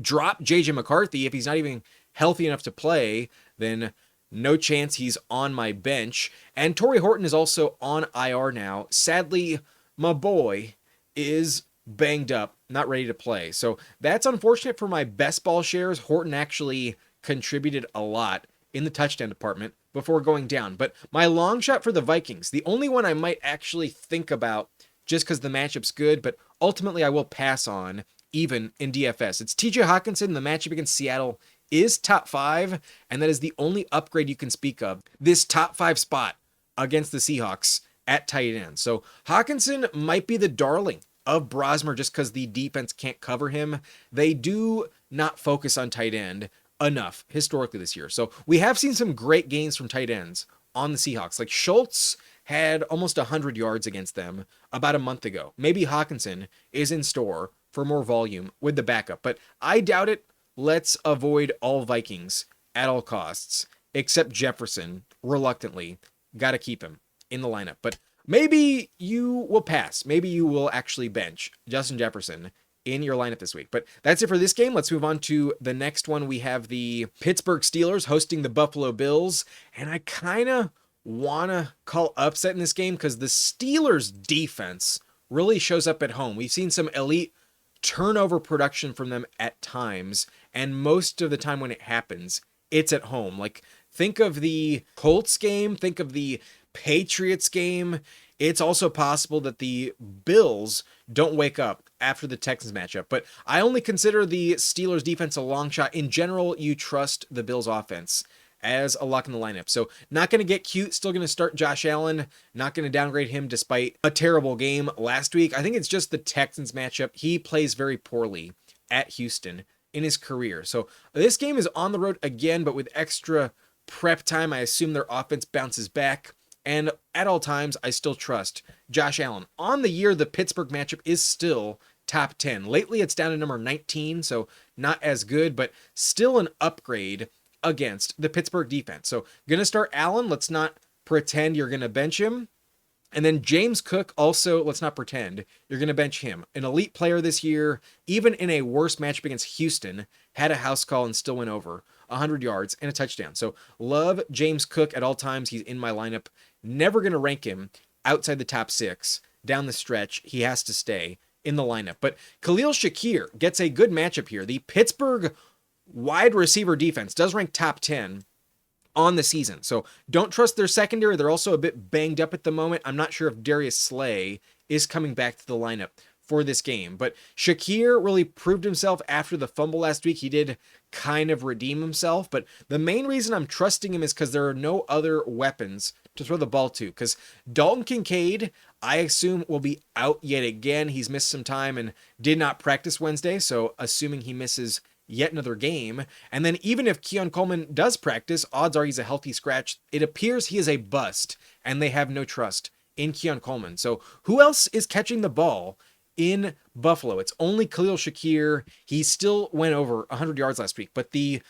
drop JJ McCarthy. If he's not even healthy enough to play, then no chance he's on my bench. And Torrey Horton is also on IR now. Sadly, my boy is banged up, not ready to play. So that's unfortunate for my best ball shares. Horton actually contributed a lot in the touchdown department before going down. But my long shot for the Vikings, the only one I might actually think about just because the matchup's good, but ultimately I will pass on even in DFS. It's TJ Hawkinson. The matchup against Seattle is top 5, and that is the only upgrade you can speak of. This top 5 spot against the Seahawks at tight end. So Hawkinson might be the darling of Brosmer just because the defense can't cover him. They do not focus on tight end enough historically this year. So we have seen some great gains from tight ends on the Seahawks. Like Schultz had almost 100 yards against them about a month ago. Maybe Hawkinson is in store for more volume with the backup, but I doubt it. Let's avoid all Vikings at all costs, except Jefferson, reluctantly. Got to keep him in the lineup. But maybe you will pass. Maybe you will actually bench Justin Jefferson in your lineup this week. But that's it for this game. Let's move on to the next one. We have the Pittsburgh Steelers hosting the Buffalo Bills. And I kind of want to call upset in this game because the Steelers defense really shows up at home. We've seen some elite turnover production from them at times, and most of the time when it happens, it's at home. Like, think of the Colts game, think of the Patriots game. It's also possible that the Bills don't wake up after the Texans matchup, but I only consider the Steelers defense a long shot. In general, you trust the Bills offense as a lock in the lineup. So not going to get cute. Still going to start Josh Allen. Not going to downgrade him despite a terrible game last week. I think it's just the Texans matchup. He plays very poorly at Houston in his career. So this game is on the road again, but with extra prep time, I assume their offense bounces back. And at all times, I still trust Josh Allen. On the year, the Pittsburgh matchup is still top 10. Lately, it's down to number 19, so not as good, but still an upgrade against the Pittsburgh defense. So going to start Allen. Let's not pretend you're going to bench him. And then James Cook also, let's not pretend you're going to bench him. An elite player this year, even in a worse matchup against Houston, had a house call and still went over 100 yards and a touchdown. So love James Cook at all times. He's in my lineup. Never going to rank him outside the top 6. Down the stretch, he has to stay in the lineup. But Khalil Shakir gets a good matchup here. The Pittsburgh wide receiver defense does rank top 10 on the season. So don't trust their secondary. They're also a bit banged up at the moment. I'm not sure if Darius Slay is coming back to the lineup for this game. But Shakir really proved himself after the fumble last week. He did kind of redeem himself. But the main reason I'm trusting him is because there are no other weapons to throw the ball to. Because Dalton Kincaid, I assume, will be out yet again. He's missed some time and did not practice Wednesday. So assuming he misses yet another game. And then even if Keon Coleman does practice, odds are he's a healthy scratch. It appears he is a bust, and they have no trust in Keon Coleman. So who else is catching the ball in Buffalo? It's only Khalil Shakir. He still went over 100 yards last week, but the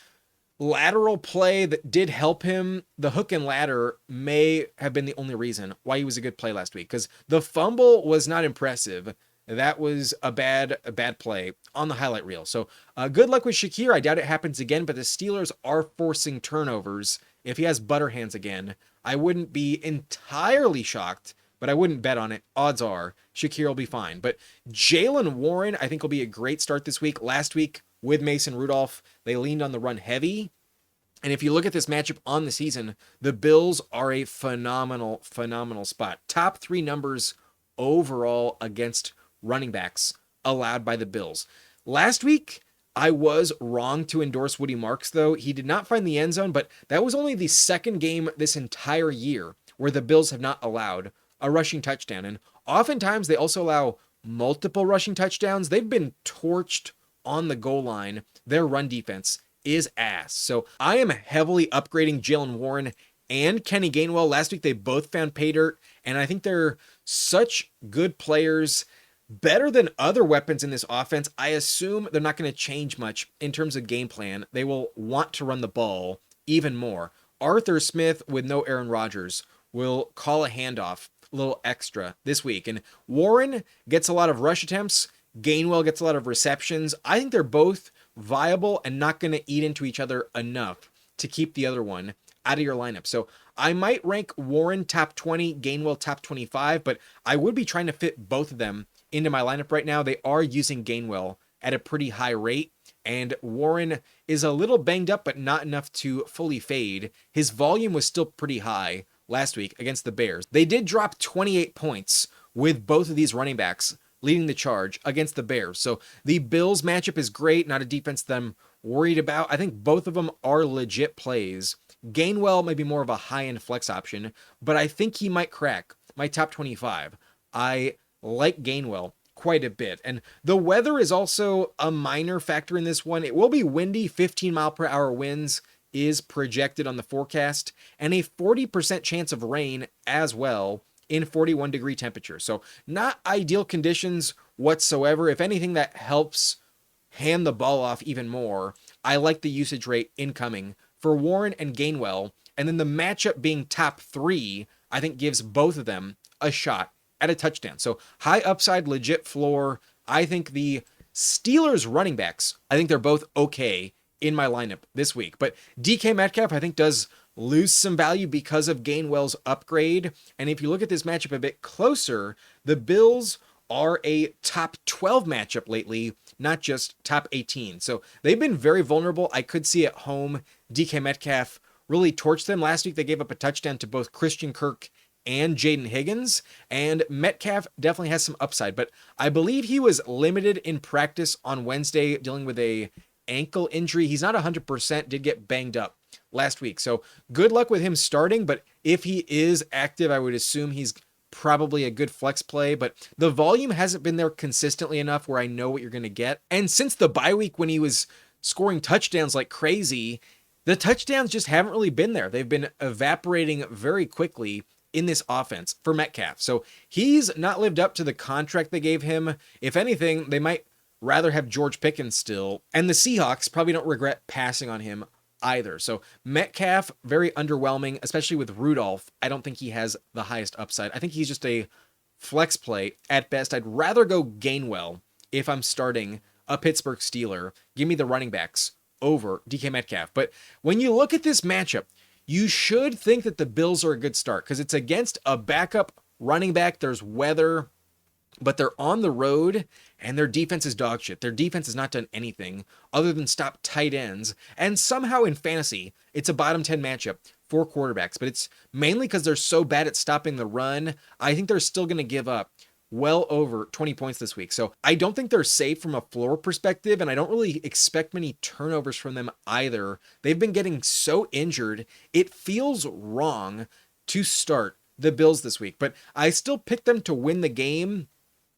lateral play that did help him, the hook and ladder, may have been the only reason why he was a good play last week, because the fumble was not impressive. That was a bad play on the highlight reel. So good luck with Shakir. I doubt it happens again, but the Steelers are forcing turnovers. If he has butter hands again, I wouldn't be entirely shocked, but I wouldn't bet on it. Odds are Shakir will be fine. But Jaylen Warren, I think, will be a great start this week. Last week with Mason Rudolph, they leaned on the run heavy. And if you look at this matchup on the season, the Bills are a phenomenal spot. Top 3 numbers overall against running backs allowed by the Bills. Last week, I was wrong to endorse Woody Marks, though. He did not find the end zone, but that was only the second game this entire year where the Bills have not allowed a rushing touchdown. And oftentimes, they also allow multiple rushing touchdowns. They've been torched on the goal line. Their run defense is ass. So I am heavily upgrading Jaylen Warren and Kenny Gainwell. Last week, they both found pay dirt, and I think they're such good players, better than other weapons in this offense. I assume they're not going to change much in terms of game plan. They will want to run the ball even more. Arthur Smith, with no Aaron Rodgers, will call a handoff a little extra this week. And Warren gets a lot of rush attempts. Gainwell gets a lot of receptions. I think they're both viable and not going to eat into each other enough to keep the other one out of your lineup. So I might rank Warren top 20, Gainwell top 25, but I would be trying to fit both of them into my lineup right now. They are using Gainwell at a pretty high rate, and Warren is a little banged up, but not enough to fully fade. His volume was still pretty high last week against the Bears. They did drop 28 points with both of these running backs leading the charge against the Bears. So the Bills matchup is great, not a defense that I'm worried about. I think both of them are legit plays. Gainwell may be more of a high-end flex option, but I think he might crack my top 25. I like Gainwell quite a bit. And the weather is also a minor factor in this one. It will be windy. 15 mile per hour winds is projected on the forecast, and a 40% chance of rain as well in 41 degree temperature. So not ideal conditions whatsoever. If anything, that helps hand the ball off even more. I like the usage rate incoming for Warren and Gainwell. And then the matchup being top 3, I think gives both of them a shot at a touchdown. So high upside, legit floor. I think the Steelers running backs, I think they're both okay in my lineup this week. But DK Metcalf, I think, does lose some value because of Gainwell's upgrade. And if you look at this matchup a bit closer, the Bills are a top 12 matchup lately, not just top 18. So they've been very vulnerable. I could see at home DK Metcalf really torch them. Last week, they gave up a touchdown to both Christian Kirk and Jaden Higgins, and Metcalf definitely has some upside, but I believe he was limited in practice on Wednesday dealing with a ankle injury. He's not 100%, did get banged up last week. So good luck with him starting, but if he is active, I would assume he's probably a good flex play, but the volume hasn't been there consistently enough where I know what you're going to get. And since the bye week when he was scoring touchdowns like crazy, the touchdowns just haven't really been there. They've been evaporating very quickly in this offense for Metcalf. So he's not lived up to the contract they gave him. If anything, they might rather have George Pickens still. And the Seahawks probably don't regret passing on him either. So Metcalf, very underwhelming, especially with Rudolph. I don't think he has the highest upside. I think he's just a flex play at best. I'd rather go Gainwell if I'm starting a Pittsburgh Steeler. Give me the running backs over DK Metcalf. But when you look at this matchup, you should think that the Bills are a good start because it's against a backup running back. There's weather, but they're on the road and their defense is dog shit. Their defense has not done anything other than stop tight ends. And somehow in fantasy, it's a bottom 10 matchup for quarterbacks, but it's mainly because they're so bad at stopping the run. I think they're still going to give up well over 20 points this week. So I don't think they're safe from a floor perspective, and I don't really expect many turnovers from them either. They've been getting so injured. It feels wrong to start the Bills this week, but I still pick them to win the game.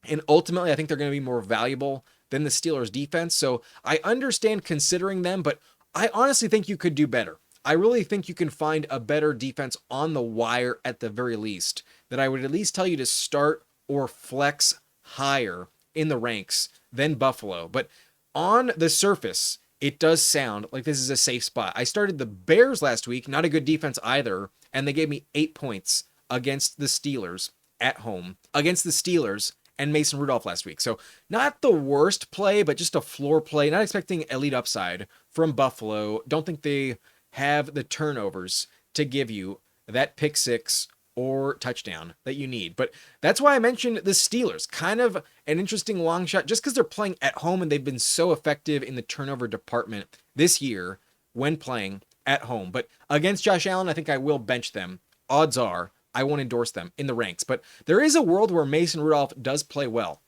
And ultimately, I think they're going to be more valuable than the Steelers defense. So I understand considering them, but I honestly think you could do better. I really think you can find a better defense on the wire at the very least, that I would at least tell you to start or flex higher in the ranks than Buffalo. But on the surface, it does sound like this is a safe spot. I started the Bears last week, not a good defense either, and they gave me 8 points against the Steelers at home, against the Steelers and Mason Rudolph last week. So not the worst play, but just a floor play. Not expecting elite upside from Buffalo. Don't think they have the turnovers to give you that pick six or touchdown that you need. But that's why I mentioned the Steelers. Kind of an interesting long shot just because they're playing at home and they've been so effective in the turnover department this year when playing at home. But against Josh Allen, I think I will bench them. Odds are I won't endorse them in the ranks. But there is a world where Mason Rudolph does play well.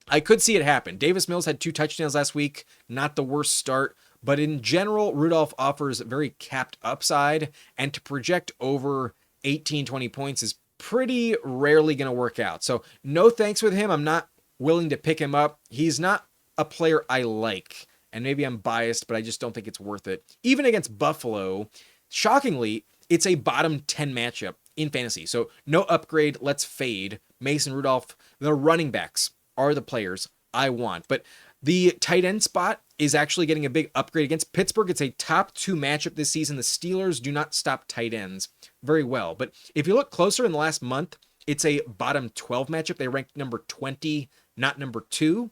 I could see it happen. Davis Mills had 2 touchdowns last week. Not the worst start. But in general, Rudolph offers very capped upside. And to project over 18, 20 points is pretty rarely going to work out. So no thanks with him. I'm not willing to pick him up. He's not a player I like. And maybe I'm biased, but I just don't think it's worth it. Even against Buffalo, shockingly, it's a bottom 10 matchup in fantasy. So no upgrade. Let's fade Mason Rudolph. The running backs are the players I want. But the tight end spot is actually getting a big upgrade against Pittsburgh. It's a top 2 matchup this season. The Steelers do not stop tight ends very well. But if you look closer in the last month, it's a bottom 12 matchup. They ranked number 20, not number 2.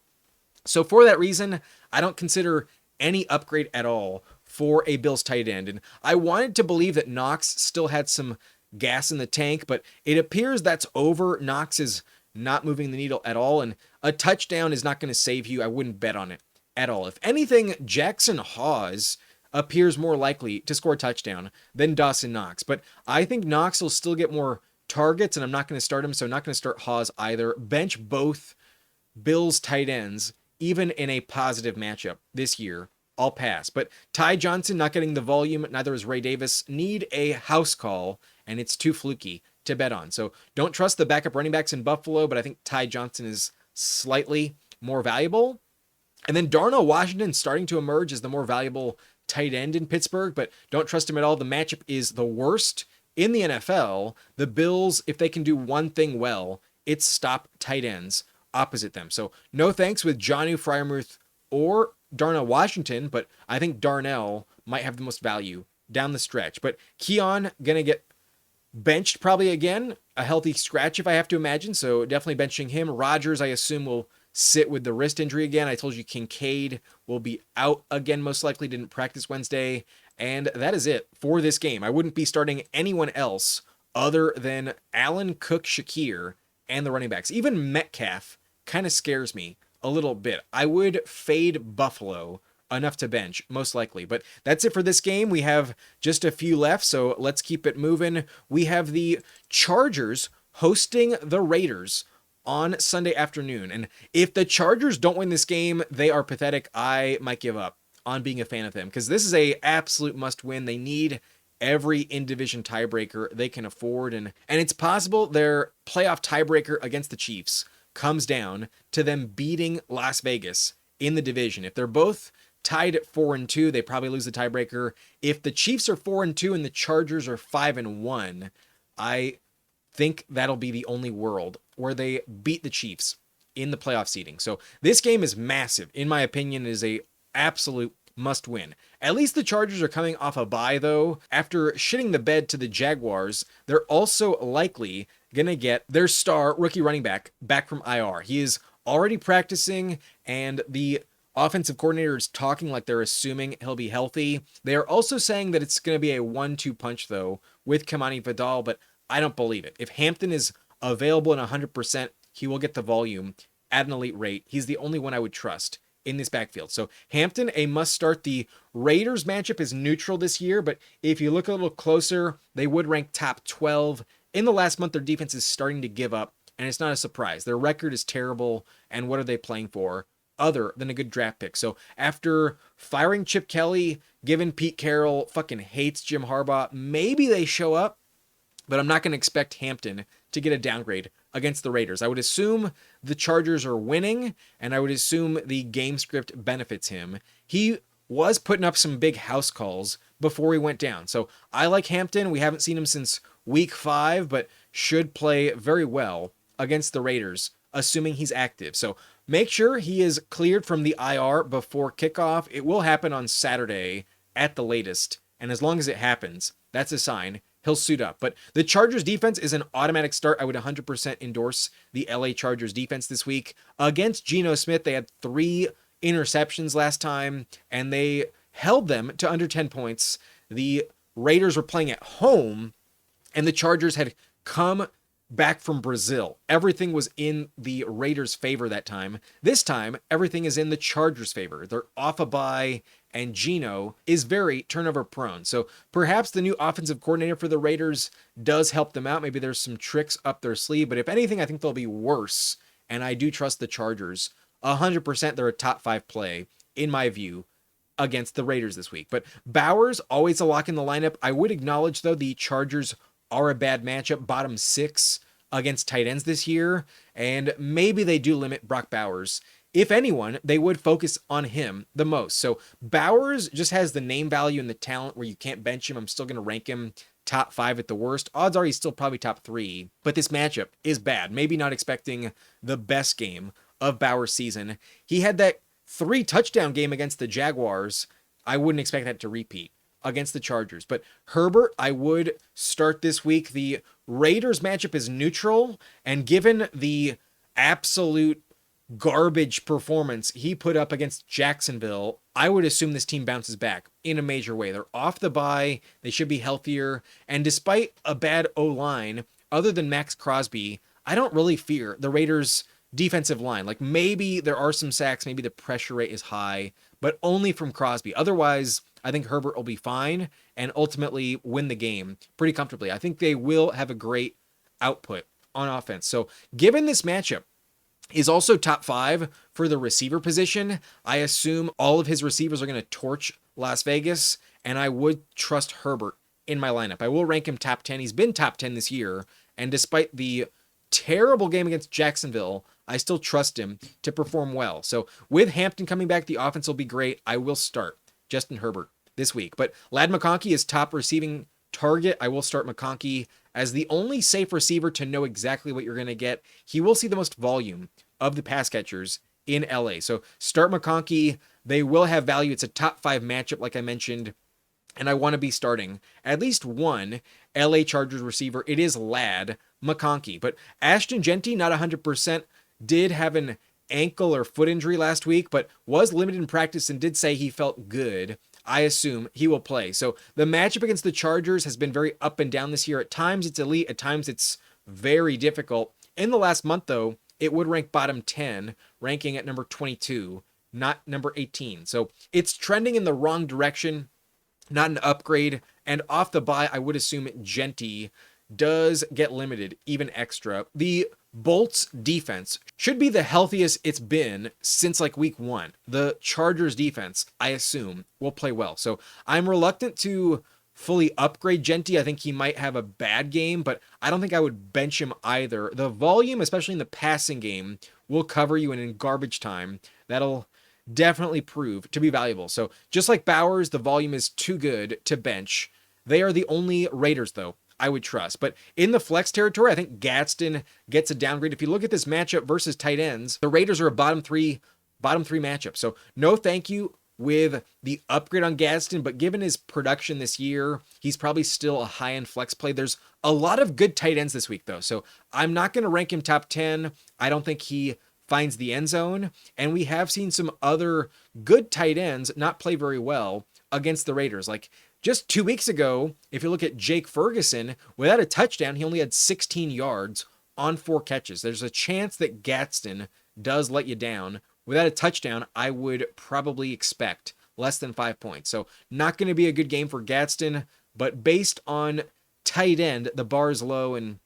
So for that reason, I don't consider any upgrade at all for a Bills tight end. And I wanted to believe that Knox still had some gas in the tank, but it appears that's over. Knox is not moving the needle at all, and a touchdown is not going to save you. I wouldn't bet on it at all. If anything, Jackson Hawes appears more likely to score a touchdown than Dawson Knox, but I think Knox will still get more targets, and I'm not going to start him, so I'm not going to start Hawes either. Bench both Bills tight ends, even in a positive matchup this year. I'll pass. But Ty Johnson not getting the volume, neither is Ray Davis. Need a house call, and it's too fluky to bet on. So don't trust the backup running backs in Buffalo, but I think Ty Johnson is slightly more valuable. And then Darnell Washington starting to emerge as the more valuable tight end in Pittsburgh, but don't trust him at all. The matchup is the worst in the NFL. The Bills, if they can do one thing well, it's stop tight ends opposite them. So no thanks with Jonnu Freiermuth or Darnell Washington, but I think Darnell might have the most value down the stretch. But Keon gonna get benched probably again, a healthy scratch if I have to imagine, so definitely benching him. Rodgers, I assume, will sit with the wrist injury again. I told you Kincaid will be out again, most likely, didn't practice Wednesday, and that is it for this game. I wouldn't be starting anyone else other than Allen, Cook, Shakir, and the running backs. Even Metcalf kind of scares me a little bit. I would fade Buffalo enough to bench, most likely. But that's it for this game. We have just a few left, so let's keep it moving. We have the Chargers hosting the Raiders on Sunday afternoon. And if the Chargers don't win this game, they are pathetic. I might give up on being a fan of them because this is a absolute must win. They need every in-division tiebreaker they can afford. And it's possible their playoff tiebreaker against the Chiefs comes down to them beating Las Vegas in the division. If they're both tied at 4-2, they probably lose the tiebreaker. If the Chiefs are 4-2 and the Chargers are 5-1, I think that'll be the only world where they beat the Chiefs in the playoff seeding. So this game is massive. In my opinion, it is a absolute must win. At least the Chargers are coming off a bye, though. After shitting the bed to the Jaguars, they're also likely going to get their star rookie running back from IR. He is already practicing, and the offensive coordinator is talking like they're assuming he'll be healthy. They are also saying that it's going to be a 1-2 punch, though, with Kamani Vidal, but I don't believe it. If Hampton is available in 100%, he will get the volume at an elite rate. He's the only one I would trust in this backfield. So Hampton, a must start. The Raiders matchup is neutral this year, but if you look a little closer, they would rank top 12. In the last month, their defense is starting to give up, and it's not a surprise. Their record is terrible, and what are they playing for other than a good draft pick? So after firing Chip Kelly, given Pete Carroll fucking hates Jim Harbaugh, maybe they show up, but I'm not going to expect Hampton to get a downgrade against the Raiders. I would assume the Chargers are winning, and I would assume the game script benefits him. He was putting up some big house calls before he went down. So I like Hampton. We haven't seen him since week 5, but should play very well against the Raiders, assuming he's active. So make sure he is cleared from the IR before kickoff. It will happen on Saturday at the latest, and as long as it happens, that's a sign he'll suit up. But the Chargers defense is an automatic start. I would 100% endorse the LA Chargers defense this week. Against Geno Smith, they had 3 interceptions last time, and they held them to under 10 points. The Raiders were playing at home, and the Chargers had come back from Brazil. Everything was in the Raiders' favor that time. This time, everything is in the Chargers' favor. They're off a bye, and Geno is very turnover prone. So perhaps the new offensive coordinator for the Raiders does help them out. Maybe there's some tricks up their sleeve, but if anything, I think they'll be worse. And I do trust the Chargers 100%. They're a top 5 play, in my view, against the Raiders this week. But Bowers, always a lock in the lineup. I would acknowledge, though, the Chargers are a bad matchup, bottom 6 against tight ends this year, and maybe they do limit Brock Bowers. If anyone, they would focus on him the most. So Bowers just has the name value and the talent where you can't bench him. I'm still going to rank him top 5 at the worst. Odds are he's still probably top 3, but this matchup is bad. Maybe not expecting the best game of Bowers' season. He had that 3 touchdown game against the Jaguars. I wouldn't expect that to repeat against the Chargers. But Herbert, I would start this week. The Raiders matchup is neutral, and given the absolute garbage performance he put up against Jacksonville, I would assume this team bounces back in a major way. They're off the bye. They should be healthier. And despite a bad O-line, other than Max Crosby, I don't really fear the Raiders' defensive line. Like, maybe there are some sacks, maybe the pressure rate is high, but only from Crosby. Otherwise, I think Herbert will be fine and ultimately win the game pretty comfortably. I think they will have a great output on offense. So given this matchup is also top 5 for the receiver position, I assume all of his receivers are going to torch Las Vegas, and I would trust Herbert in my lineup. I will rank him top 10. He's been top 10 this year, and despite the terrible game against Jacksonville, I still trust him to perform well. So with Hampton coming back, the offense will be great. I will start Justin Herbert this week. But Ladd McConkey is top receiving target. I will start McConkey as the only safe receiver to know exactly what you're going to get. He will see the most volume of the pass catchers in LA. So start McConkey. They will have value. It's a top 5 matchup, like I mentioned, and I want to be starting at least one LA Chargers receiver. It is Ladd McConkey. But Ashton Genty, not 100%, did have an ankle or foot injury last week, but was limited in practice and did say he felt good. I assume he will play. So the matchup against the Chargers has been very up and down this year. At times it's elite, at times it's very difficult. In the last month, though, it would rank bottom 10, ranking at number 22, not number 18. So it's trending in the wrong direction, not an upgrade. And off the bye, I would assume Genty does get limited, even extra. The Bolts defense should be the healthiest it's been since like week 1. The Chargers defense, I assume, will play well. So I'm reluctant to fully upgrade Genty. I think he might have a bad game, but I don't think I would bench him either. The volume, especially in the passing game, will cover you, and in garbage time, that'll definitely prove to be valuable. So just like Bowers, the volume is too good to bench. They are the only Raiders, though, I would trust. But in the flex territory, I think Gadsden gets a downgrade. If you look at this matchup versus tight ends, the Raiders are a bottom three matchup. So no thank you with the upgrade on Gadsden, but given his production this year, he's probably still a high-end flex play. There's a lot of good tight ends this week, though, so I'm not going to rank him top 10. I don't think he finds the end zone, and we have seen some other good tight ends not play very well against the Raiders. Like just 2 weeks ago, if you look at Jake Ferguson, without a touchdown, he only had 16 yards on 4 catches. There's a chance that Gadsden does let you down. Without a touchdown, I would probably expect less than 5 points. So not going to be a good game for Gadsden, but based on tight end, the bar is low and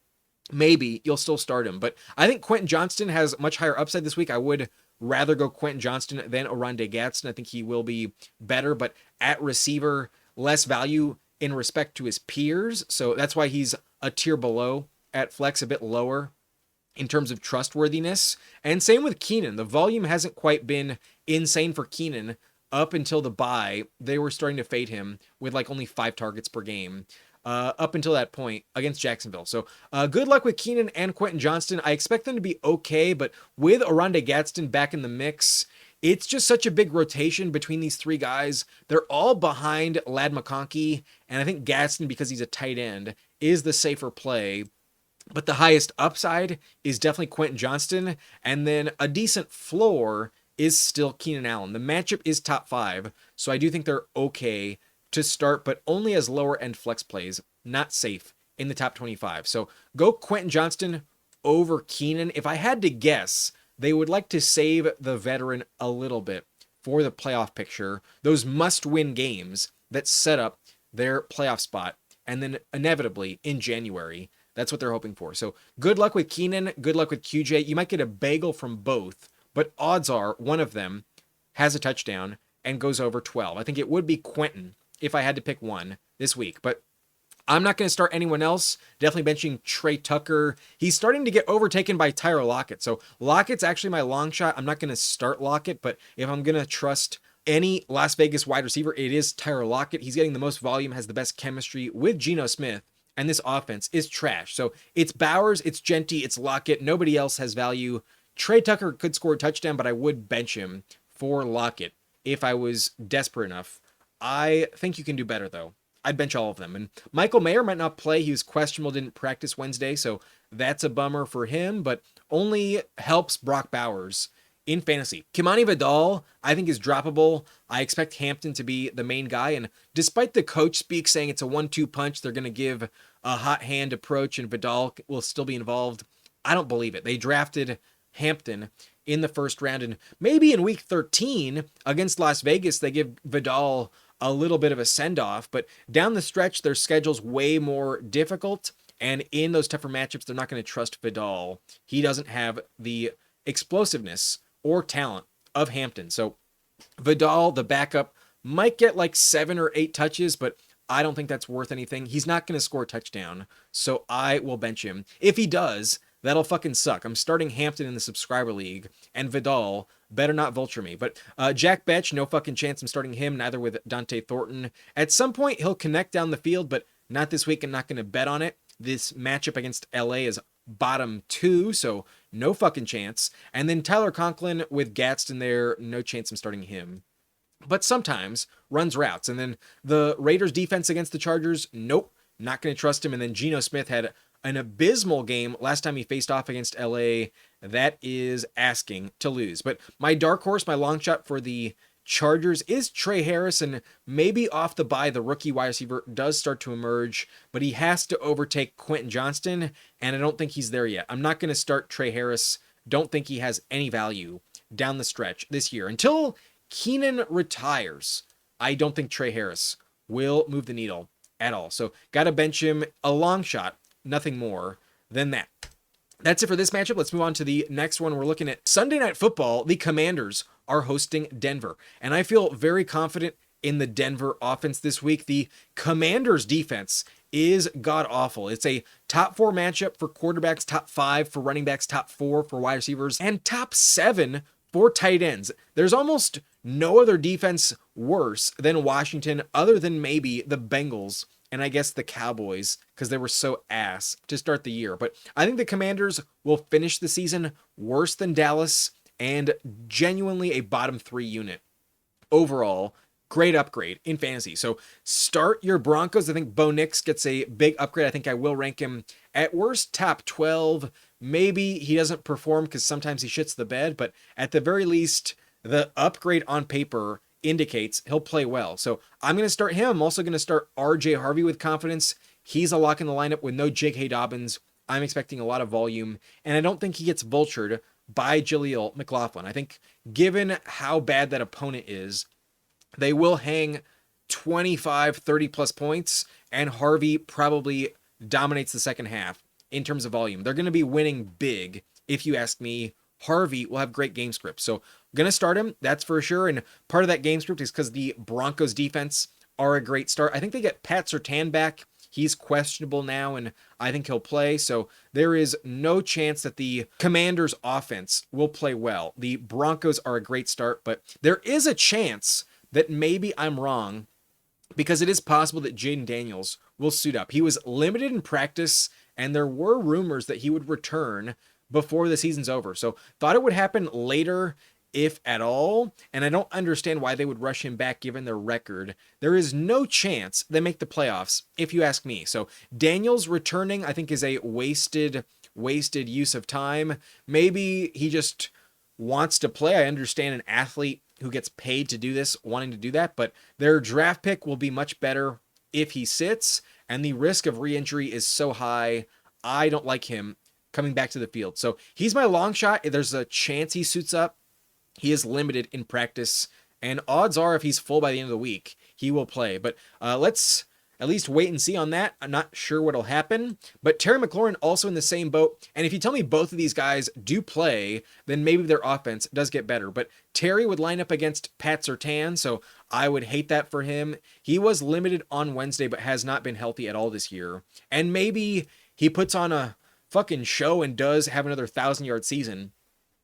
maybe you'll still start him. But I think Quentin Johnston has much higher upside this week. I would rather go Quentin Johnston than Oronde Gadsden. I think he will be better, but at receiver, less value in respect to his peers. So that's why he's a tier below at flex, a bit lower in terms of trustworthiness. And same with Keenan. The volume hasn't quite been insane for Keenan up until the bye. They were starting to fade him with like only 5 targets per game up until that point against Jacksonville. So good luck with Keenan and Quentin Johnston. I expect them to be okay, but with Oronde Gadsden back in the mix, it's just such a big rotation between these 3 guys. They're all behind Ladd McConkey, and I think Gadsden, because he's a tight end, is the safer play. But the highest upside is definitely Quentin Johnston, and then a decent floor is still Keenan Allen. The matchup is top 5, so I do think they're okay to start, but only as lower end flex plays, not safe in the top 25. So go Quentin Johnston over Keenan. If I had to guess, they would like to save the veteran a little bit for the playoff picture, those must-win games that set up their playoff spot, and then inevitably in January, that's what they're hoping for. So good luck with Keenan. Good luck with QJ. You might get a bagel from both, but odds are one of them has a touchdown and goes over 12. I think it would be Quentin if I had to pick one this week, but I'm not going to start anyone else. Definitely benching Trey Tucker. He's starting to get overtaken by Tyler Lockett. So Lockett's actually my long shot. I'm not going to start Lockett, but if I'm going to trust any Las Vegas wide receiver, it is Tyler Lockett. He's getting the most volume, has the best chemistry with Geno Smith, and this offense is trash. So it's Bowers, it's Genty, it's Lockett. Nobody else has value. Trey Tucker could score a touchdown, but I would bench him for Lockett if I was desperate enough. I think you can do better, though. I'd bench all of them. And Michael Mayer might not play. He was questionable, didn't practice Wednesday, so that's a bummer for him, but only helps Brock Bowers in fantasy. Kimani Vidal, I think, is droppable. I expect Hampton to be the main guy, and despite the coach speak saying it's a 1-2 punch, they're going to give a hot hand approach and Vidal will still be involved, I don't believe it. They drafted Hampton in the first round, and maybe in week 13 against Las Vegas, they give Vidal a little bit of a send-off, but down the stretch, their schedule's way more difficult, and in those tougher matchups, they're not going to trust Vidal. He doesn't have the explosiveness or talent of Hampton. So Vidal, the backup, might get like 7 or 8 touches, but I don't think that's worth anything. He's not going to score a touchdown, so I will bench him. If he does, that'll fucking suck. I'm starting Hampton in the subscriber league, and Vidal better not vulture me. But Jack Betch, no fucking chance I'm starting him, neither with Dante Thornton. At some point, he'll connect down the field, but not this week. I'm not going to bet on it. This matchup against LA is bottom 2, so no fucking chance. And then Tyler Conklin with Gadsden there, no chance I'm starting him. But sometimes runs routes. And then the Raiders defense against the Chargers, nope, not going to trust him. And then Geno Smith had an abysmal game last time he faced off against LA. That is asking to lose. But my dark horse, my long shot for the Chargers is Trey Harris, and maybe off the bye, the rookie wide receiver does start to emerge, but he has to overtake Quentin Johnston, and I don't think he's there yet. I'm not going to start Trey Harris. Don't think he has any value down the stretch this year. Until Keenan retires, I don't think Trey Harris will move the needle at all. So got to bench him, a long shot, nothing more than that. That's it for this matchup. Let's move on to the next one. We're looking at Sunday Night Football. The Commanders are hosting Denver, and I feel very confident in the Denver offense this week. The Commanders defense is god awful. It's a top 4 matchup for quarterbacks, top 5 for running backs, top 4 for wide receivers, and top 7 for tight ends. There's almost no other defense worse than Washington, other than maybe the Bengals and I guess the Cowboys, because they were so ass to start the year. But I think the Commanders will finish the season worse than Dallas and genuinely a bottom 3 unit. Overall, great upgrade in fantasy. So start your Broncos. I think Bo Nix gets a big upgrade. I think I will rank him at worst top 12. Maybe he doesn't perform because sometimes he shits the bed, but at the very least, the upgrade on paper indicates he'll play well. So I'm going to start him. I'm also going to start RJ Harvey with confidence. He's a lock in the lineup with no J.K. Dobbins. I'm expecting a lot of volume, and I don't think he gets vultured by Jaleel McLaughlin. I think given how bad that opponent is, they will hang 25, 30 plus points, and Harvey probably dominates the second half in terms of volume. They're going to be winning big, if you ask me. Harvey will have great game script. So I'm going to start him, that's for sure. And part of that game script is because the Broncos defense are a great start. I think they get Pat Surtain back. He's questionable now, and I think he'll play. So there is no chance that the Commanders offense will play well. The Broncos are a great start, but there is a chance that maybe I'm wrong, because it is possible that Jaden Daniels will suit up. He was limited in practice, and there were rumors that he would return before the season's over. So thought it would happen later, if at all, and I don't understand why they would rush him back given their record. There is no chance they make the playoffs, if you ask me. So Daniels returning, I think, is a wasted use of time. Maybe he just wants to play. I understand an athlete who gets paid to do this wanting to do that, but their draft pick will be much better if he sits, and the risk of re-injury is so high. I don't like him coming back to the field. So he's my long shot. There's a chance he suits up. He is limited in practice, and odds are if he's full by the end of the week, he will play. But let's at least wait and see on that. I'm not sure what'll happen, but Terry McLaurin also in the same boat. And if you tell me both of these guys do play, then maybe their offense does get better. But Terry would line up against Pat Surtain, so I would hate that for him. He was limited on Wednesday, but has not been healthy at all this year. And maybe he puts on a fucking show and does have another 1,000-yard season,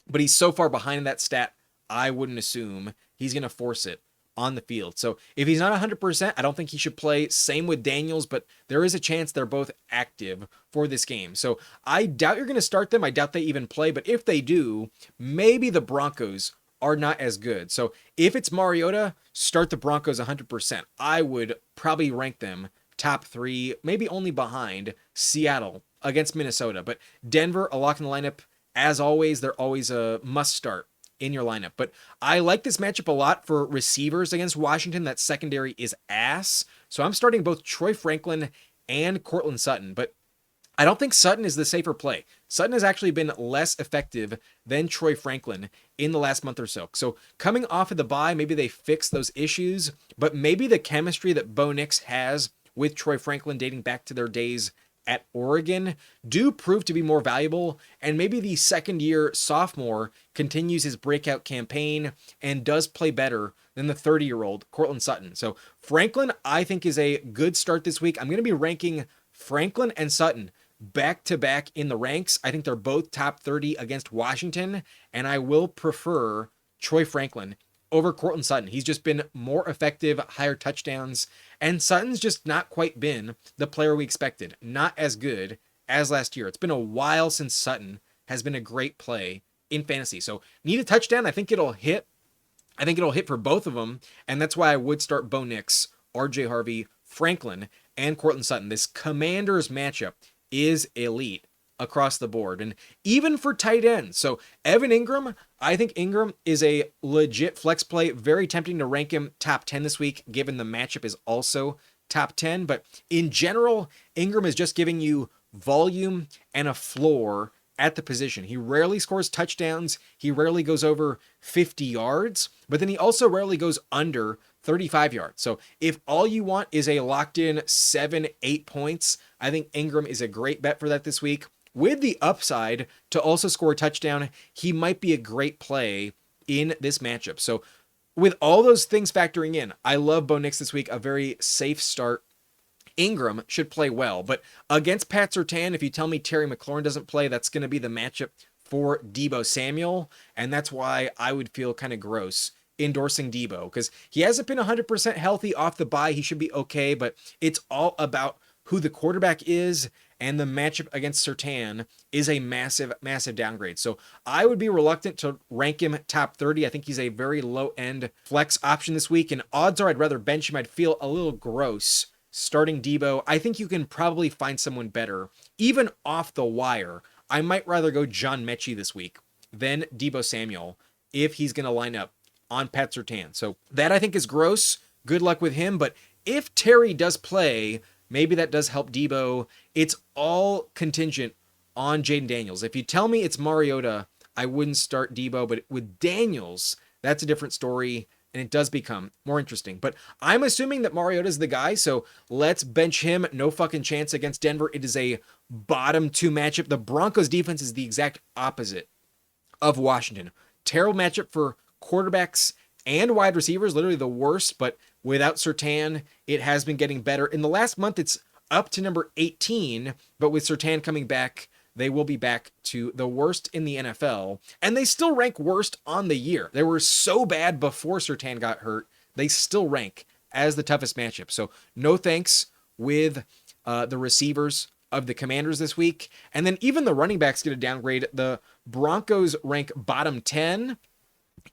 but he's so far behind in that stat, I wouldn't assume he's going to force it on the field. So if he's not 100%, I don't think he should play. Same with Daniels, but there is a chance they're both active for this game. So I doubt you're going to start them. I doubt they even play, but if they do, maybe the Broncos are not as good. So if it's Mariota, start the Broncos 100%. I would probably rank them top 3, maybe only behind Seattle against Minnesota, but Denver, a lock in the lineup. As always, they're always a must start in your lineup. But I like this matchup a lot for receivers against Washington. That secondary is ass. So I'm starting both Troy Franklin and Courtland Sutton, but I don't think Sutton is the safer play. Sutton has actually been less effective than Troy Franklin in the last month or so. So coming off of the bye, maybe they fix those issues, but maybe the chemistry that Bo Nix has with Troy Franklin dating back to their days at Oregon do prove to be more valuable, and maybe the second-year sophomore continues his breakout campaign and does play better than the 30-year-old Courtland Sutton. So Franklin, I think, is a good start this week. I'm going to be ranking Franklin and Sutton back-to-back in the ranks. I think they're both top 30 against Washington, and I will prefer Troy Franklin over Courtland Sutton. He's just been more effective, higher touchdowns, and Sutton's just not quite been the player we expected. Not as good as last year. It's been a while since Sutton has been a great play in fantasy. So need a touchdown. I think it'll hit. I think it'll hit for both of them, and that's why I would start Bo Nix, RJ Harvey, Franklin, and Courtland Sutton. This Commanders matchup is elite across the board, and even for tight ends. So Evan Ingram, I think Ingram is a legit flex play. Very tempting to rank him top 10 this week, given the matchup is also top 10. But in general, Ingram is just giving you volume and a floor at the position. He rarely scores touchdowns. He rarely goes over 50 yards, but then he also rarely goes under 35 yards. So if all you want is a locked in 7-8 points, I think Ingram is a great bet for that this week. With the upside to also score a touchdown, he might be a great play in this matchup. So with all those things factoring in, I love Bo Nix this week, a very safe start. Ingram should play well, but against Pat Surtain, if you tell me Terry McLaurin doesn't play, that's going to be the matchup for Deebo Samuel, and that's why I would feel kind of gross endorsing Deebo, because he hasn't been 100% healthy off the bye. He should be okay, but it's all about who the quarterback is, and the matchup against Surtain is a massive, massive downgrade. So I would be reluctant to rank him top 30. I think he's a very low-end flex option this week, and odds are I'd rather bench him. I'd feel a little gross starting Deebo. I think you can probably find someone better, even off the wire. I might rather go John Mechie this week than Deebo Samuel if he's going to line up on Pat Surtain. So that I think is gross. Good luck with him. But if Terry does play, maybe that does help Deebo. It's all contingent on Jaden Daniels. If you tell me it's Mariota, I wouldn't start Deebo. But with Daniels, that's a different story, and it does become more interesting. But I'm assuming that Mariota's the guy, so let's bench him. No fucking chance against Denver. It is a bottom 2 matchup. The Broncos defense is the exact opposite of Washington. Terrible matchup for quarterbacks and wide receivers, literally the worst, but without Surtain, it has been getting better. In the last month, it's up to number 18, but with Surtain coming back, they will be back to the worst in the NFL, and they still rank worst on the year. They were so bad before Surtain got hurt, they still rank as the toughest matchup. So no thanks with the receivers of the Commanders this week. And then even the running backs get a downgrade. The Broncos rank bottom 10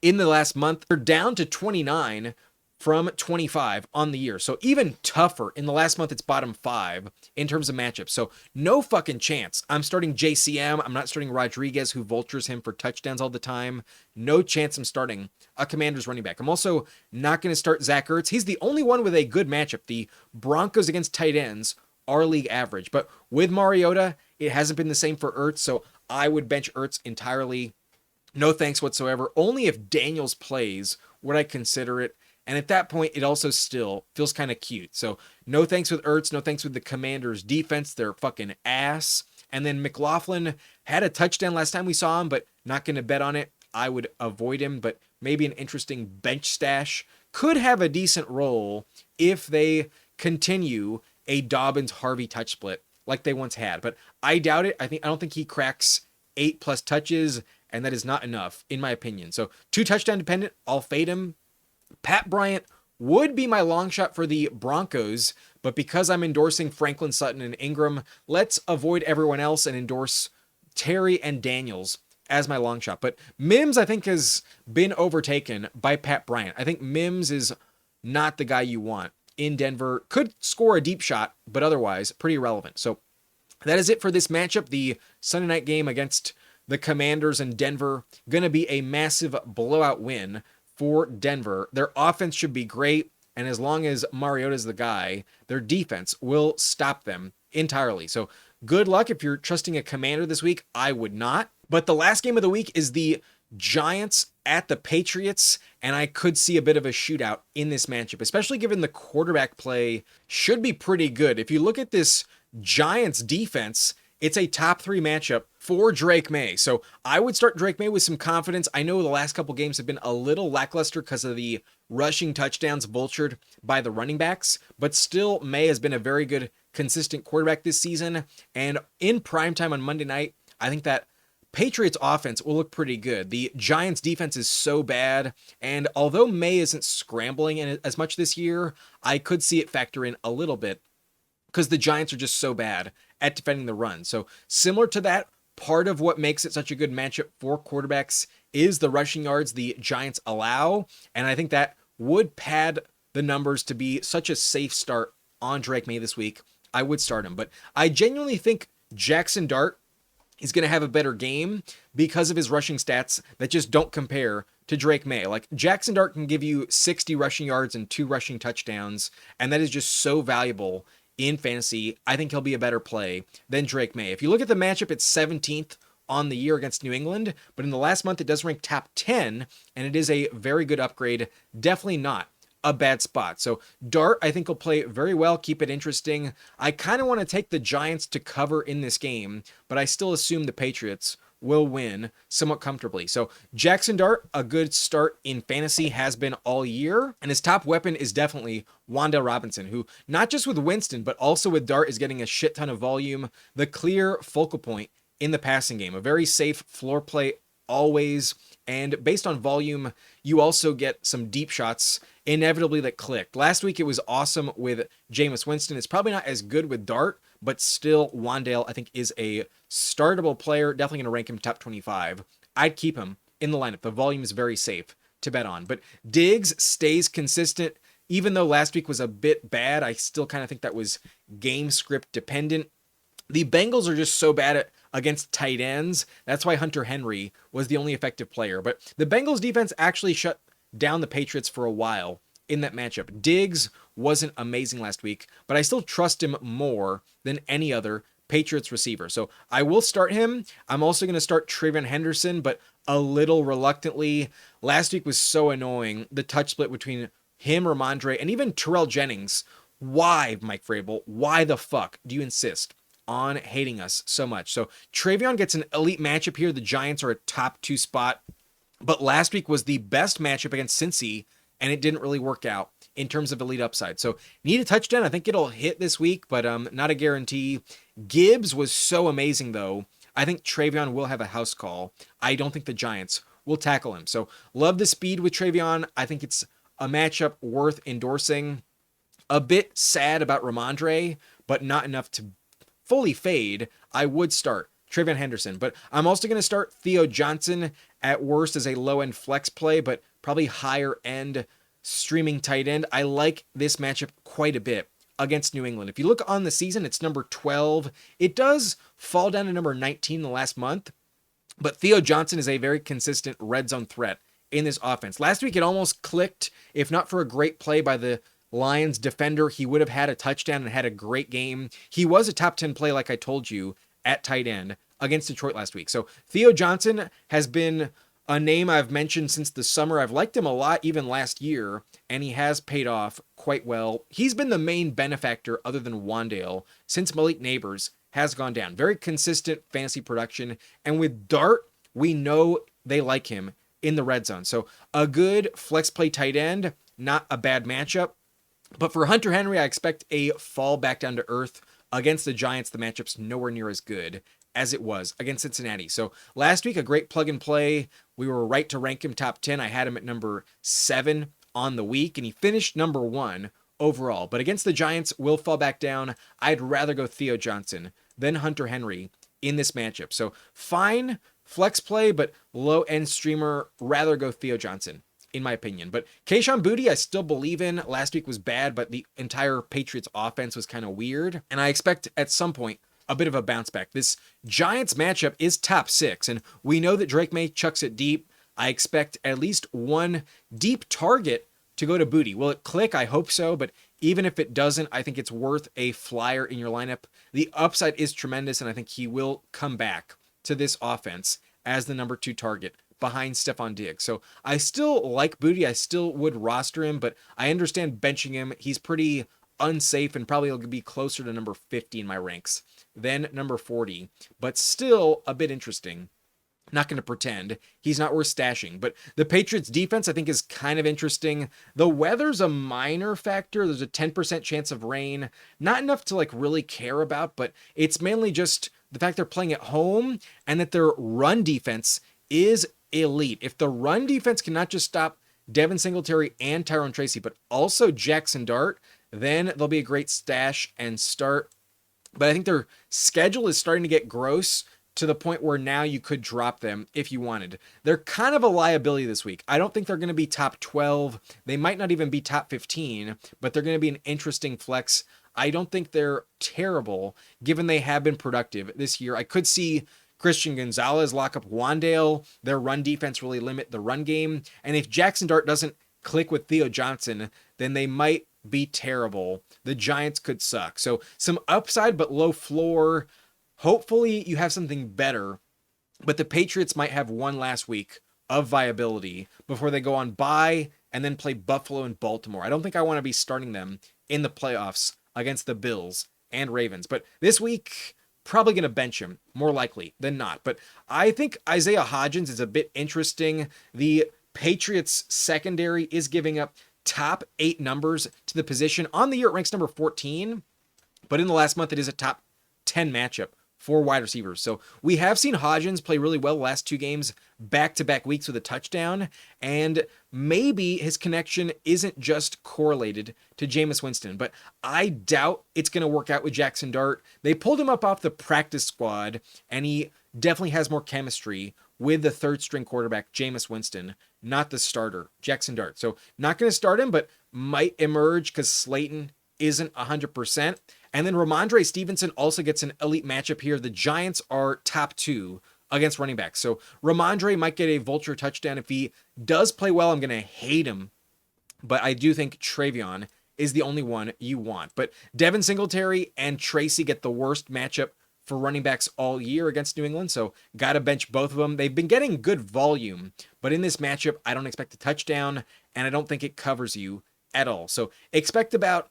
in the last month. They're down to 29 from 25 on the year. So even tougher. In the last month, it's bottom 5 in terms of matchups. So no fucking chance. I'm starting JCM. I'm not starting Rodriguez, who vultures him for touchdowns all the time. No chance I'm starting a Commanders running back. I'm also not going to start Zach Ertz. He's the only one with a good matchup. The Broncos against tight ends are league average. But with Mariota, it hasn't been the same for Ertz. So I would bench Ertz entirely. No thanks whatsoever. Only if Daniels plays would I consider it. And at that point, it also still feels kind of cute. So no thanks with Ertz. No thanks with the Commanders defense. They're fucking ass. And then McLaughlin had a touchdown last time we saw him, but not going to bet on it. I would avoid him, but maybe an interesting bench stash. Could have a decent role if they continue a Dobbins-Harvey touch split like they once had. But I doubt it. I don't think he cracks 8+ touches, and that is not enough, in my opinion. So 2 touchdown dependent. I'll fade him. Pat Bryant would be my long shot for the Broncos, but because I'm endorsing Franklin, Sutton, and Ingram, let's avoid everyone else and endorse Terry and Daniels as my long shot. But Mims, I think, has been overtaken by Pat Bryant. I think Mims is not the guy you want in Denver. Could score a deep shot, but otherwise pretty irrelevant. So that is it for this matchup. The Sunday night game against the Commanders in Denver, going to be a massive blowout win for Denver. Their offense should be great, and as long as Mariota's the guy, their defense will stop them entirely. So good luck if you're trusting a Commander this week. I would not. But the last game of the week is the Giants at the Patriots, and I could see a bit of a shootout in this matchup, especially given the quarterback play should be pretty good. If you look at this Giants defense, it's a top 3 matchup for Drake May. So I would start Drake May with some confidence. I know the last couple games have been a little lackluster because of the rushing touchdowns vultured by the running backs, but still May has been a very good, consistent quarterback this season. And in primetime on Monday night, I think that Patriots offense will look pretty good. The Giants defense is so bad, and although May isn't scrambling in as much this year, I could see it factor in a little bit because the Giants are just so bad at defending the run. So similar to that, part of what makes it such a good matchup for quarterbacks is the rushing yards the Giants allow, and I think that would pad the numbers to be such a safe start on Drake May this week. I would start him, but I genuinely think Jackson Dart is going to have a better game because of his rushing stats that just don't compare to Drake May. Like, Jackson Dart can give you 60 rushing yards and 2 rushing touchdowns, and that is just so valuable in fantasy. I think he'll be a better play than Drake May. If you look at the matchup, it's 17th on the year against New England, but in the last month, it does rank top 10, and it is a very good upgrade. Definitely not a bad spot. So Dart, I think, will play very well, keep it interesting. I kind of want to take the Giants to cover in this game, but I still assume the Patriots will win somewhat comfortably. So Jackson Dart, a good start in fantasy, has been all year. And his top weapon is definitely Wan'Dale Robinson, who not just with Winston, but also with Dart is getting a shit ton of volume. The clear focal point in the passing game. A very safe floor play always. And based on volume, you also get some deep shots inevitably that clicked. Last week, it was awesome with Jameis Winston. It's probably not as good with Dart, but still, Wan'Dale, I think, is a startable player. Definitely going to rank him top 25. I'd keep him in the lineup. The volume is very safe to bet on. But Diggs stays consistent. Even though last week was a bit bad, I still kind of think that was game script dependent. The Bengals are just so bad against tight ends. That's why Hunter Henry was the only effective player. But the Bengals defense actually shut down the Patriots for a while in that matchup. Diggs wasn't amazing last week, but I still trust him more than any other Patriots receiver. So I will start him. I'm also going to start TreVeyon Henderson, but a little reluctantly. Last week was so annoying. The touch split between him, Ramondre, and even Terrell Jennings. Why, Mike Vrabel? Why the fuck do you insist on hating us so much? So TreVeyon gets an elite matchup here. The Giants are a top 2 spot, but last week was the best matchup against Cincy, and it didn't really work out in terms of elite upside. So need a touchdown. I think it'll hit this week, but not a guarantee. Gibbs was so amazing, though. I think TreVeyon will have a house call. I don't think the Giants will tackle him. So love the speed with TreVeyon. I think it's a matchup worth endorsing. A bit sad about Ramondre, but not enough to fully fade. I would start TreVeyon Henderson, but I'm also going to start Theo Johnson at worst as a low-end flex play, but probably higher-end streaming tight end. I like this matchup quite a bit against New England. If you look on the season, it's number 12. It does fall down to number 19 in the last month, but Theo Johnson is a very consistent red zone threat in this offense. Last week, it almost clicked. If not for a great play by the Lions defender, he would have had a touchdown and had a great game. He was a top 10 play, like I told you, at tight end against Detroit last week. So Theo Johnson has been a name I've mentioned since the summer. I've liked him a lot even last year, and he has paid off quite well. He's been the main benefactor other than Wan'Dale since Malik Neighbors has gone down. Very consistent fantasy production, and with Dart, we know they like him in the red zone. So a good flex play tight end, not a bad matchup. But for Hunter Henry, I expect a fall back down to earth. Against the Giants, the matchup's nowhere near as good as it was against Cincinnati. So last week, a great plug and play. We were right to rank him top 10. I had him at number 7 on the week, and he finished number 1 overall. But against the Giants, will fall back down. I'd rather go Theo Johnson than Hunter Henry in this matchup. So fine flex play, but low-end streamer, rather go Theo Johnson, in my opinion. But Kayshon Boutte, I still believe in. Last week was bad, but the entire Patriots offense was kind of weird. And I expect at some point a bit of a bounce back. This Giants matchup is top 6, and we know that Drake May chucks it deep. I expect at least one deep target to go to Boutte. Will it click? I hope so, but even if it doesn't, I think it's worth a flyer in your lineup. The upside is tremendous, and I think he will come back to this offense as the number 2 target behind Stephon Diggs. So I still like Boutte. I still would roster him, but I understand benching him. He's pretty unsafe and probably will be closer to number 50 in my ranks than number 40, but still a bit interesting. Not going to pretend he's not worth stashing, but the Patriots defense I think is kind of interesting. The weather's a minor factor. There's a 10% chance of rain. Not enough to like really care about, but it's mainly just the fact they're playing at home and that their run defense is elite. If the run defense cannot just stop Devin Singletary and Tyrone Tracy, but also Jackson Dart, then they'll be a great stash and start. But I think their schedule is starting to get gross to the point where now you could drop them if you wanted. They're kind of a liability this week. I don't think they're going to be top 12. They might not even be top 15, but they're going to be an interesting flex. I don't think they're terrible, given they have been productive this year. I could see Christian Gonzalez lock up Wan'Dale. Their run defense really limit the run game. And if Jackson Dart doesn't click with Theo Johnson, then they might be terrible. The Giants could suck. So some upside, but low floor. Hopefully you have something better, but the Patriots might have one last week of viability before they go on bye and then play Buffalo and Baltimore. I don't think I want to be starting them in the playoffs against the Bills and Ravens. But this week, probably going to bench him more likely than not. But I think Isaiah Hodgins is a bit interesting. The Patriots secondary is giving up top 8 numbers to the position. On the year, it ranks number 14, but in the last month, it is a top 10 matchup for wide receivers. So we have seen Hodgins play really well the last 2 games, back-to-back weeks with a touchdown, and maybe his connection isn't just correlated to Jameis Winston, but I doubt it's going to work out with Jackson Dart. They pulled him up off the practice squad, and he definitely has more chemistry with the third-string quarterback, Jameis Winston, not the starter, Jackson Dart. So not going to start him, but might emerge because Slayton isn't 100%. And then Ramondre Stevenson also gets an elite matchup here. The Giants are top 2 against running backs. So Ramondre might get a vulture touchdown. If he does play well, I'm going to hate him. But I do think Travion is the only one you want. But Devin Singletary and Tracy get the worst matchup for running backs all year against New England. So got to bench both of them. They've been getting good volume. But in this matchup, I don't expect a touchdown. And I don't think it covers you at all. So expect about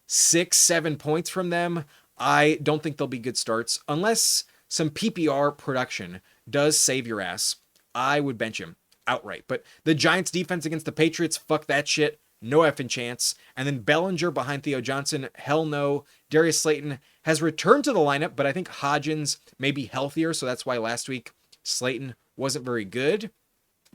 6-7 points from them. I don't think they'll be good starts unless some PPR production does save your ass. I would bench him outright. But the Giants defense against the Patriots, fuck that shit. No effing chance. And then Bellinger behind Theo Johnson, hell no. Darius Slayton has returned to the lineup, but I think Hodgins may be healthier, so that's why last week Slayton wasn't very good.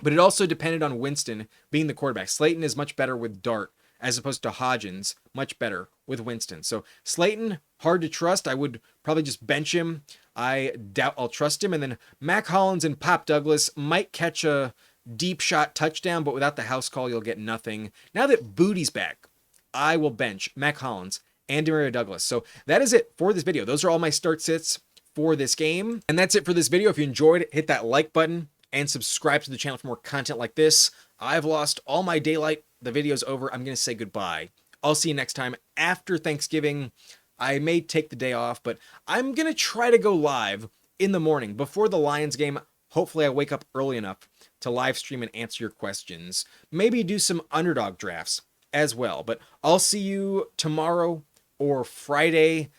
But it also depended on Winston being the quarterback. Slayton is much better with Dart, as opposed to Hodgins, much better with Winston. So Slayton, hard to trust. I would probably just bench him. I doubt I'll trust him. And then Mac Hollins and Pop Douglas might catch a deep shot touchdown, but without the house call, you'll get nothing. Now that Booty's back, I will bench Mac Hollins and Demario Douglas. So that is it for this video. Those are all my start sits for this game. And that's it for this video. If you enjoyed it, hit that like button and subscribe to the channel for more content like this. I've lost all my daylight. The video's over. I'm going to say goodbye. I'll see you next time after Thanksgiving. I may take the day off, but I'm going to try to go live in the morning before the Lions game. Hopefully I wake up early enough to live stream and answer your questions. Maybe do some underdog drafts as well. But I'll see you tomorrow or Friday.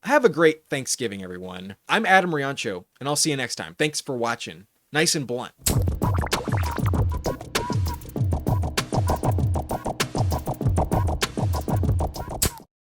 Have a great Thanksgiving, everyone. I'm Adam Riancho, and I'll see you next time. Thanks for watching. Nice and blunt.